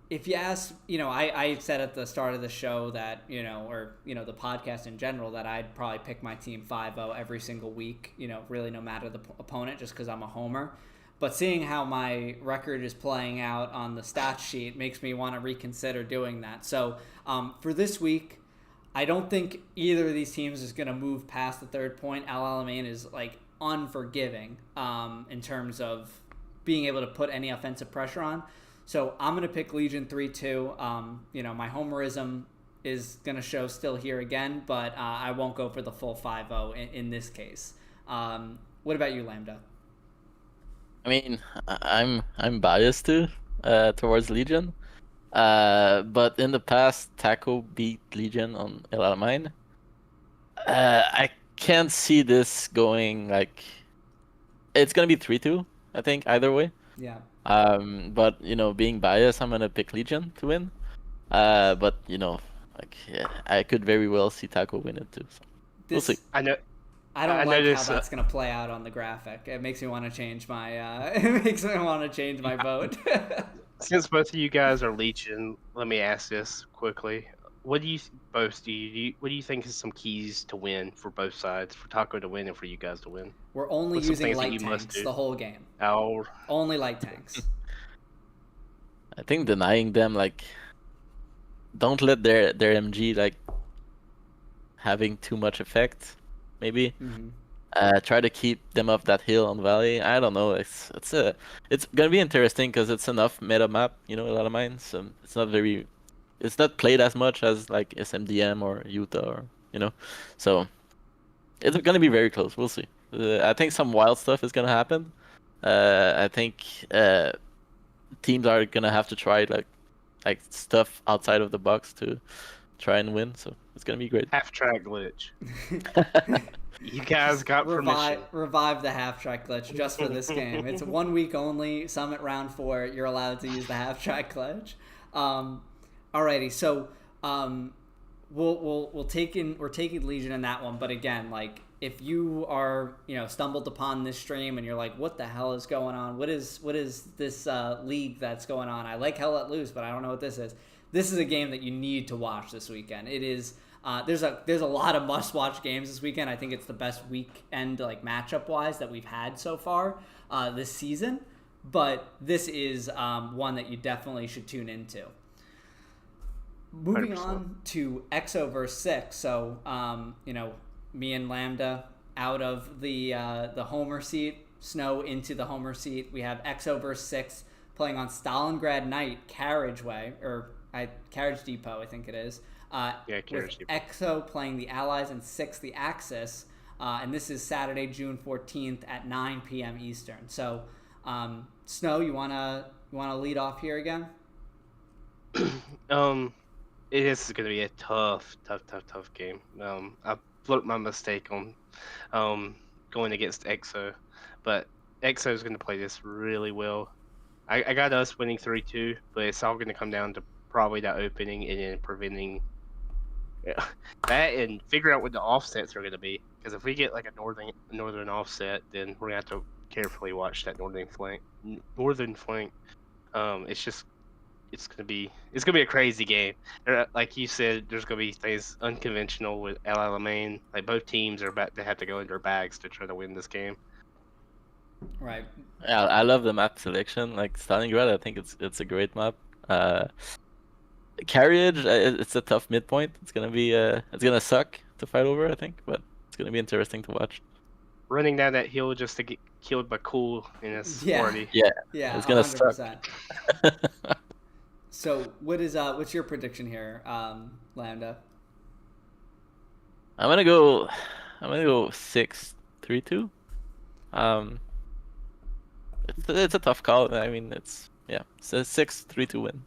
if you ask, I said at the start of the show that, or, the podcast in general, that I'd probably pick my team 5-0 every single week, really no matter the opponent, just because I'm a homer. But seeing how my record is playing out on the stat sheet makes me want to reconsider doing that. So for this week, I don't think either of these teams is going to move past the third point. Al Alamein is unforgiving in terms of being able to put any offensive pressure on. So I'm going to pick Legion 3-2. My homerism is going to show still here again, but I won't go for the full 5-0 in this case. What about you, Lambda? I mean, I'm biased too towards Legion, but in the past, Taco beat Legion on El Alamein. I can't see this going it's gonna be 3-2. I think either way. Yeah. But being biased, I'm gonna pick Legion to win. But I could very well see Taco win it too. So we'll see. I don't like how that's gonna play out on the graphic. It makes me want to change my. It makes me want to change my vote. Since both of you guys are Legion, let me ask this quickly. What do you both do? What do you think is some keys to win for both sides, for Taco to win and for you guys to win? We're only using light tanks the whole game. Oh. Only light tanks. I think denying them, don't let their MG having too much effect. Maybe. Try to keep them off that hill on Valley. I don't know. It's gonna be interesting because it's enough meta map. A lot of mine. So it's not played as much as SMDM or Utah or So it's gonna be very close. We'll see. I think some wild stuff is gonna happen. I think teams are gonna have to try stuff outside of the box to try and win. So it's gonna be great. Half-track glitch. You guys got permission. Revive the half-track glitch just for this game. It's 1 week only. Summit round 4. You're allowed to use the half-track glitch. Alrighty, so we're taking Legion in that one. But again, if you are stumbled upon this stream and you're like, what the hell is going on? What is this league that's going on? I like Hell Let Loose, but I don't know what this is. This is a game that you need to watch this weekend. It is. There's a lot of must-watch games this weekend. I think it's the best weekend matchup-wise that we've had so far this season. But this is one that you definitely should tune into. Moving 100%. On to EXO versus 6. So me and Lambda out of the homer seat, Snow into the homer seat. We have EXO versus 6 playing on Stalingrad Night Carriageway Carriage Depot, I think it is. With EXO playing the Allies and 6 the Axis, and this is Saturday, June 14th at 9 p.m. Eastern. So, Snow, you wanna lead off here again? It is going to be a tough game. I flipped my mistake on going against EXO, but EXO is going to play this really well. I got us winning 3-2, but it's all going to come down to probably that opening and then preventing that and figure out what the offsets are going to be. Because if we get a northern offset, then we're going to have to carefully watch that northern flank. It's gonna be a crazy game. Like you said, there's gonna be things unconventional with El Alamein. Both teams are about to have to go in their bags to try to win this game. Right. Yeah, I love the map selection. Stalingrad, I think it's a great map. Carriage, it's a tough midpoint. It's gonna suck to fight over, I think, but it's gonna be interesting to watch. Running down that hill just to get killed by Cool in his 40. Yeah, it's gonna 100%. Suck. So what's your prediction here, Lambda? I'm gonna go 6-3-2. It's a tough call. I mean, it's a 6-3-2 win.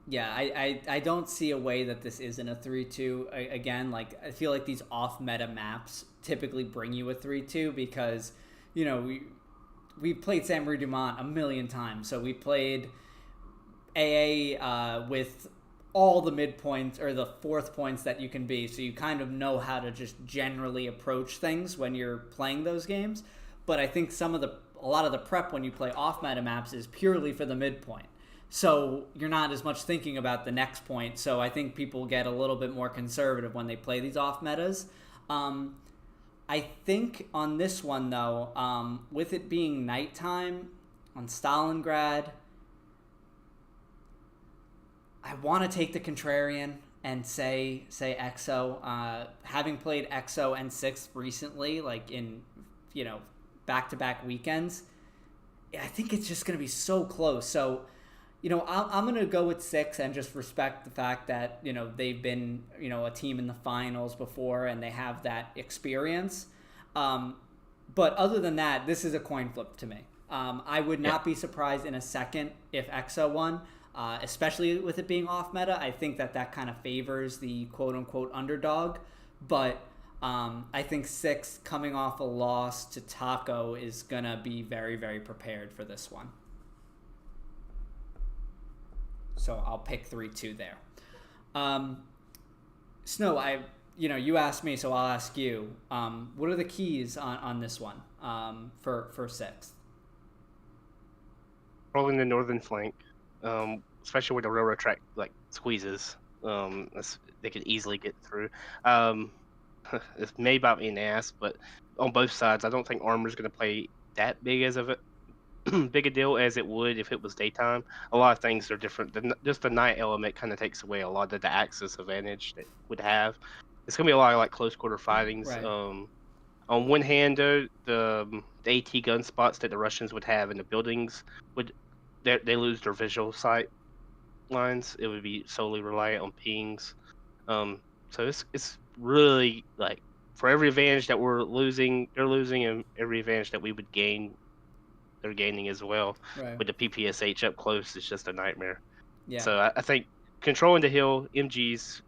Yeah, I don't see a way that this isn't a 3-2. Again, I feel like these off-meta maps typically bring you a 3-2 because, we played Saint Marie Dumont a million times. So we played AA with all the midpoints or the fourth points that you can be. So you kind of know how to just generally approach things when you're playing those games. But I think a lot of the prep when you play off-meta maps is purely for the midpoint. So you're not as much thinking about the next point. So I think people get a little bit more conservative when they play these off metas. I think on this one, though, with it being nighttime on Stalingrad, I want to take the contrarian and say EXO. Having played EXO and 6th recently, like in, back-to-back weekends, I think it's just going to be so close. So, I'm going to go with 6 and just respect the fact that, they've been, a team in the finals before and they have that experience. But other than that, this is a coin flip to me. I would not be surprised in a second if EXO won, especially with it being off meta. I think that kind of favors the quote-unquote underdog. But I think 6 coming off a loss to Taco is going to be very, very prepared for this one. So I'll pick 3-2 there. Snow, you asked me, so I'll ask you. What are the keys on this one for 6th? Rolling the northern flank, especially where the railroad track squeezes. They could easily get through. It may bite me in the ass, but on both sides, I don't think armor's going to play that big a deal as it would if it was daytime. A lot of things are different. Just the night element kind of takes away a lot of the axis advantage that would have. It's gonna be a lot of close quarter fightings. Right. On one hand, though, the AT gun spots that the Russians would have in the buildings they lose their visual sight lines. It would be solely reliant on pings. So it's really for every advantage that we're losing, they're losing, and every advantage that we would gain, they're gaining as well. Right. With the PPSH up close, it's just a nightmare. Yeah. So I think controlling the hill, MGs,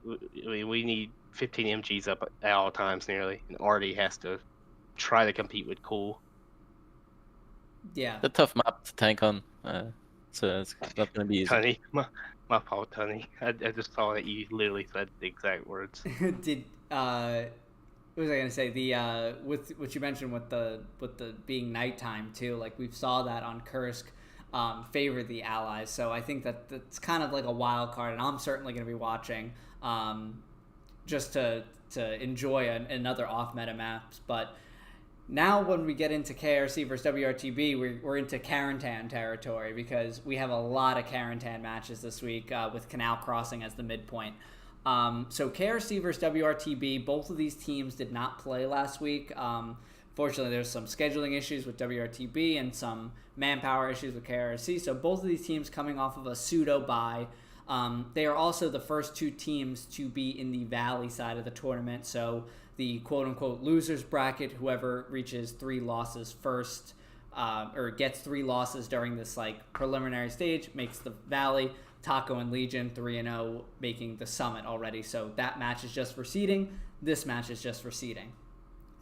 we need 15 MGs up at all times nearly, and Artie has to try to compete with Cool. Yeah. It's a tough map to tank on, so it's not going to be easy. Tunny, my fault, Tunny. I just saw that you literally said the exact words. What was I gonna say? The with what you mentioned with the being nighttime too, we saw that on Kursk favor the Allies. So I think that's kind of like a wild card, and I'm certainly gonna be watching just to enjoy another off meta maps. But now when we get into KRC versus WRTB, we're into Karantan territory because we have a lot of Karantan matches this week with Canal Crossing as the midpoint. So KRC versus WRTB, both of these teams did not play last week. Fortunately, there's some scheduling issues with WRTB and some manpower issues with KRC. So both of these teams coming off of a pseudo bye. They are also the first 2 teams to be in the Valley side of the tournament. So the quote-unquote losers bracket, whoever reaches 3 losses first, or gets 3 losses during this preliminary stage, makes the Valley. Taco and Legion 3-0 making the Summit already. So that match is just for seeding. This match is just for seeding.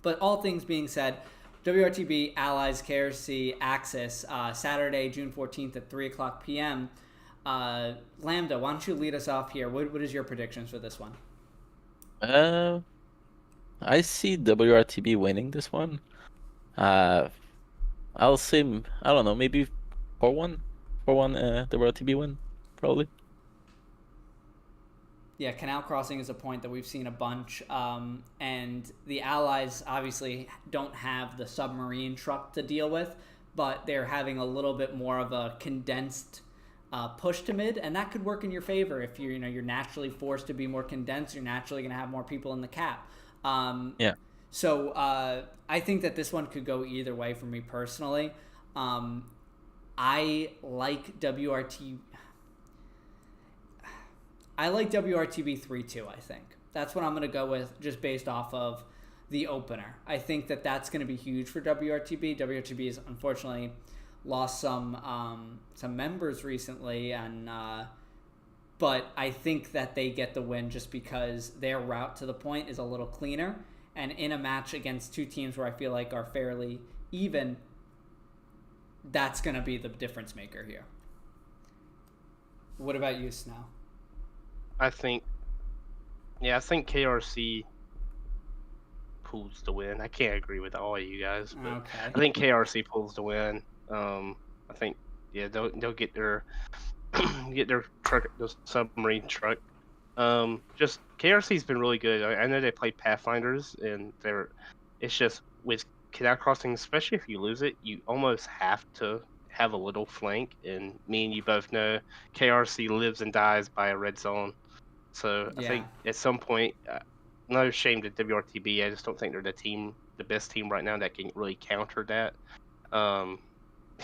But all things being said, WRTB, Allies, KRC, Axis, Saturday, June 14th at 3 o'clock p.m. Lambda, why don't you lead us off here? What is your predictions for this one? I see WRTB winning this one. I'll say, I don't know, maybe 4-1? 4-1 WRTB win, probably. Yeah, Canal Crossing is a point that we've seen a bunch. And the Allies obviously don't have the submarine truck to deal with, but they're having a little bit more of a condensed push to mid, and that could work in your favor if you're naturally forced to be more condensed. You're naturally going to have more people in the cap. Yeah. So I think that this one could go either way for me personally. I like WRTB 3-2, I think. That's what I'm going to go with just based off of the opener. I think that's going to be huge for WRTB. WRTB has unfortunately lost some members recently, and but I think that they get the win just because their route to the point is a little cleaner. And in a match against 2 teams where I feel like are fairly even, that's going to be the difference maker here. What about you, Snow? I think KRC pulls the win. I can't agree with all of you guys, but Okay. I think KRC pulls the win. I think they'll get their get their truck, the submarine truck. Just KRC's been really good. I know they play Pathfinders, and it's just with Canal Crossing, especially if you lose it, you almost have to have a little flank. And me and you both know KRC lives and dies by a red zone. So I think at some point, no shame to WRTB. I just don't think they're the best team right now that can really counter that.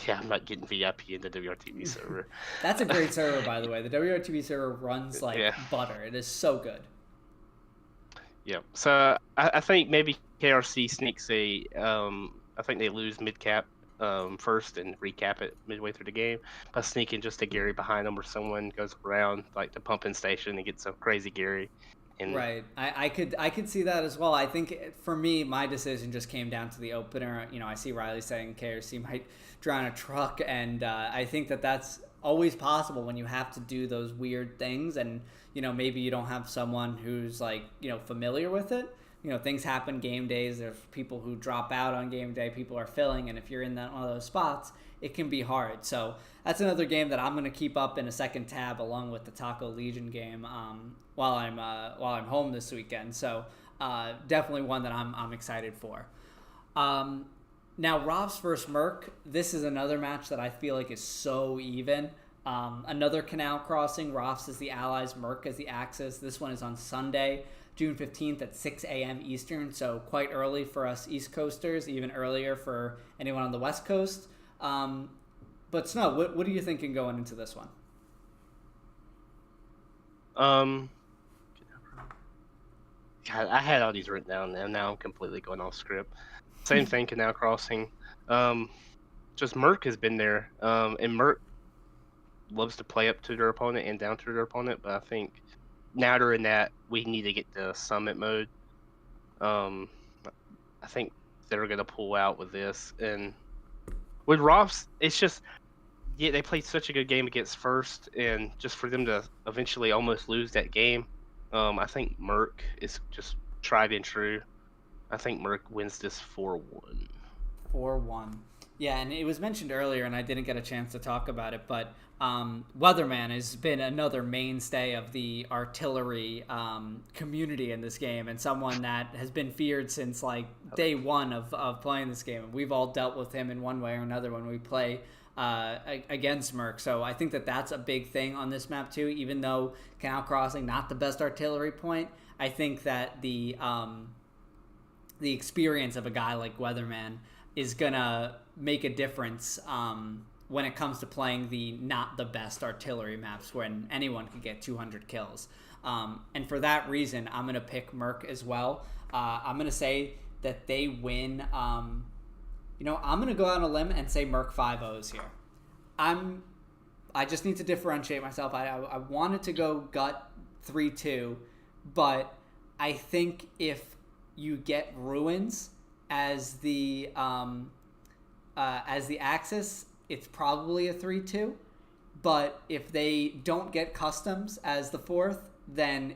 Yeah, I'm not getting VIP in the WRTB server. That's a great server, by the way. The WRTB server runs like butter. It is so good. Yeah. So I think maybe KRC sneaks I think they lose mid-cap first and recap it midway through the game by sneaking just a Gary behind them, or someone goes around like the pumping station and gets a crazy Gary. And right. I could see that as well. I think for me, my decision just came down to the opener. You know, I see Riley saying KRC might drown a truck, and I think that that's always possible when you have to do those weird things, and you know, maybe you don't have someone who's like, you know, familiar with it. You know, things happen game days. There's people who drop out on game day. People are filling, and if you're in one of those spots, it can be hard. So that's another game that I'm going to keep up in a second tab along with the Taco Legion game while I'm home this weekend. So definitely one that I'm excited for. Now, Rofs versus Merc. This is another match that I feel like is so even. Another Canal Crossing. Rofs is the Allies, Merc is the Axis. This one is on Sunday, June 15th at 6 a.m. Eastern, so quite early for us East Coasters, even earlier for anyone on the West Coast. But Snow, what are you thinking going into this one? God, I had all these written down, and now I'm completely going off script. Same thing, Canal Crossing. Just Merc has been there, and Merc loves to play up to their opponent and down to their opponent, but I think now they're in that, we need to get the summit mode. I think they're going to pull out with this. And with Rofs, it's just, yeah, they played such a good game against First, and just for them to eventually almost lose that game, I think Merc is just tried and true. I think Merc wins this 4-1. 4-1. Yeah, and it was mentioned earlier, and I didn't get a chance to talk about it, but Weatherman has been another mainstay of the artillery community in this game, and someone that has been feared since like day one of playing this game. We've all dealt with him in one way or another when we play against Merc. So I think that that's a big thing on this map too. Even though Canal Crossing not the best artillery point, I think that the experience of a guy like Weatherman is gonna make a difference when it comes to playing the not the best artillery maps when anyone could get 200 kills. And for that reason, I'm gonna pick Merc as well. I'm gonna say that they win. I'm gonna go out on a limb and say Merc 5-0s here. I just need to differentiate myself. I wanted to go gut 3-2, but I think if you get Ruins as the Axis, it's probably a 3-2. But if they don't get Customs as the fourth, then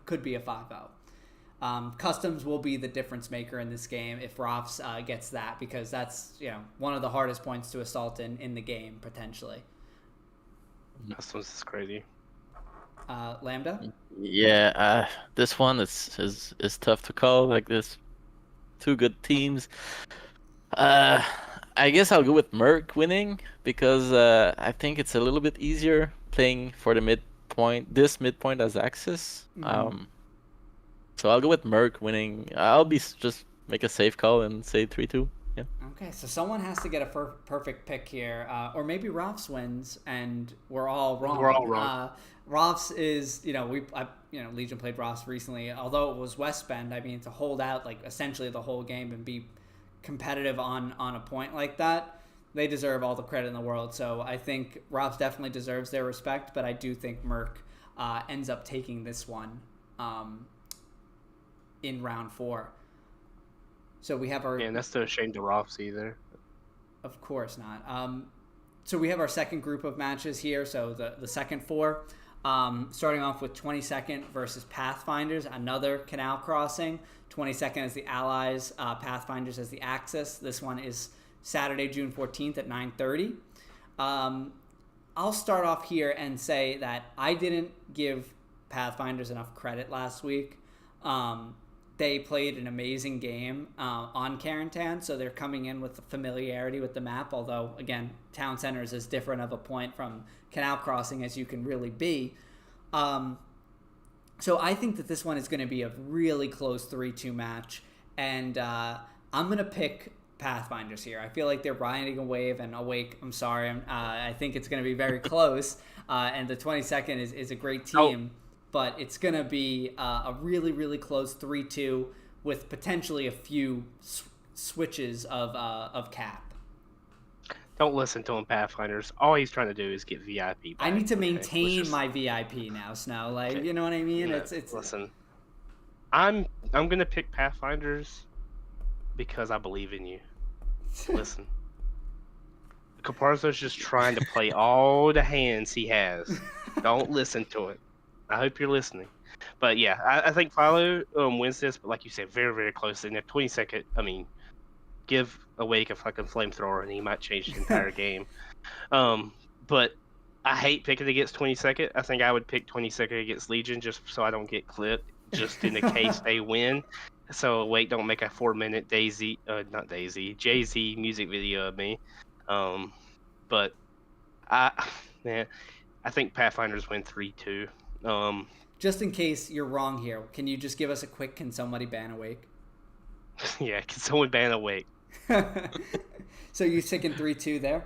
could be a 5-0. Customs will be the difference maker in this game if Rofs gets that, because that's one of the hardest points to assault in the game potentially. Customs is crazy. Lambda? Yeah, this one is tough to call. Like this, two good teams. I guess I'll go with Merc winning because I think it's a little bit easier playing for the midpoint. This midpoint as Axis. Mm-hmm. So I'll go with Merc winning. I'll just make a safe call and say 3-2. Yeah. Okay, so someone has to get a perfect pick here, or maybe Rofs wins and we're all wrong. We're all wrong. Rofs is, Legion played Rofs recently. Although it was West Bend, I mean, to hold out like essentially the whole game and be competitive on a point like that, they deserve all the credit in the world. So I think Rofs definitely deserves their respect, but I do think Merc ends up taking this one in round 4. So we have our... Yeah, and that's no shame to Rofs either. Of course not. So we have our second group of matches here. So the second 4, starting off with 22nd versus Pathfinders, another Canal Crossing. 22nd as the Allies, Pathfinders as the Axis. This one is Saturday, June 14th at 9:30. I'll start off here and say that I didn't give Pathfinders enough credit last week. They played an amazing game on Carentan, so they're coming in with familiarity with the map, although, again, Town Center is as different of a point from Canal Crossing as you can really be. So I think that this one is going to be a really close 3-2 match, and I'm going to pick Pathfinders here. I feel like they're riding a wave, and Awake, I'm sorry, I think it's going to be very close, and the 22nd is a great team. But it's going to be a really, really close 3-2 with potentially a few switches of cap. Don't listen to him, Pathfinders. All he's trying to do is get VIP back. I need to maintain my VIP now, Snow. Like, you know what I mean? No, It's listen. I'm going to pick Pathfinders because I believe in you. Listen. Caparzo's just trying to play all the hands he has. Don't listen to it. I hope you're listening. But yeah, I think Philo wins this, but like you said, very, very close. In the 22nd, I mean, give Awake a fucking flamethrower and he might change the entire game. But I hate picking against 22nd. I think I would pick 22nd against Legion just so I don't get clipped, just in the case they win. So Awake don't make a 4-minute Jay-Z music video of me. But I think Pathfinders win 3-2. Just in case you're wrong here, can you just give us a quick, can somebody ban Awake? Yeah, can someone ban Awake? So you're taking 3-2 there?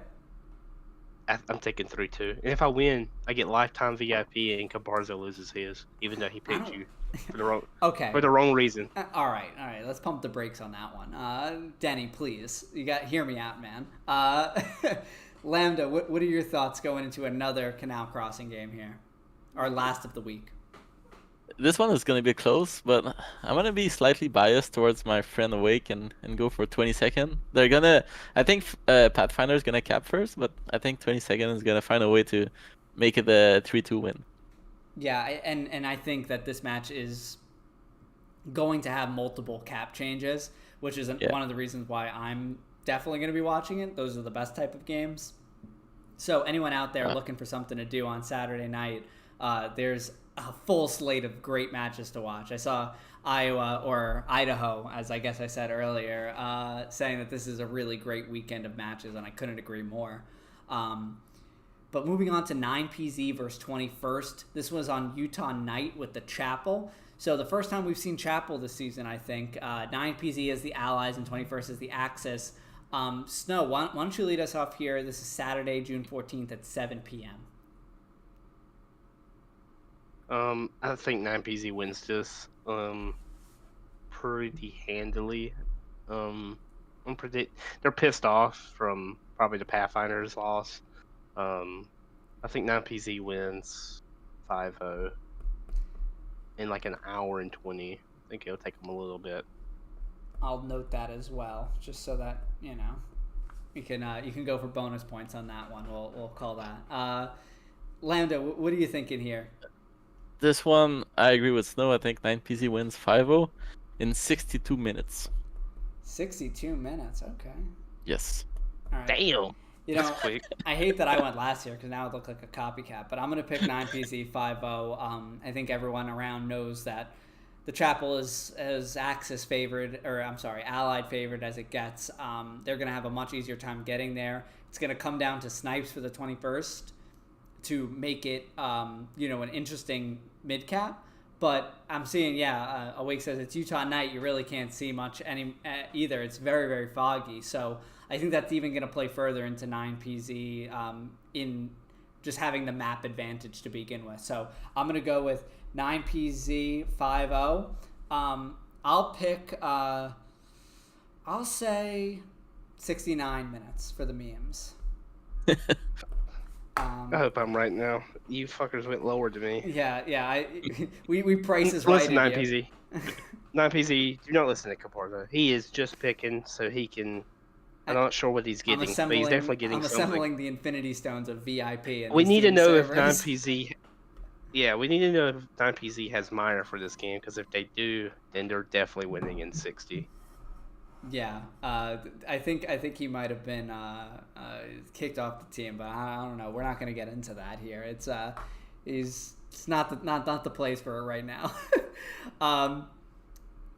I'm taking 3-2. And if I win, I get lifetime VIP and Caparzo loses his, even though he picked you for the wrong for the wrong reason. All right. Let's pump the brakes on that one. Denny, please, hear me out, man. Lambda, what are your thoughts going into another Canal Crossing game here? Our last of the week. This one is going to be close, but I'm going to be slightly biased towards my friend Awake and go for 22nd. They're going to... I think Pathfinder is going to cap first, but I think 22nd is going to find a way to make it a 3-2 win. Yeah, and I think that this match is going to have multiple cap changes, which is one of the reasons why I'm definitely going to be watching it. Those are the best type of games. So anyone out there looking for something to do on Saturday night, there's a full slate of great matches to watch. I saw Iowa, or Idaho, as I guess I said earlier, saying that this is a really great weekend of matches, and I couldn't agree more. But moving on to 9PZ versus 21st. This was on Utah night with the Chapel. So the first time we've seen Chapel this season, I think. 9PZ is the Allies and 21st is the Axis. Snow, why don't you lead us off here? This is Saturday, June 14th at 7 p.m. I think 9PZ wins this pretty handily. They're pissed off from probably the Pathfinder's loss. I think 9PZ wins 5-0 in like an hour and 20. I think it'll take them a little bit. I'll note that as well, just so that you can go for bonus points on that one. We'll call that. Lambda, what are you thinking here? This one, I agree with Snow. I think 9PZ wins 5-0 in 62 minutes. 62 minutes, okay. Yes. All right. Damn. That's quick. I hate that I went last year because now it looked like a copycat, but I'm going to pick 9PZ 5-0. I think everyone around knows that the Chapel is as Axis favored, or I'm sorry, Allied favored as it gets. They're going to have a much easier time getting there. It's going to come down to snipes for the 21st to make it, an interesting mid-cap. But I'm seeing, Awake says it's Utah night. You really can't see much either. It's very, very foggy. So I think that's even going to play further into 9PZ in just having the map advantage to begin with. So I'm going to go with 9PZ 5-0. I'll pick, I'll say 69 minutes for the memes. I hope I'm right now. You fuckers went lower to me. Yeah. We prices right. Listen, 9PZ. 9PZ, do not listen to Caparzo. He is just picking so he can. I'm not sure what he's getting, but he's definitely getting something. I'm assembling the Infinity Stones of VIP. We need to know if 9PZ. Yeah, we need to know if 9PZ has Mire for this game, because if they do, then they're definitely winning in 60. Yeah, I think he might have been kicked off the team, but I don't know. We're not going to get into that here. It's not the place for it right now.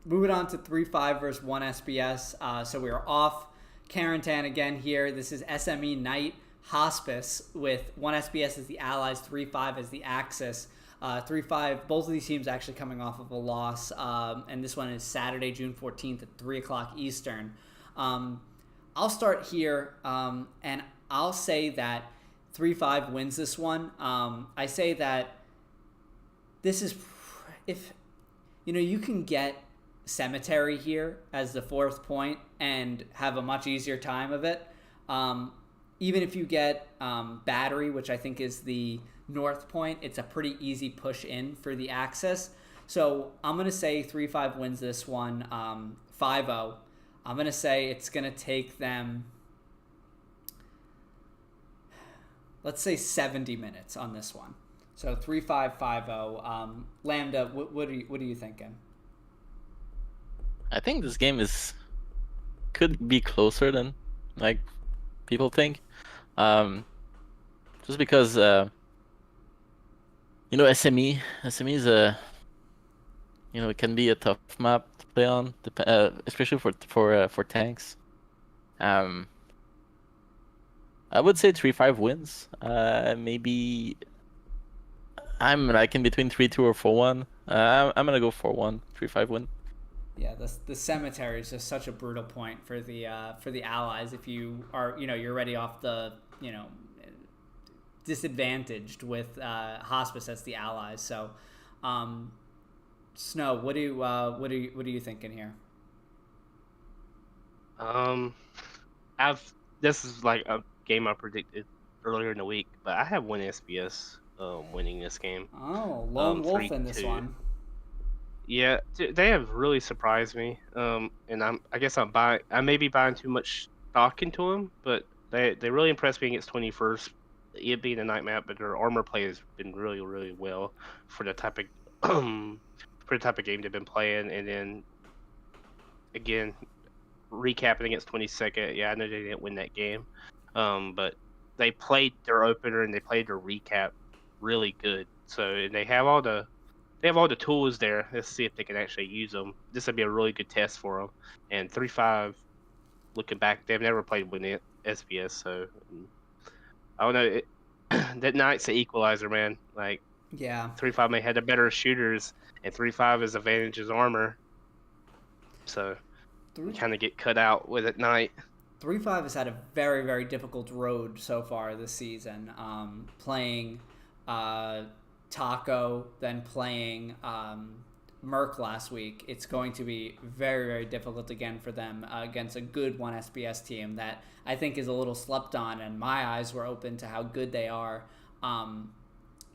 Moving on to 3-5 versus 1 SBS. So we are off Carentan again here. This is SME Night Hospice with 1 SBS as the Allies, 3-5 as the Axis. 3-5, both of these teams actually coming off of a loss, and this one is Saturday, June 14th at 3 o'clock Eastern. I'll start here, and I'll say that 3-5 wins this one. I say that this is, if, you can get Cemetery here as the 4th point and have a much easier time of it. Even if you get Battery, which I think is the north point, it's a pretty easy push in for the Axis. So I'm going to say 3-5 wins this one 5-0. I'm going to say it's going to take them, let's say 70 minutes on this one. So 3-5, 5-0. Lambda, what are you thinking? I think this game could be closer than people think. Just because SME is it can be a tough map to play on, especially for tanks. I would say 3-5 wins. Maybe I'm in between 3-2 or 4-1. I'm gonna go 4-1, 3-5 win. Yeah, the Cemetery is just such a brutal point for the Allies. If you are, you're already off the, disadvantaged with Hospice as the Allies. So, Snow, what are you thinking here? This is like a game I predicted earlier in the week, but I have 1 SBS winning this game. Oh, lone wolf in this one. Yeah, they have really surprised me. And I guess I may be buying too much stock into them, but they really impressed me against 21st. It being a night map, but their armor play has been really, really well for the type of game they've been playing. And then again, recapping against 22nd. Yeah, I know they didn't win that game, but they played their opener and they played their recap really good. So and they have all the tools there. Let's see if they can actually use them. This would be a really good test for them. And 3-5, looking back, they've never played with SBS, so I don't know. That night's the equalizer, man. Yeah, 3-5 may have the better shooters, and 3-5 is advantages armor. So you kind of get cut out with at night. 3-5 has had a very, very difficult road so far this season. Playing Taco, then playing Merc last week. It's going to be very, very difficult again for them against a good 1 SBS team that I think is a little slept on, and my eyes were open to how good they are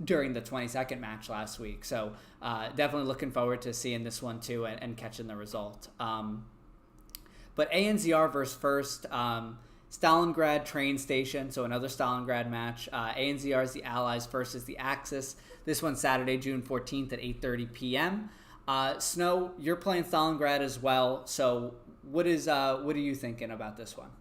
during the 22nd match last week. So definitely looking forward to seeing this one too and catching the result. But ANZR versus First, Stalingrad train station, so another Stalingrad match. ANZR is the Allies, First is the Axis. This one's Saturday, June 14th at 8:30 p.m. Snow, you're playing Stalingrad as well, so what are you thinking about this one?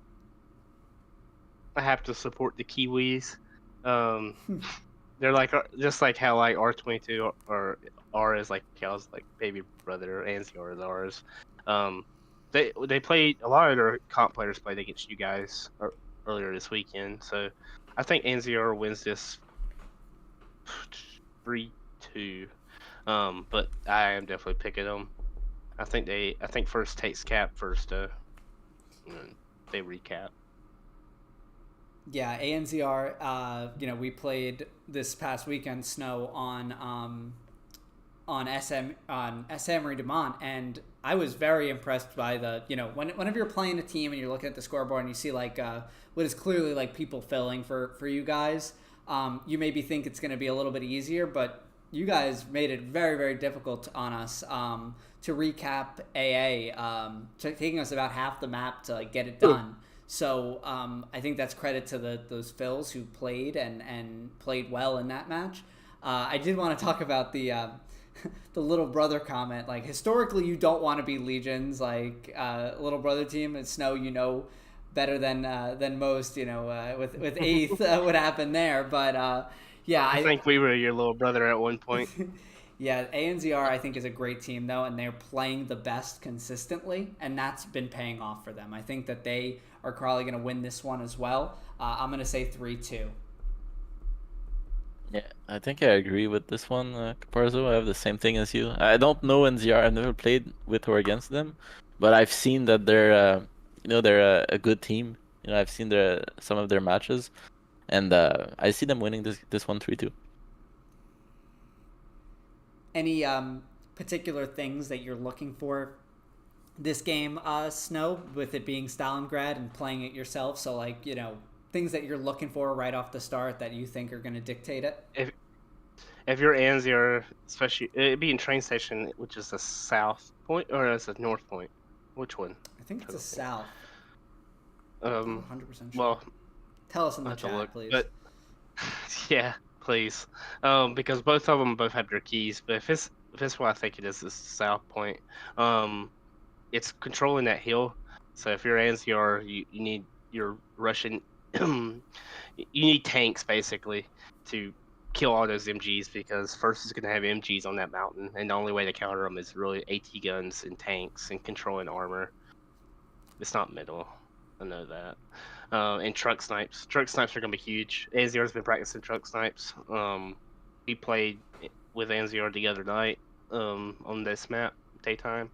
I have to support the Kiwis. They're just like how R22 or R is like Cal's baby brother, ANZR is ours. They played, a lot of their comp players played against you guys earlier this weekend, so I think ANZR wins this 3-2. But I am definitely picking them. I think First takes cap first. They recap. Yeah, ANZR. We played this past weekend, Snow, on SM Marie Demont, and I was very impressed by the, whenever you're playing a team and you're looking at the scoreboard and you see what is clearly people filling for you guys, you maybe think it's going to be a little bit easier, but you guys made it very, very difficult on us to recap AA, taking us about half the map to get it done. So I think that's credit to those fills who played and played well in that match. I did want to talk about the the little brother comment. Like historically, you don't want to be Legions, like little brother team. And Snow, you know better than most. You know, with eighth, what happened there. But yeah, I think we were your little brother at one point. Yeah, ANZR I think is a great team though, and they're playing the best consistently, and that's been paying off for them. I think that they are probably going to win this one as well. I'm going to say 3-2. Yeah, I think I agree with this one, Caparzo. I have the same thing as you. I don't know NZR. I've never played with or against them, but I've seen that they're, they're a good team. You know, I've seen some of their matches, and I see them winning this one 3-2. Any particular things that you're looking for this game, Snow, with it being Stalingrad and playing it yourself? So, like, you know, things that you're looking for right off the start that you think are going to dictate it? If you're Anziar, especially, it'd be in train station, which is the south point, or is it north point? Which one? I think it's the south. 100% sure. Well, tell us in the I'll have to chat, look, please. But yeah, please, because both of them have their keys. But if it's what I think it is, the south point. It's controlling that hill. So if you're Anziar, you need your Russian. You need tanks basically to kill all those MGs, because first is going to have MGs on that mountain, and the only way to counter them is really AT guns and tanks and controlling armor. It's not middle, I know that. And truck snipes. Truck snipes are going to be huge. Anziar's been practicing truck snipes. We played with Anziar the other night on this map, daytime,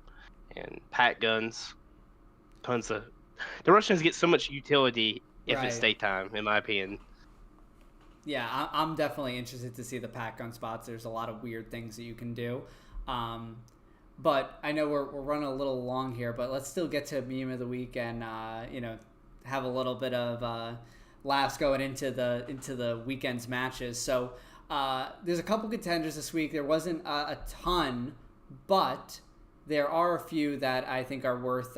and pack guns. Tons of. The Russians get so much utility if it's daytime, in my opinion. Yeah, I'm definitely interested to see the pack gun spots. There's a lot of weird things that you can do. But I know we're running a little long here, but let's still get to meme of the week and have a little bit of laughs going into the weekend's matches. So there's a couple contenders this week. There wasn't a ton, but there are a few that I think are worth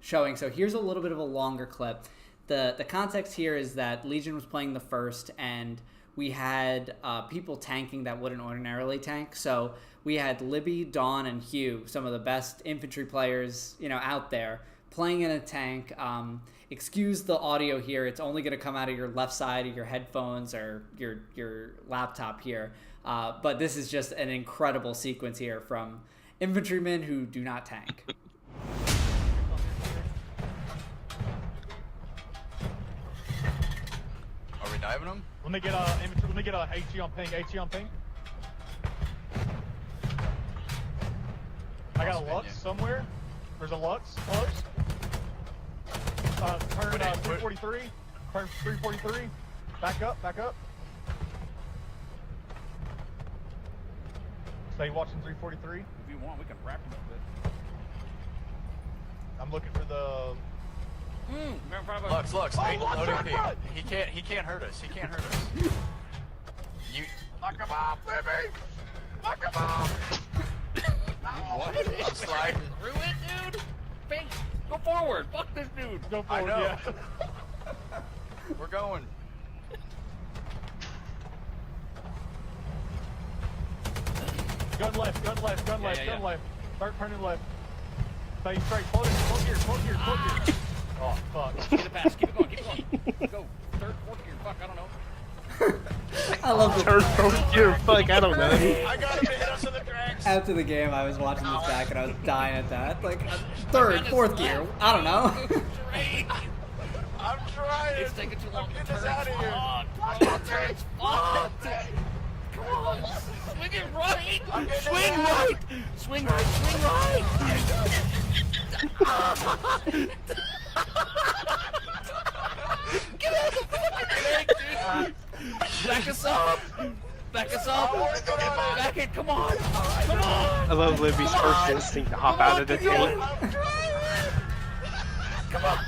showing. So here's a little bit of a longer clip. The context here is that Legion was playing the first, and we had people tanking that wouldn't ordinarily tank. So we had Libby, Dawn, and Hugh, some of the best infantry players out there, playing in a tank. Excuse the audio here; it's only going to come out of your left side of your headphones or your laptop here. But this is just an incredible sequence here from infantrymen who do not tank. Are we diving them? Let me get a HE on ping. I got a Lux somewhere. There's a Lux close. Turn 343. Turn 343. Back up. Stay watching 343. If you want, we can wrap him a bit. I'm looking for the. Lux, hey, loading team. He can't hurt us. You knock him off, Libby! Knock him off! What? I'm sliding through it, dude. Bang. Go forward. Fuck this dude. Go forward. I know. Yeah. We're going. Gun left. Yeah. Start turning left. Stay straight. Float here. Oh, fuck. Get it past. Keep it going. Go. Third, fourth gear. Fuck, I don't know. I love the Third, fourth gear. Fuck, I don't know. I got him to hit us in the tracks. After the game, I was watching this back and I was dying at that. Like, third, fourth gear. I don't know. I'm trying. It's taking too long to turn. Get us out of here. Come on. Swing it right. Swing right. Get out of the fucking tank, dude. Back us up. Back it. Come on. I love Libby's first instinct to hop out of the tank. Come on.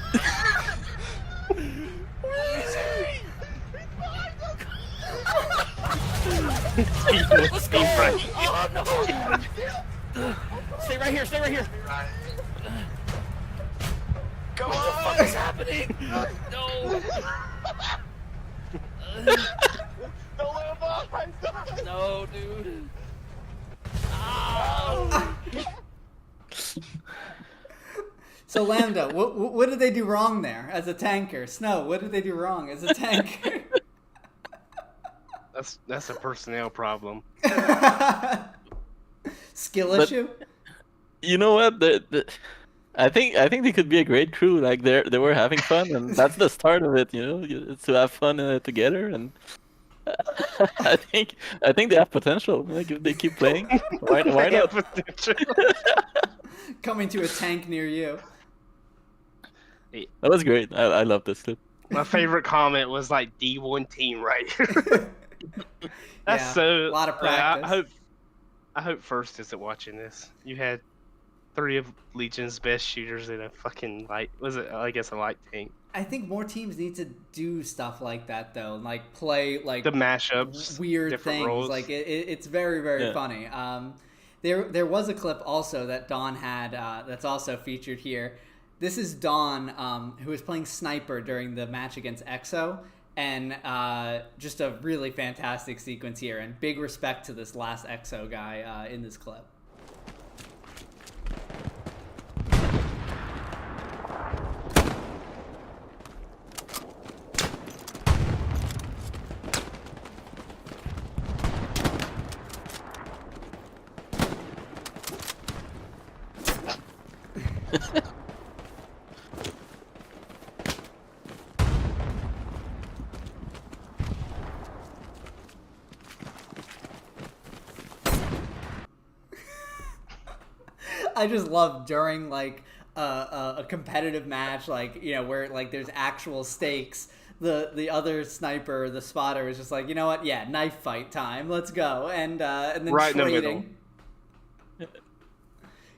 Let's go. Oh, no. Stay right here. Come on. What the fuck is happening? No. No, dude. So Lambda, what did they do wrong there as a tanker? Snow, what did they do wrong as a tanker? That's a personnel problem. Skill But- issue? You know what? I think they could be a great crew. Like they were having fun, and that's the start of it. You know, it's to have fun together. And I think they have potential. Like if they keep playing, why They have not? potential. Coming to a tank near you. That was great. I love this clip. My favorite comment was like D1 team right here. That's Yeah, so. a lot of practice. I hope First isn't watching this. You had 3 of Legion's best shooters in a fucking light. Was it? I guess a light tank. I think more teams need to do stuff like that though, like play like The mashups, weird different things. roles. Like it's very very Yeah. funny. There was a clip also that Dawn had that's also featured here. This is Dawn, who was playing sniper during the match against EXO, and just a really fantastic sequence here. And big respect to this last EXO guy in this clip. I just love during like a competitive match, like where like there's actual stakes. The other sniper, the spotter, is just like, you know what? Yeah, knife fight time. Let's go, and then Right in the trading.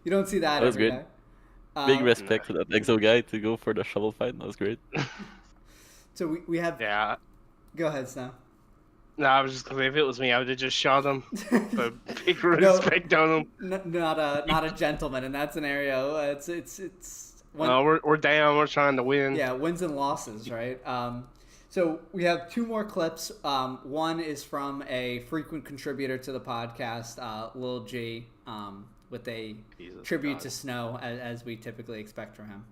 You don't see that. That was every great. day. Big respect for that EXO guy to go for the shovel fight. That was great. So we have. Yeah. Go ahead, Snow. No, I was just gonna say if it was me, I would have just shot him. So big respect on him. Not a gentleman in that scenario. It's. We're down. We're trying to win. Yeah, wins and losses, right? So we have 2 more clips. One is from a frequent contributor to the podcast, Lil G, with a tribute to Snow, as we typically expect from him.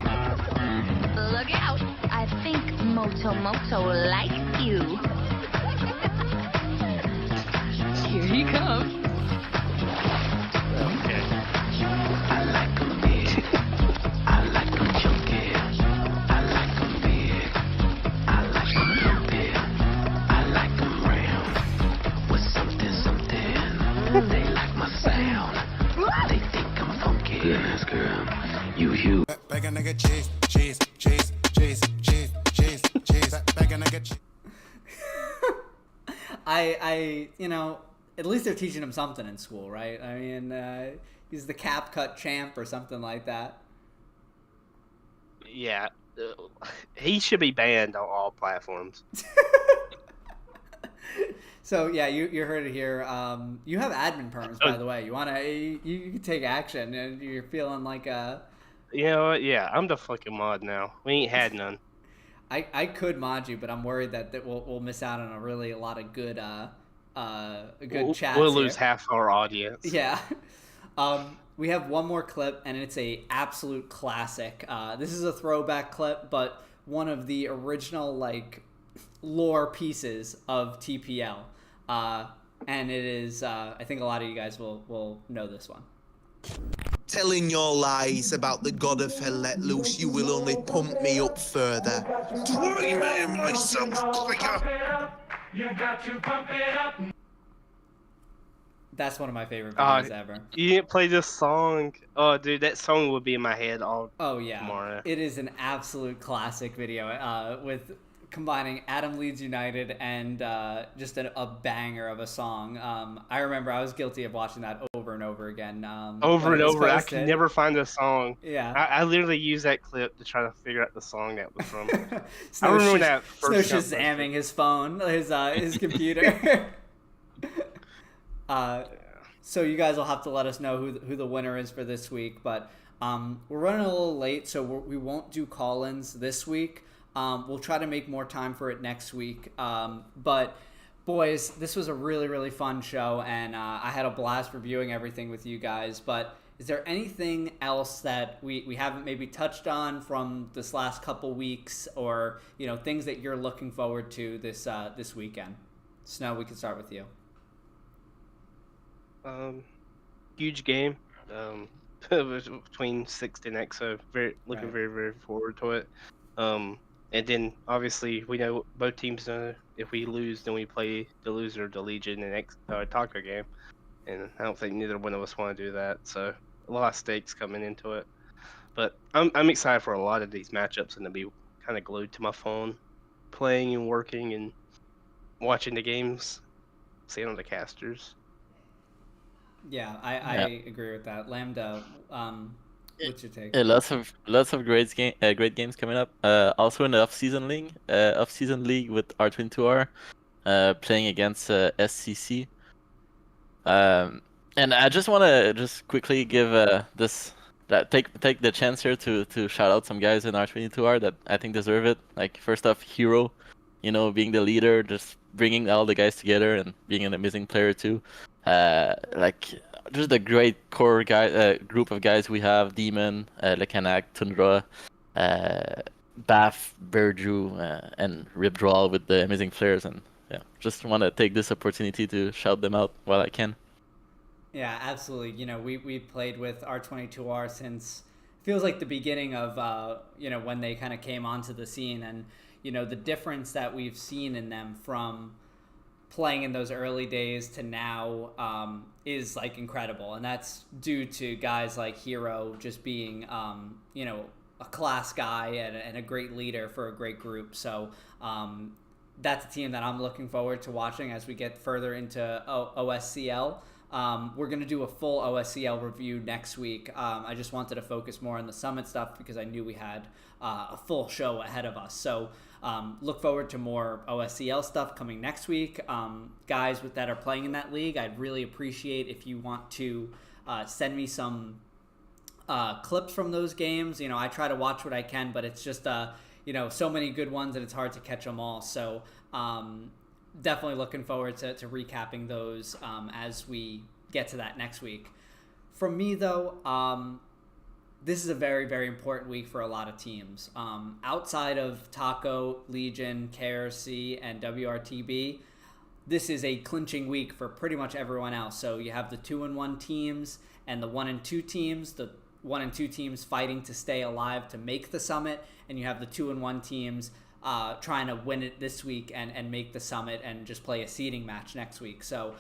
Look out! I think Moto likes you. Here he comes. Okay. I like 'em big. I like 'em chunky. I like 'em big. I like 'em lumpy. I like 'em round with something. They like my sound. They think I'm funky. Yes, girl. You huge. Beg a nigga cheese, cheese, cheese, cheese, cheese, cheese, cheese. Beg a nigga cheese. I at least they're teaching him something in school, right? I mean, he's the cap cut champ or something like that. Yeah. He should be banned on all platforms. So yeah, you heard it here. You have admin perms, by the way. You can take action, and you're feeling like a. You know what? Yeah, I'm the fucking mod now. We ain't had none. I could mod you, but I'm worried that we'll miss out on a lot of good chats. We'll lose here. half our audience. Yeah. We have one more clip, and it's a absolute classic. This is a throwback clip, but one of the original like lore pieces of TPL. And it is, I think a lot of you guys will know this one. Telling your lies about the god of hell let loose, you will only pump me up further. Try me myself quicker. You got to pump it up. That's one of my favorite videos ever. You didn't play this song. Oh, dude, that song would be in my head all tomorrow. It is an absolute classic video with combining Adam Leeds United and just a banger of a song. I remember I was guilty of watching that over and over again. Over and over. I can never find the song. Yeah. I literally used that clip to try to figure out the song that was from. I remember that first. Snow Shazamming his phone, his computer. So you guys will have to let us know who the winner is for this week. But we're running a little late, so we won't do call-ins this week. We'll try to make more time for it next week. But Boys, this was a really, really fun show, and I had a blast reviewing everything with you guys. But is there anything else that we haven't maybe touched on from this last couple weeks, or things that you're looking forward to this weekend? Snow, we can start with you. Huge game between Sixth and EXO. Looking very, very forward to it. And then obviously we know both teams know if we lose, then we play the loser of the Legion and Taco game, and I don't think neither one of us want to do that. So a lot of stakes coming into it, but I'm excited for a lot of these matchups and to be kind of glued to my phone, playing and working and watching the games, seeing on the casters. Yeah, I agree with that. Lambda, what's your take? Yeah, lots of great games coming up. Also in the off-season league with R22R, playing against SCC. And I just want to just quickly give take the chance here to shout out some guys in R22R that I think deserve it. Like first off, Hero, being the leader, just bringing all the guys together and being an amazing player too. Just a great core group of guys we have: Demon, Lekanak, Tundra, Bath, Berju, and Ripdraw with the amazing players. And yeah, just want to take this opportunity to shout them out while I can. Yeah, absolutely. We played with R22R since feels like the beginning of when they kind of came onto the scene, and the difference that we've seen in them from playing in those early days to now is like incredible, and that's due to guys like Hero just being a class guy and a great leader for a great group. So that's a team that I'm looking forward to watching as we get further into OSCL. We're going to do a full OSCL review next week. I just wanted to focus more on the Summit stuff because I knew we had a full show ahead of us. So look forward to more OSCL stuff coming next week. Guys that are playing in that league, I'd really appreciate if you want to send me some clips from those games. I try to watch what I can, but it's just so many good ones and it's hard to catch them all. So definitely looking forward to recapping those as we get to that next week. For me, though, this is a very, very important week for a lot of teams. Outside of Taco, Legion, KRC, and WRTB, this is a clinching week for pretty much everyone else. So you have the 2-1 teams and the 1-2 teams. The 1-2 teams fighting to stay alive to make the summit, and you have the 2-1 teams trying to win it this week and make the summit and just play a seeding match next week. So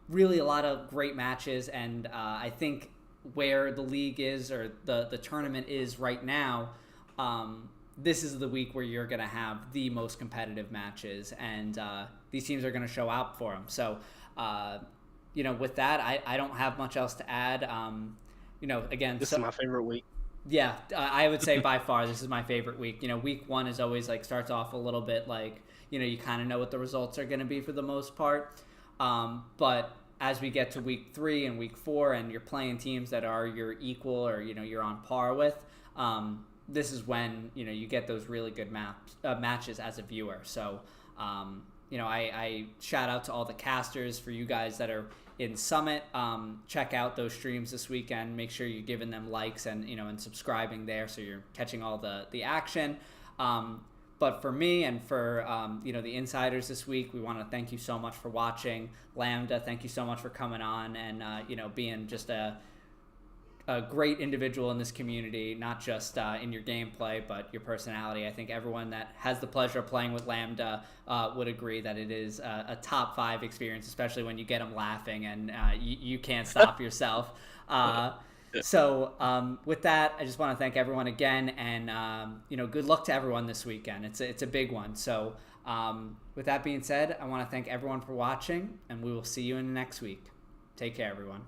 really a lot of great matches, and I think where the league is or the tournament is right now, this is the week where you're going to have the most competitive matches, and these teams are going to show out for them. So with that, I don't have much else to add. Again, this is my favorite week. Yeah, I would say by far this is my favorite week. Week one is always starts off a little bit you kind of know what the results are going to be for the most part. But as we get to week 3 and week 4 and you're playing teams that are your equal or, you're on par with, this is when, you get those really good matches as a viewer. So, I shout out to all the casters for you guys that are in Summit. Check out those streams this weekend. Make sure you're giving them likes and and subscribing there so you're catching all the action. But for me and for the insiders this week, we want to thank you so much for watching. Lambda, thank you so much for coming on and being just a great individual in this community, not just in your gameplay, but your personality. I think everyone that has the pleasure of playing with Lambda would agree that it is a top 5 experience, especially when you get them laughing and you can't stop yourself. So with that, I just want to thank everyone again, and good luck to everyone this weekend. It's a big one. So with that being said, I want to thank everyone for watching, and we will see you in the next week. Take care, everyone.